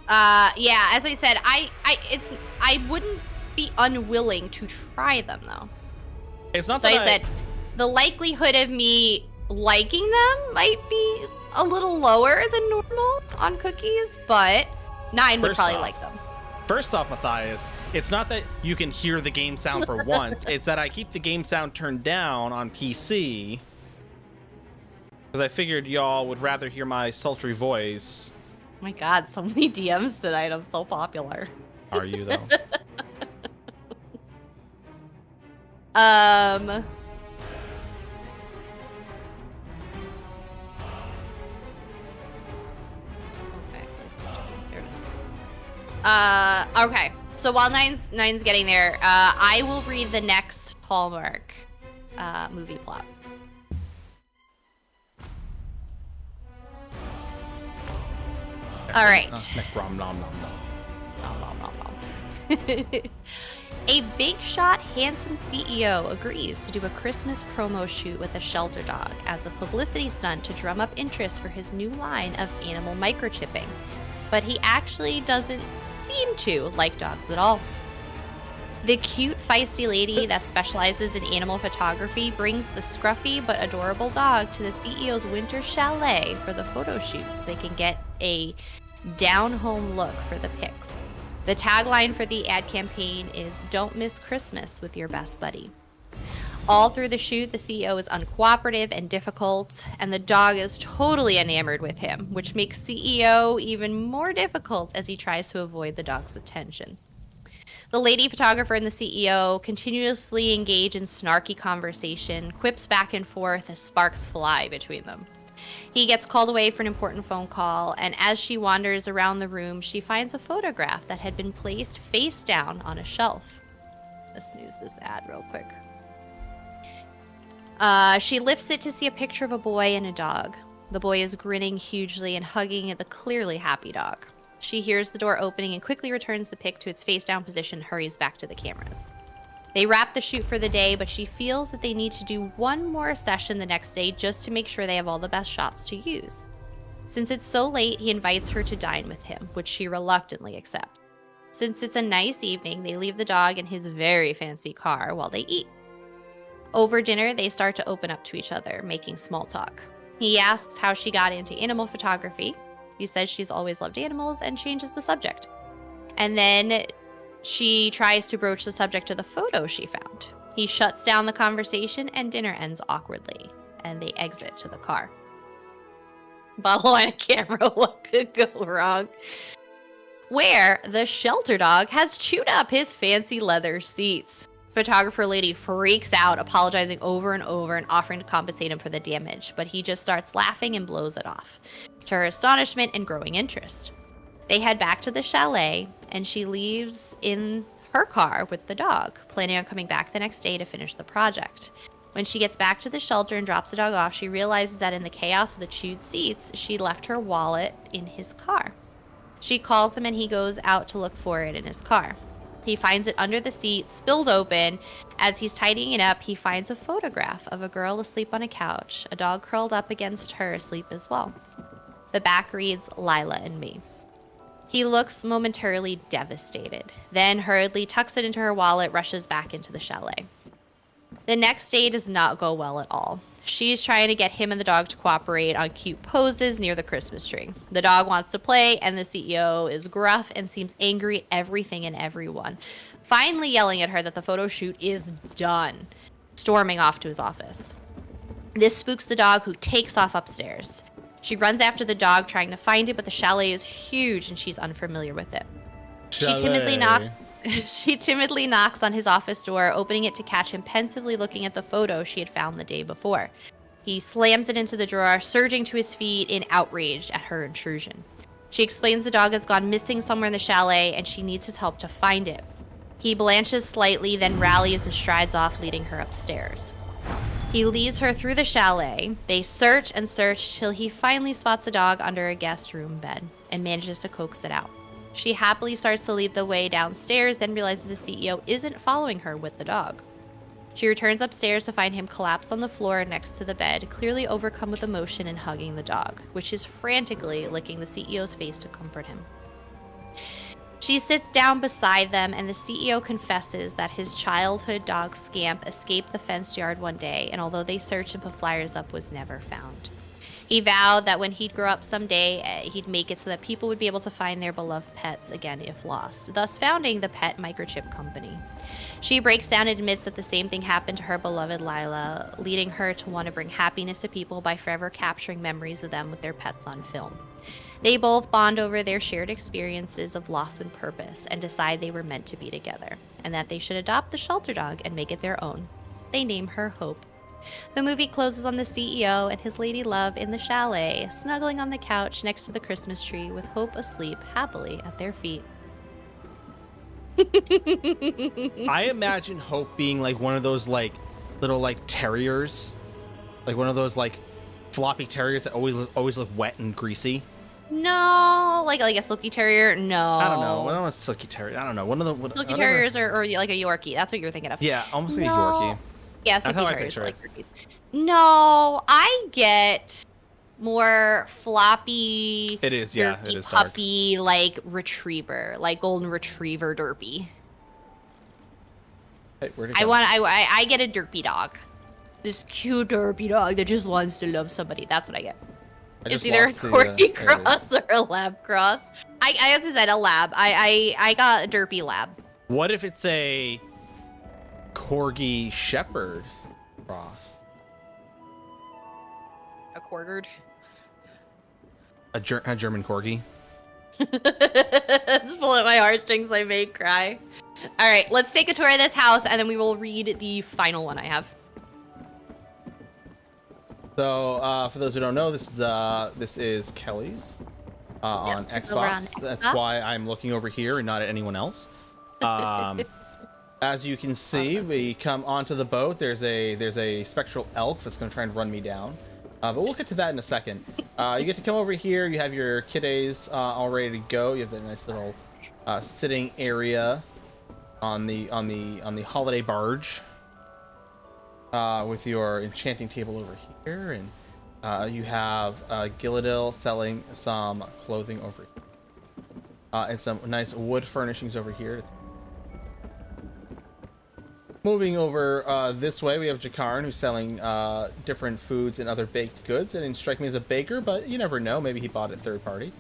Yeah, as I said, I wouldn't be unwilling to try them though. It's not So that I said the likelihood of me liking them might be a little lower than normal on cookies, but 9 would probably like them. First off, Matthias, it's not that you can hear the game sound for once. It's that I keep the game sound turned down on PC because I figured y'all would rather hear my sultry voice. Oh my god, so many DMs tonight. I'm so popular. Are you, though? Okay. So while nine's getting there, I will read the next Hallmark movie plot. All right. Nom, nom, nom, nom. Nom, nom, nom, nom. A big shot, handsome CEO agrees to do a Christmas promo shoot with a shelter dog as a publicity stunt to drum up interest for his new line of animal microchipping. But he actually doesn't seem to like dogs at all. The cute, feisty lady that specializes in animal photography brings the scruffy but adorable dog to the CEO's winter chalet for the photo shoot so they can get a down-home look for the pics. The tagline for the ad campaign is "Don't miss Christmas with your best buddy." All through the shoot, the CEO is uncooperative and difficult, and the dog is totally enamored with him, which makes CEO even more difficult as he tries to avoid the dog's attention. The lady photographer and the CEO continuously engage in snarky conversation, quips back and forth as sparks fly between them. He gets called away for an important phone call, and as she wanders around the room, she finds a photograph that had been placed face down on a shelf. Let's snooze this ad real quick. She lifts it to see a picture of a boy and a dog. The boy is grinning hugely and hugging the clearly happy dog. She hears the door opening and quickly returns the pic to its face down position and hurries back to the cameras. They wrap the shoot for the day, but she feels that they need to do one more session the next day just to make sure they have all the best shots to use. Since it's so late, he invites her to dine with him, which she reluctantly accepts. Since it's a nice evening, they leave the dog in his very fancy car while they eat. Over dinner, they start to open up to each other, making small talk. He asks how she got into animal photography. She says she's always loved animals and changes the subject. And then she tries to broach the subject of the photo she found. He shuts down the conversation and dinner ends awkwardly, and they exit to the car. Bottle line of camera, what could go wrong? Where the shelter dog has chewed up his fancy leather seats. Photographer lady freaks out, apologizing over and over and offering to compensate him for the damage, but he just starts laughing and blows it off, to her astonishment and growing interest. They head back to the chalet, and she leaves in her car with the dog, planning on coming back the next day to finish the project. When she gets back to the shelter and drops the dog off, she realizes that in the chaos of the chewed seats, she left her wallet in his car. She calls him, and he goes out to look for it in his car. He finds it under the seat, spilled open. As he's tidying it up, he finds a photograph of a girl asleep on a couch, a dog curled up against her asleep as well. The back reads, "Lila and me." He looks momentarily devastated, then hurriedly tucks it into her wallet, rushes back into the chalet. The next day does not go well at all. She's trying to get him and the dog to cooperate on cute poses near the Christmas tree. The dog wants to play, and the CEO is gruff and seems angry at everything and everyone, finally yelling at her that the photo shoot is done, storming off to his office. This spooks the dog, who takes off upstairs. She runs after the dog, trying to find it, but the chalet is huge and she's unfamiliar with it. She timidly knocks on his office door, opening it to catch him pensively looking at the photo she had found the day before. He slams it into the drawer, surging to his feet in outrage at her intrusion. She explains the dog has gone missing somewhere in the chalet and she needs his help to find it. He blanches slightly, then rallies and strides off, leading her upstairs. He leads her through the chalet. They search and search till he finally spots the dog under a guest room bed and manages to coax it out. She happily starts to lead the way downstairs, then realizes the CEO isn't following her with the dog. She returns upstairs to find him collapsed on the floor next to the bed, clearly overcome with emotion and hugging the dog, which is frantically licking the CEO's face to comfort him. She sits down beside them, and the CEO confesses that his childhood dog Scamp escaped the fenced yard one day, and although they searched and put flyers up, was never found. He vowed that when he'd grow up someday, he'd make it so that people would be able to find their beloved pets again if lost, thus founding the Pet Microchip Company. She breaks down and admits that the same thing happened to her beloved Lila, leading her to want to bring happiness to people by forever capturing memories of them with their pets on film. They both bond over their shared experiences of loss and purpose and decide they were meant to be together, and that they should adopt the shelter dog and make it their own. They name her Hope. The movie closes on the CEO and his lady love in the chalet, snuggling on the couch next to the Christmas tree with Hope asleep happily at their feet. I imagine Hope being like one of those like little like terriers, like one of those like floppy terriers that always look wet and greasy. No, like a silky terrier. No, I don't know. I don't know, a silky terrier. I don't know. One of the silky terriers or like a Yorkie. That's what you're thinking of. Yeah, almost like a Yorkie. Yeah, silky terriers are like Yorkies. No, I get more floppy. It is, yeah, derpy, it is dark. Puppy like retriever, like golden retriever derpy. Hey, where'd it go? I get a derpy dog. This cute derpy dog that just wants to love somebody. That's what I get. It's either a Corgi cross or a lab cross. I as I said, a lab. I got a derpy lab. What if it's a Corgi Shepherd cross? A quartered. A German Corgi? It's pulling my heartstrings. I may cry. All right, let's take a tour of this house, and then we will read the final one I have. So, for those who don't know, this is Kelly's on Xbox. That's why I'm looking over here and not at anyone else. As you can see, we come onto the boat. There's a spectral elk that's going to try and run me down. But we'll get to that in a second. You get to come over here. You have your kiddies all ready to go. You have that nice little sitting area on the holiday barge. With your enchanting table over here, and you have Gilladil selling some clothing over here, and some nice wood furnishings over here. Moving over this way, we have Jakarn, who's selling different foods and other baked goods. It didn't strike me as a baker, but you never know. Maybe he bought it third party,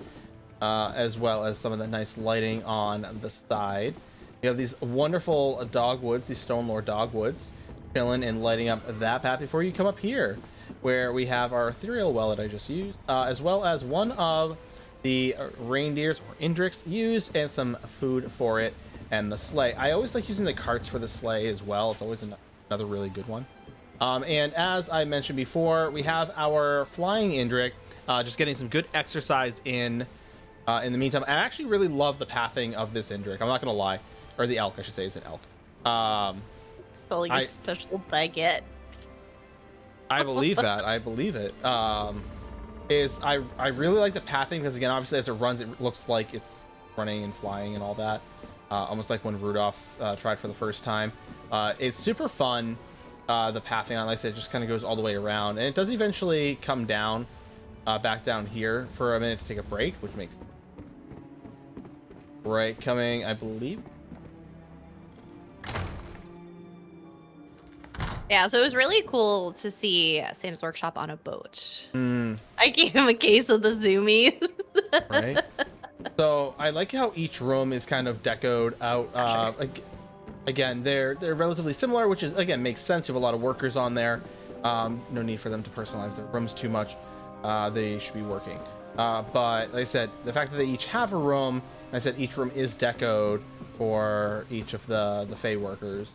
as well as some of the nice lighting on the side. You have these wonderful dogwoods, these Stone Lord dogwoods, chilling and lighting up that path before you come up here, where we have our ethereal well that I just used, as well as one of the reindeers or Indrix used, and some food for it, and the sleigh. I always like using the carts for the sleigh as well. It's always another really good one. And as I mentioned before, we have our flying Indrix, just getting some good exercise in the meantime. I actually really love the pathing of this Indrix. I'm not gonna lie, or the elk, I should say, is an elk. Selling a special baguette. I believe that. I believe it. I really like the pathing because, again, obviously as it runs, it looks like it's running and flying and all that. Almost like when Rudolph tried for the first time. It's super fun. The pathing on, like I said, just kind of goes all the way around, and it does eventually come down, back down here for a minute to take a break, which makes sense. Right, coming, I believe. Yeah, so it was really cool to see Santa's Workshop on a boat. Mm. I gave him a case of the Zoomies. Right. So I like how each room is kind of decoed out. Again, they're relatively similar, which is, again, makes sense. You have a lot of workers on there. No need for them to personalize their rooms too much. They should be working. But like I said, the fact that they each have a room, I said each room is decoed for each of the Fey workers.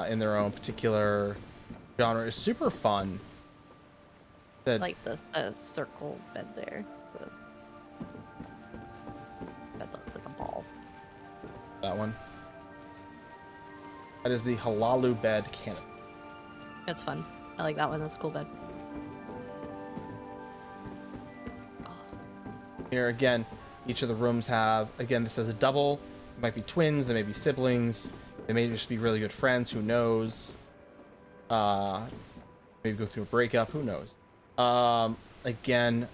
In their own particular genre is super fun. Like the circle bed there. That looks like a ball. That one. That is the Halalu bed canopy. That's fun. I like that one. That's a cool bed. Here again, each of the rooms have, again, this is a double. It might be twins, they may be siblings. They may just be really good friends. Who knows? Maybe go through a breakup. Who knows? Again,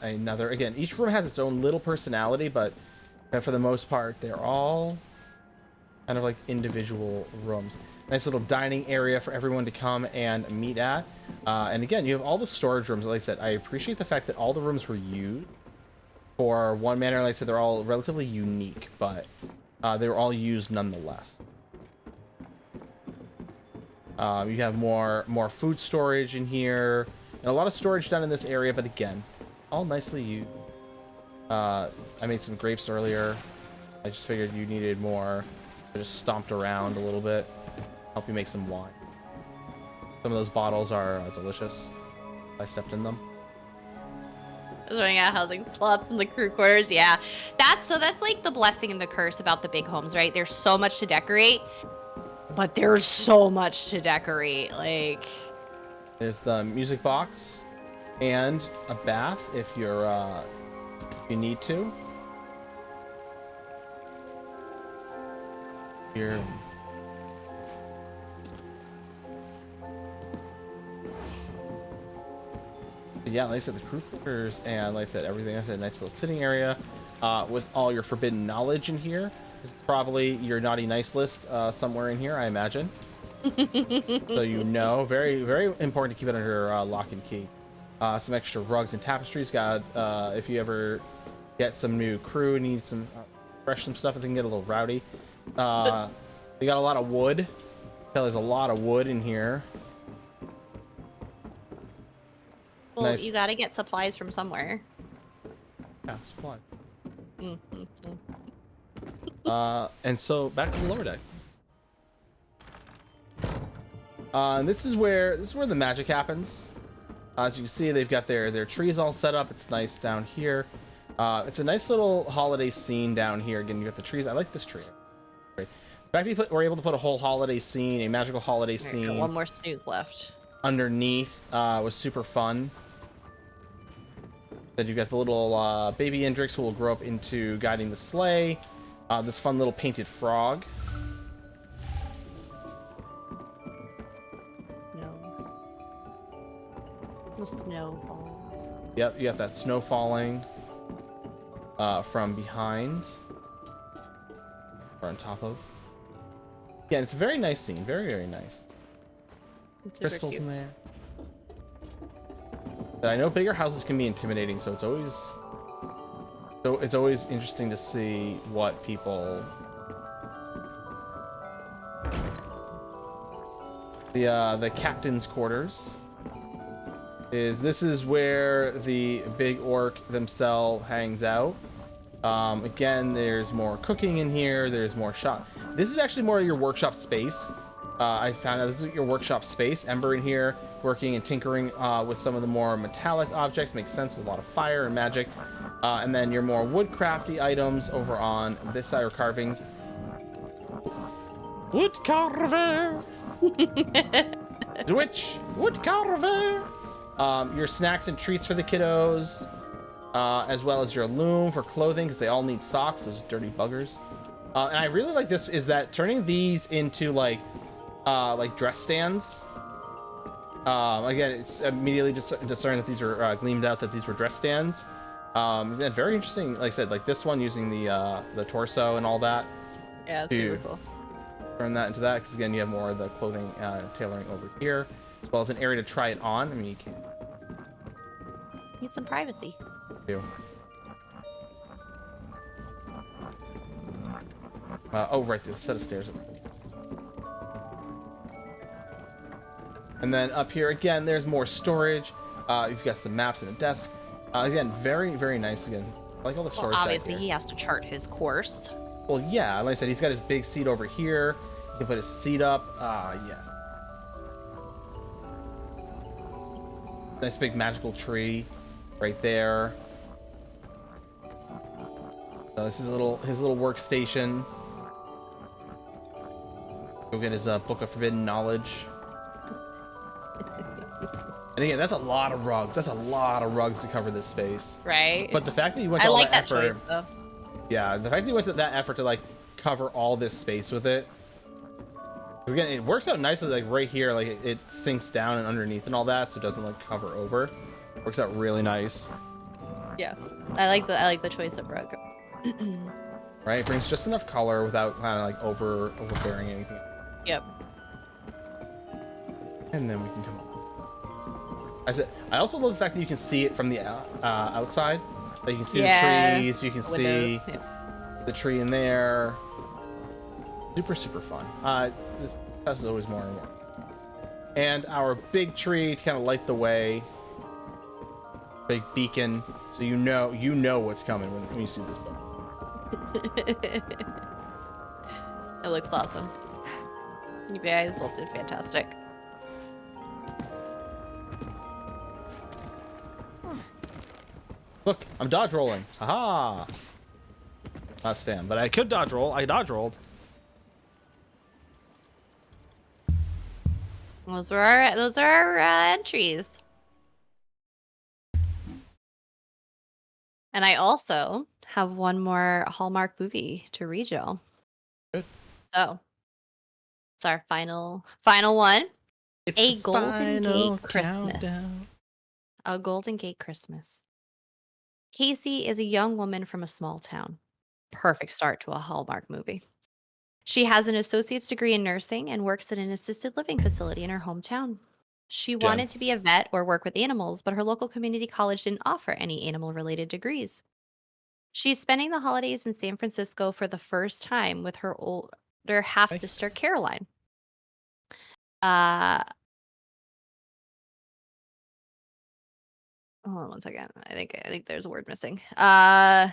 each room has its own little personality, but for the most part, they're all kind of like individual rooms. Nice little dining area for everyone to come and meet at. And again, you have all the storage rooms. Like I said, I appreciate the fact that all the rooms were used for one manner. Like I said, they're all relatively unique, but they were all used nonetheless. You have more food storage in here, and a lot of storage done in this area, but again, all nicely used. I made some grapes earlier. I just figured you needed more. I just stomped around a little bit. Help you make some wine. Some of those bottles are delicious. I stepped in them. Running out housing slots in the crew quarters. Yeah, that's like the blessing and the curse about the big homes, right? There's so much to decorate, but there's so much to decorate. Like, there's the music box and a bath if you're if you need to. Here. Yeah, like I said, the crew quarters, and like I said, everything. I said, nice little sitting area with all your forbidden knowledge in here. This is probably your naughty nice list somewhere in here, I imagine. So you know, very, very important to keep it under lock and key. Some extra rugs and tapestries. Got if you ever get some new crew, need some fresh some stuff, I think get a little rowdy. They got a lot of wood. There's a lot of wood in here. well, Nice. you gotta get supplies from somewhere. Yeah, supply. Mm-hmm. And so back to the lower deck. And this is where the magic happens. As you can see, they've got their trees all set up. It's nice down here. It's a nice little holiday scene down here. Again, you got the trees. I like this tree. Great. The fact that we're able to put a whole holiday scene, a magical holiday scene, One more snooze left. underneath was super fun. Then you got the little baby Indrix who will grow up into guiding the sleigh. This fun little painted frog. No. The snowball. Yep, you have that snow falling from behind or on top of. Yeah, it's a very nice scene. Very, very nice. It's super Crystals cute. in there. But I know bigger houses can be intimidating, so it's always interesting to see what people. The captain's quarters. This is where the big orc themselves hangs out. Again, there's more cooking in here. There's more shop. This is actually more of your workshop space. I found out this is your workshop space. Ember in here working and tinkering with some of the more metallic objects. Makes sense with a lot of fire and magic. And then your more woodcrafty items over on this side are carvings. Wood carver! Switch! Wood carver! Your snacks and treats for the kiddos. As well as your loom for clothing, because they all need socks, those dirty buggers. And I really like this, is that turning these into like dress stands. Again, it's immediately discerned that these were gleamed out that these were dress stands. And very interesting, like I said, like this one using the torso and all that. Yeah, it's super cool. Turn that into that, because again, you have more of the clothing tailoring over here, as well as an area to try it on. I mean, you can Need some privacy. do. Oh, right, there's a set of stairs over there. And then up here again, there's more storage. You've got some maps and a desk. Again, very, very nice. Again, I like all the Well, storage. back obviously here. he has to chart his course. Well, yeah, like I said, he's got his big seat over here. He can put his seat up. Yes. Nice big magical tree right there. So this is his little workstation. Go get his book of forbidden knowledge. And again, that's a lot of rugs. That's a lot of rugs to cover this space. Right? But the fact that you went to I all like that that effort, choice, though. yeah, the fact that you went to that effort to like cover all this space with it, Again, it works out nicely, like right here, like it sinks down and underneath and all that, so it doesn't like cover over. Works out really nice. Yeah, I like the choice of rug. Right, it brings just enough color without kind of like overbearing anything. Yep. And then we can come on. I also love the fact that you can see it from the outside. Like you can see the trees, you can see the tree in there. Super, super fun. This house is always more and more. And our big tree to kind of light the way. Big beacon, so you know what's coming when you see this boat. It looks awesome. You guys both did fantastic. Look, I'm dodge rolling. Aha! Not stand, but I could dodge roll. I dodge rolled. Those are our entries. And I also have one more Hallmark movie to read y'all. Good. So it's our final one. It's A the Golden final Gate Christmas. countdown. A Golden Gate Christmas. Casey is a young woman from a small town. Perfect start to a Hallmark movie. She has an associate's degree in nursing and works at an assisted living facility in her hometown. She wanted to be a vet or work with animals, but her local community college didn't offer any animal-related degrees. She's spending the holidays in San Francisco for the first time with her older half-sister, Caroline. Hold on one second. I think there's a word missing. I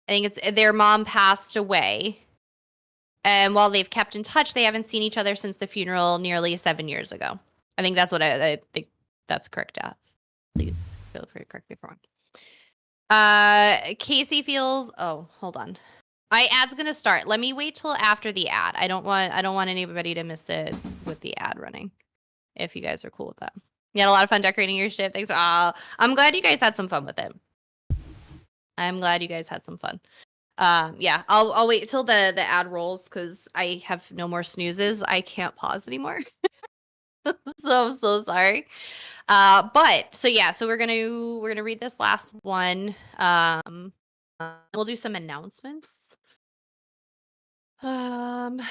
think it's their mom passed away. And while they've kept in touch, they haven't seen each other since the funeral nearly 7 years ago. I think that's what I think that's correct, Death. Please feel free to correct me if I'm wrong. Casey feels. Oh, hold on. My ad's gonna start. Let me wait till after the ad. I don't want anybody to miss it with the ad running. If you guys are cool with that. You had a lot of fun decorating your ship. Thanks. I'm glad you guys had some fun with it. I'm glad you guys had some fun. Yeah, I'll wait till the ad rolls because I have no more snoozes. I can't pause anymore. So I'm so sorry. But so yeah, so we're gonna read this last one. We'll do some announcements. And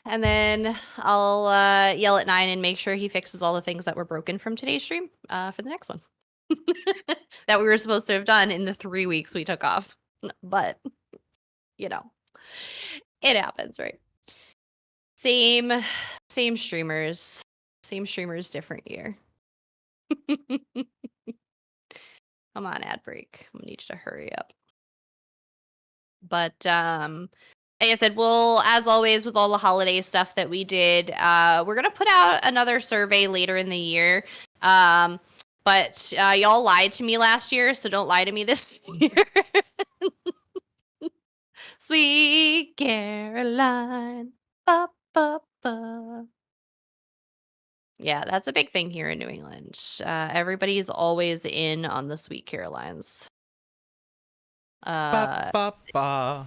then I'll yell at Nine and make sure he fixes all the things that were broken from today's stream for the next one. That we were supposed to have done in the 3 weeks we took off. But you know, it happens, right? Same streamers, different year. Come on, ad break. I'm gonna need you to hurry up. But like I said, we'll, as always, with all the holiday stuff that we did, we're gonna put out another survey later in the year. But y'all lied to me last year, so don't lie to me this year. Sweet Caroline. Ba, ba, ba. Yeah, that's a big thing here in New England. Everybody's always in on the Sweet Carolines. Ba, ba, ba.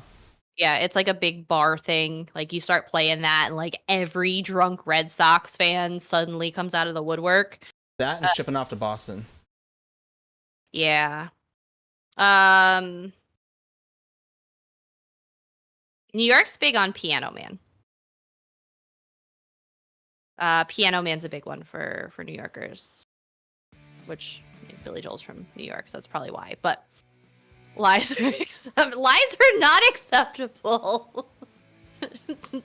Yeah, it's like a big bar thing. Like you start playing that and like every drunk Red Sox fan suddenly comes out of the woodwork. That and shipping off to Boston. Yeah. New York's big on Piano Man. Piano Man's a big one for New Yorkers. Which Billy Joel's from New York, so that's probably why. But lies are not acceptable.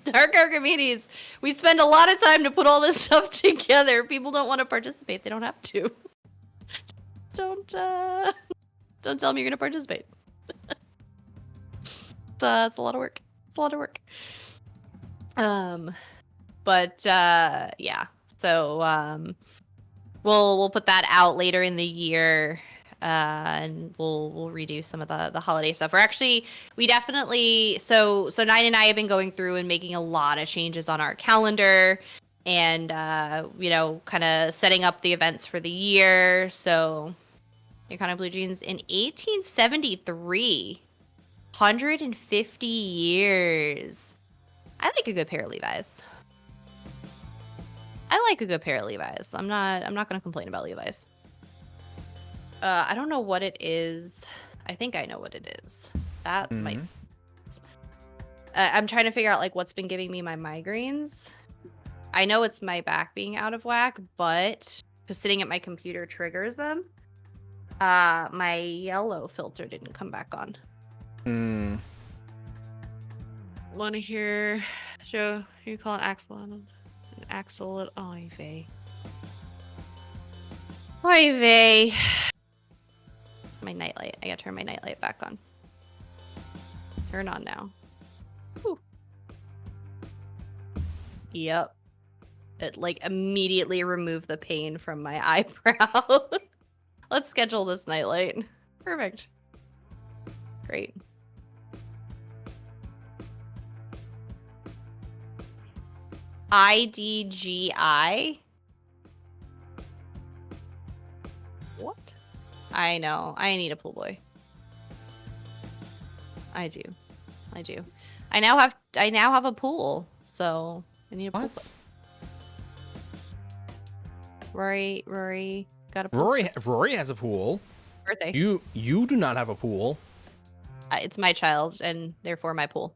Dark Archimedes. We spend a lot of time to put all this stuff together. People don't want to participate. They don't have to. Don't tell me you're gonna participate. It's a lot of work. It's a lot of work. But yeah. So we'll put that out later in the year. And we'll redo some of the holiday stuff. We definitely so Nine and I have been going through and making a lot of changes on our calendar and kind of setting up the events for the year. So Your Kind of Blue Jeans in 1873 150 years. I like a good pair of Levi's. I like a good pair of Levi's. I'm not gonna complain about Levi's. I don't know what it is. I think I know what it is. That might. I'm trying to figure out like what's been giving me my migraines. I know it's my back being out of whack, but because sitting at my computer triggers them. My yellow filter didn't come back on. Want to hear? Joe, you call it Axel? An Axel? Oy vey. Oy vey. My nightlight. I gotta turn my nightlight back on. Turn on now. Whew. Yep. It like immediately removed the pain from my eyebrow. Let's schedule this nightlight. Perfect. Great. IDGI? What? I know. I need a pool boy. I do. I now have a pool, so I need a pool boy. Rory got a pool. Rory has a pool. Birthday. You do not have a pool. It's my child, and therefore my pool.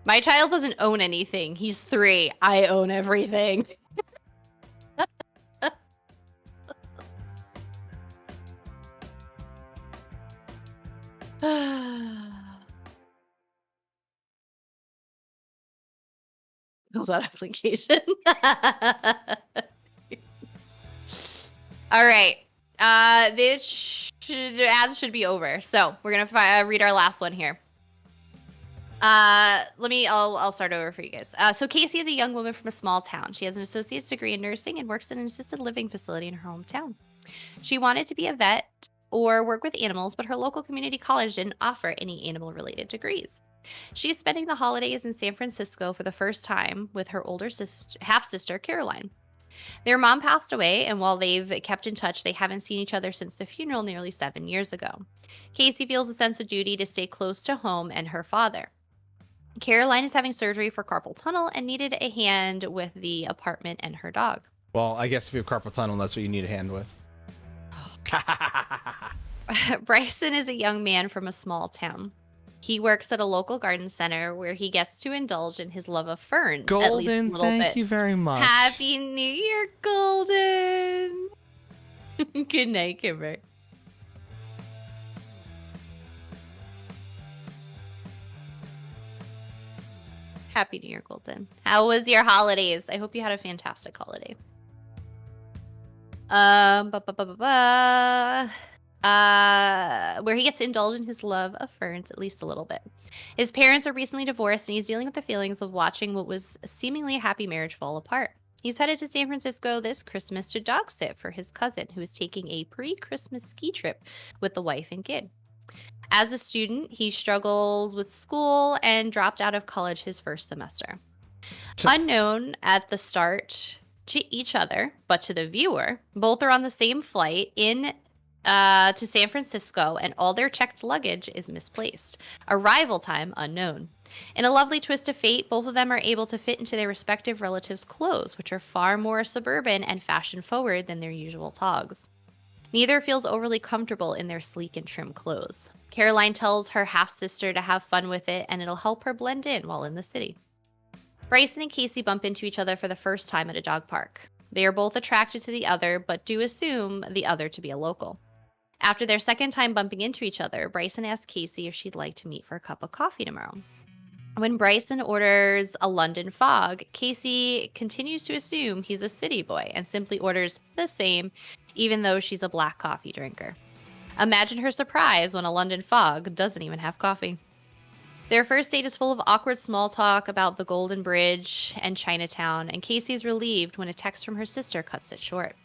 My child doesn't own anything. He's 3. I own everything. How's that application? All right. This ads should be over. So we're gonna read our last one here. I'll start over for you guys. So Casey is a young woman from a small town. She has an associate's degree in nursing and works in an assisted living facility in her hometown. She wanted to be a vet or work with animals, but her local community college didn't offer any animal-related degrees. She is spending the holidays in San Francisco for the first time with her older half-sister, Caroline. Their mom passed away, and while they've kept in touch, they haven't seen each other since the funeral nearly 7 years ago. Casey feels a sense of duty to stay close to home and her father. Caroline is having surgery for carpal tunnel and needed a hand with the apartment and her dog. Well, I guess if you have carpal tunnel, that's what you need a hand with. Bryson is a young man from a small town. He works at a local garden center where he gets to indulge in his love of ferns. Golden, at least a little thank bit. you very much. Happy New Year, Golden. Good night, Kimber. Happy New Year, Golden. How was your holidays? I hope you had a fantastic holiday. Where he gets to indulge in his love of ferns at least a little bit. His parents are recently divorced, and he's dealing with the feelings of watching what was seemingly a happy marriage fall apart. He's headed to San Francisco this Christmas to dog sit for his cousin, who is taking a pre-Christmas ski trip with the wife and kid. As a student, he struggled with school and dropped out of college his first semester. Unknown at the start to each other, but to the viewer, both are on the same flight to San Francisco, and all their checked luggage is misplaced. Arrival time unknown. In a lovely twist of fate, both of them are able to fit into their respective relatives' clothes, which are far more suburban and fashion-forward than their usual togs. Neither feels overly comfortable in their sleek and trim clothes. Caroline tells her half-sister to have fun with it, and it'll help her blend in while in the city. Bryson and Casey bump into each other for the first time at a dog park. They are both attracted to the other, but do assume the other to be a local. After their second time bumping into each other, Bryson asks Casey if she'd like to meet for a cup of coffee tomorrow. When Bryson orders a London Fog, Casey continues to assume he's a city boy and simply orders the same, even though she's a black coffee drinker. Imagine her surprise when a London Fog doesn't even have coffee. Their first date is full of awkward small talk about the Golden Bridge and Chinatown, and Casey is relieved when a text from her sister cuts it short.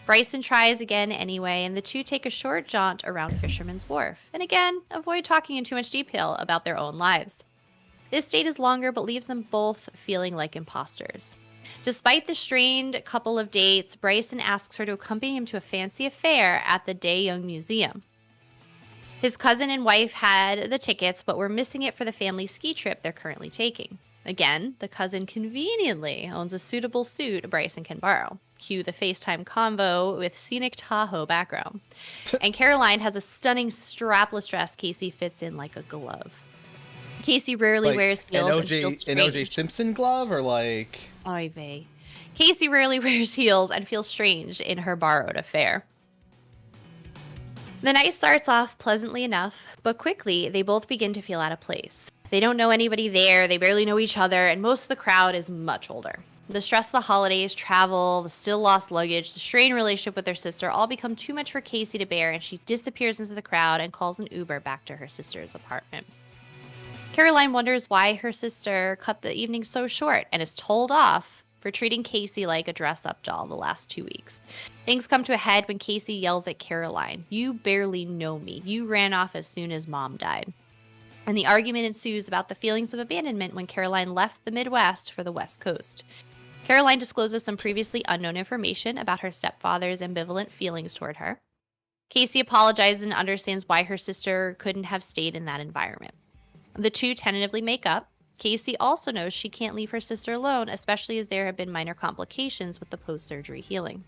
Bryson tries again anyway, and the two take a short jaunt around Fisherman's Wharf, and again, avoid talking in too much detail about their own lives. This date is longer, but leaves them both feeling like imposters. Despite the strained couple of dates, Bryson asks her to accompany him to a fancy affair at the Day Young Museum. His cousin and wife had the tickets, but were missing it for the family ski trip they're currently taking. Again, the cousin conveniently owns a suitable suit Bryson can borrow. Cue the FaceTime convo with scenic Tahoe background. And Caroline has a stunning strapless dress Casey fits in like a glove. Casey rarely wears heels and feels an OJ Simpson glove, or like... Oy vey. Casey rarely wears heels and feels strange in her borrowed affair. The night starts off pleasantly enough, but quickly they both begin to feel out of place. They don't know anybody there, they barely know each other, and most of the crowd is much older. The stress of the holidays, travel, the still lost luggage, the strained relationship with their sister all become too much for Casey to bear, and she disappears into the crowd and calls an Uber back to her sister's apartment. Caroline wonders why her sister cut the evening so short and is told off for treating Casey like a dress-up doll the last 2 weeks. Things come to a head when Casey yells at Caroline, "You barely know me. You ran off as soon as Mom died." And the argument ensues about the feelings of abandonment when Caroline left the Midwest for the West Coast. Caroline discloses some previously unknown information about her stepfather's ambivalent feelings toward her. Casey apologizes and understands why her sister couldn't have stayed in that environment. The two tentatively make up. Casey also knows she can't leave her sister alone, especially as there have been minor complications with the post-surgery healing.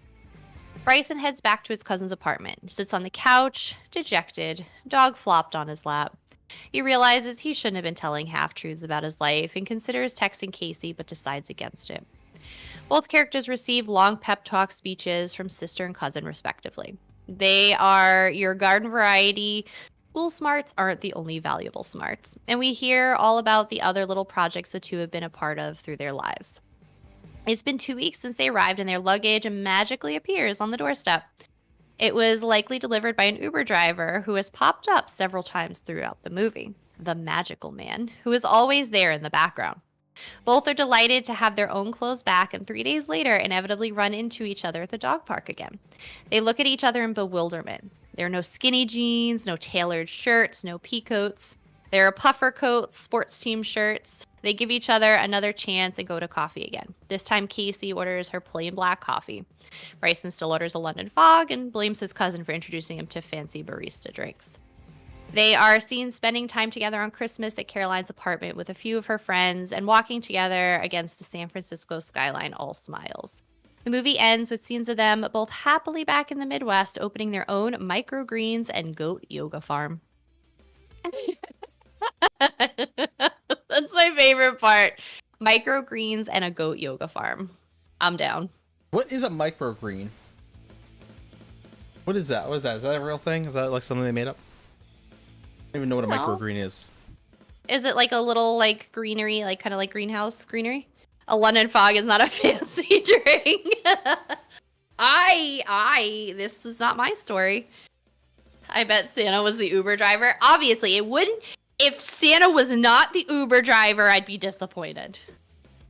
Bryson heads back to his cousin's apartment, sits on the couch, dejected, dog flopped on his lap. He realizes he shouldn't have been telling half-truths about his life and considers texting Casey, but decides against it. Both characters receive long pep talk speeches from sister and cousin, respectively. They are your garden variety. School smarts aren't the only valuable smarts, and we hear all about the other little projects the two have been a part of through their lives. It's been 2 weeks since they arrived, and their luggage magically appears on the doorstep. It was likely delivered by an Uber driver who has popped up several times throughout the movie, the magical man, who is always there in the background. Both are delighted to have their own clothes back, and 3 days later inevitably run into each other at the dog park again. They look at each other in bewilderment. There are no skinny jeans, no tailored shirts, no peacoats. There are puffer coats, sports team shirts. They give each other another chance and go to coffee again. This time Casey orders her plain black coffee. Bryson still orders a London Fog and blames his cousin for introducing him to fancy barista drinks. They are seen spending time together on Christmas at Caroline's apartment with a few of her friends and walking together against the San Francisco skyline, all smiles. The movie ends with scenes of them both happily back in the Midwest, opening their own microgreens and goat yoga farm. That's my favorite part. Microgreens and a goat yoga farm. I'm down. What is a microgreen? What is that? What is that? Is that a real thing? Is that like something they made up? I don't even know what a microgreen is. Is it like a little like greenery, like kind of like greenhouse greenery? A London Fog is not a fancy drink. This was not my story. I bet Santa was the Uber driver. Obviously, it wouldn't. If Santa was not the Uber driver, I'd be disappointed.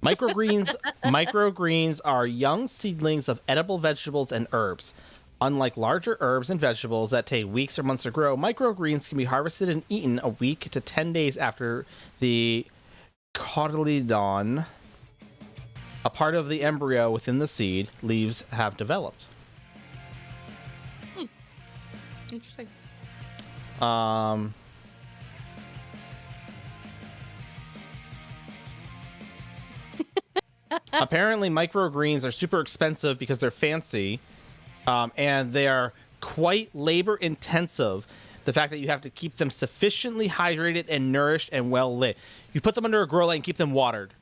Microgreens are young seedlings of edible vegetables and herbs. Unlike larger herbs and vegetables that take weeks or months to grow, microgreens can be harvested and eaten a week to 10 days after the cotyledon, a part of the embryo within the seed, leaves have developed. Interesting. Apparently, microgreens are super expensive because they're fancy. And they are quite labor intensive. The fact that you have to keep them sufficiently hydrated and nourished and well lit. You put them under a grow light and keep them watered.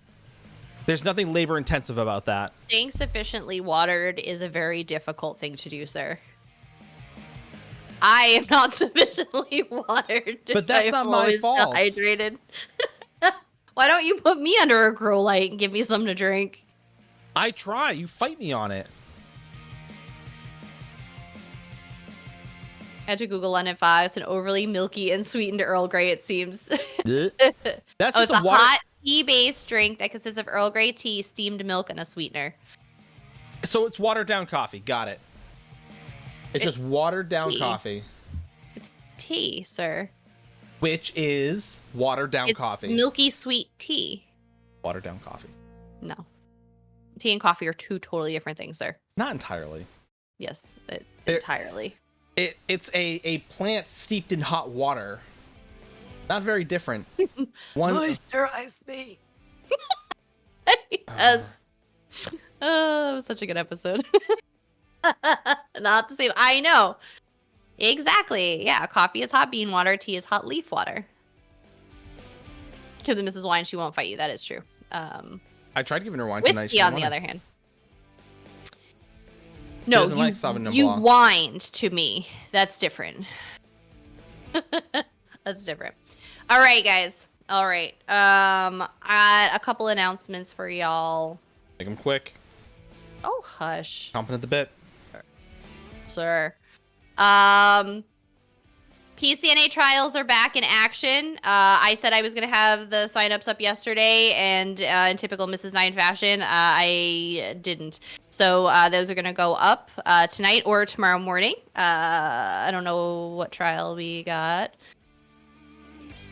There's nothing labor intensive about that. Staying sufficiently watered is a very difficult thing to do, sir. I am not sufficiently watered. But that's not my fault. Hydrated. Why don't you put me under a grow light and give me something to drink? I try. You fight me on it. I had to Google London Fog. It's an overly milky and sweetened Earl Grey, it seems. That's it's a hot tea-based drink that consists of Earl Grey tea, steamed milk, and a sweetener. So it's watered down coffee. Got it. It's just watered down coffee. It's tea, sir. Which is watered down coffee. Milky sweet tea. Watered down coffee. No. Tea and coffee are two totally different things, sir. Not entirely. Yes, entirely. It's a plant steeped in hot water. Not very different. Moisturize me. Yes. Oh, it was such a good episode. Not the same. I know. Exactly. Yeah, coffee is hot bean water. Tea is hot leaf water. Because Mrs. Wine, she won't fight you. That is true. I tried giving her wine tonight. Whiskey, on the other hand. She No, doesn't like Sauvignon you Blanc. whined to me. That's different. That's different. All right, guys. All right. I got a couple announcements for y'all. Make them quick. Oh, hush, Chomping at the bit. sir. PCNA trials are back in action. I said I was going to have the signups up yesterday, and in typical Mrs. Nine fashion, I didn't. So those are going to go up tonight or tomorrow morning. I don't know what trial we got.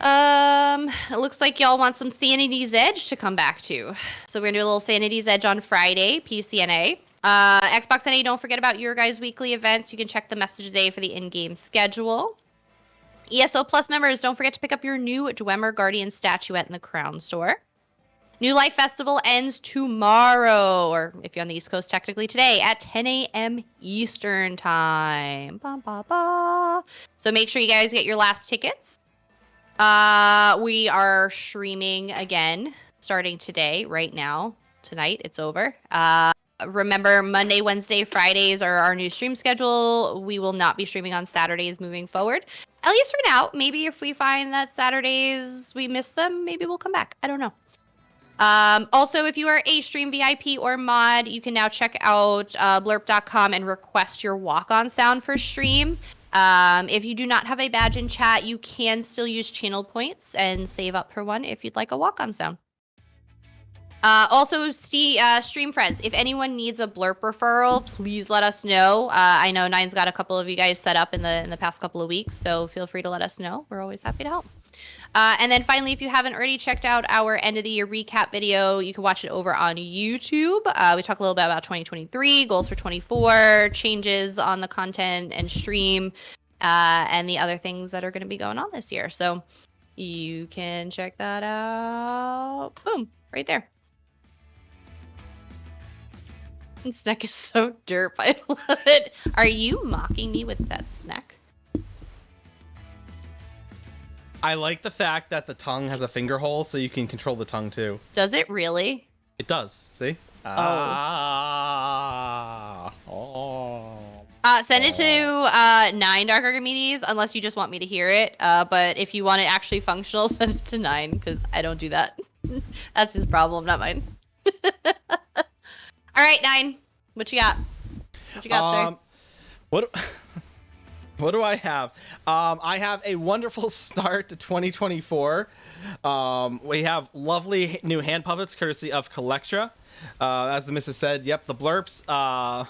It looks like y'all want some Sanity's Edge to come back to. So we're going to do a little Sanity's Edge on Friday, PCNA. Xbox NA, don't forget about your guys' weekly events. You can check the message today for the in-game schedule. ESO Plus members, don't forget to pick up your new Dwemer Guardian statuette in the Crown Store. New Life Festival ends tomorrow, or if you're on the East Coast, technically today, at 10 a.m. Eastern Time. Ba, ba, ba. So make sure you guys get your last tickets. We are streaming again, starting today, right now. Tonight, it's over. Remember, Monday, Wednesday, Fridays are our new stream schedule. We will not be streaming on Saturdays moving forward. At least for now. Maybe if we find that Saturdays we miss them, maybe we'll come back. I don't know. Also, if you are a stream VIP or mod, you can now check out blurp.com and request your walk-on sound for stream. If you do not have a badge in chat, you can still use channel points and save up for one if you'd like a walk-on sound. Also, stream friends, if anyone needs a blurp referral, please let us know. I know Nine's got a couple of you guys set up in the past couple of weeks, so feel free to let us know. We're always happy to help. And then finally, if you haven't already checked out our end of the year recap video, you can watch it over on YouTube. We talk a little bit about 2023, goals for 24, changes on the content and stream, and the other things that are going to be going on this year. So you can check that out. Boom, right there. Snack is so derp. I love it. Are you mocking me with that snack? I like the fact that the tongue has a finger hole, so you can control the tongue too. Does it really? It does. See? Send it to 9 Dark Archimedes, unless you just want me to hear it. But if you want it actually functional, send it to 9, because I don't do that. That's his problem, not mine. All right, 9. What you got? What you got, sir? What do I have? I have a wonderful start to 2024. We have lovely new hand puppets courtesy of Collectra. As the missus said, yep, the blurps. I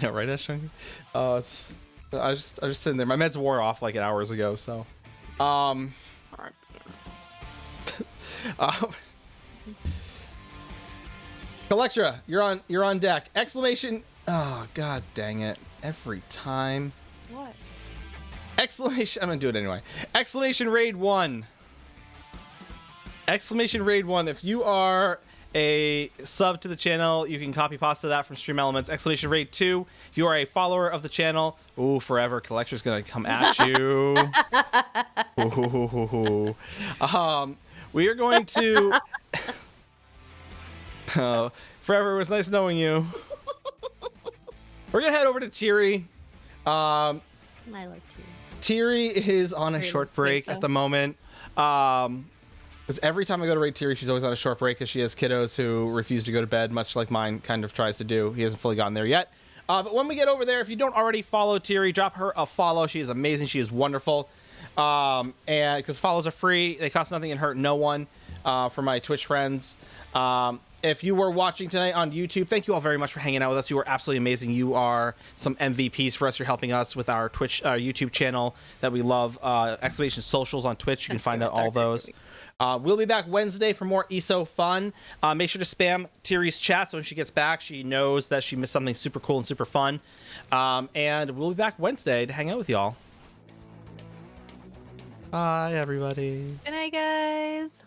know, right, Ashton? I was just sitting there. My meds wore off like hours ago, so. Collectra, you're on deck. Exclamation! Oh, god dang it! Every time. What? Exclamation! I'm gonna do it anyway. Exclamation Raid 1. Exclamation Raid 1. If you are a sub to the channel, you can copy pasta that from Stream Elements. Exclamation Raid 2. If you are a follower of the channel, ooh, forever. Collectra's gonna come at you. Ooh. We are going to. Forever, it was nice knowing you. We're gonna head over to Tiri. I like Tiri is on a short break at the moment. Because every time I go to raid Tiri, she's always on a short break because she has kiddos who refuse to go to bed, much like mine kind of tries to do. He hasn't fully gotten there yet. But when we get over there, if you don't already follow Tiri, drop her a follow. She is amazing. She is wonderful. And because follows are free, they cost nothing and hurt no one. For my Twitch friends. if you were watching tonight on YouTube, thank you all very much for hanging out with us. You are absolutely amazing. You are some MVPs for us. You're helping us with our Twitch, YouTube channel that we love. Exclamation Socials on Twitch. You can find out all those. We'll be back Wednesday for more ESO fun. Make sure to spam Tiri's chat so when she gets back, she knows that she missed something super cool and super fun. And we'll be back Wednesday to hang out with y'all. Bye, everybody. Good night, guys.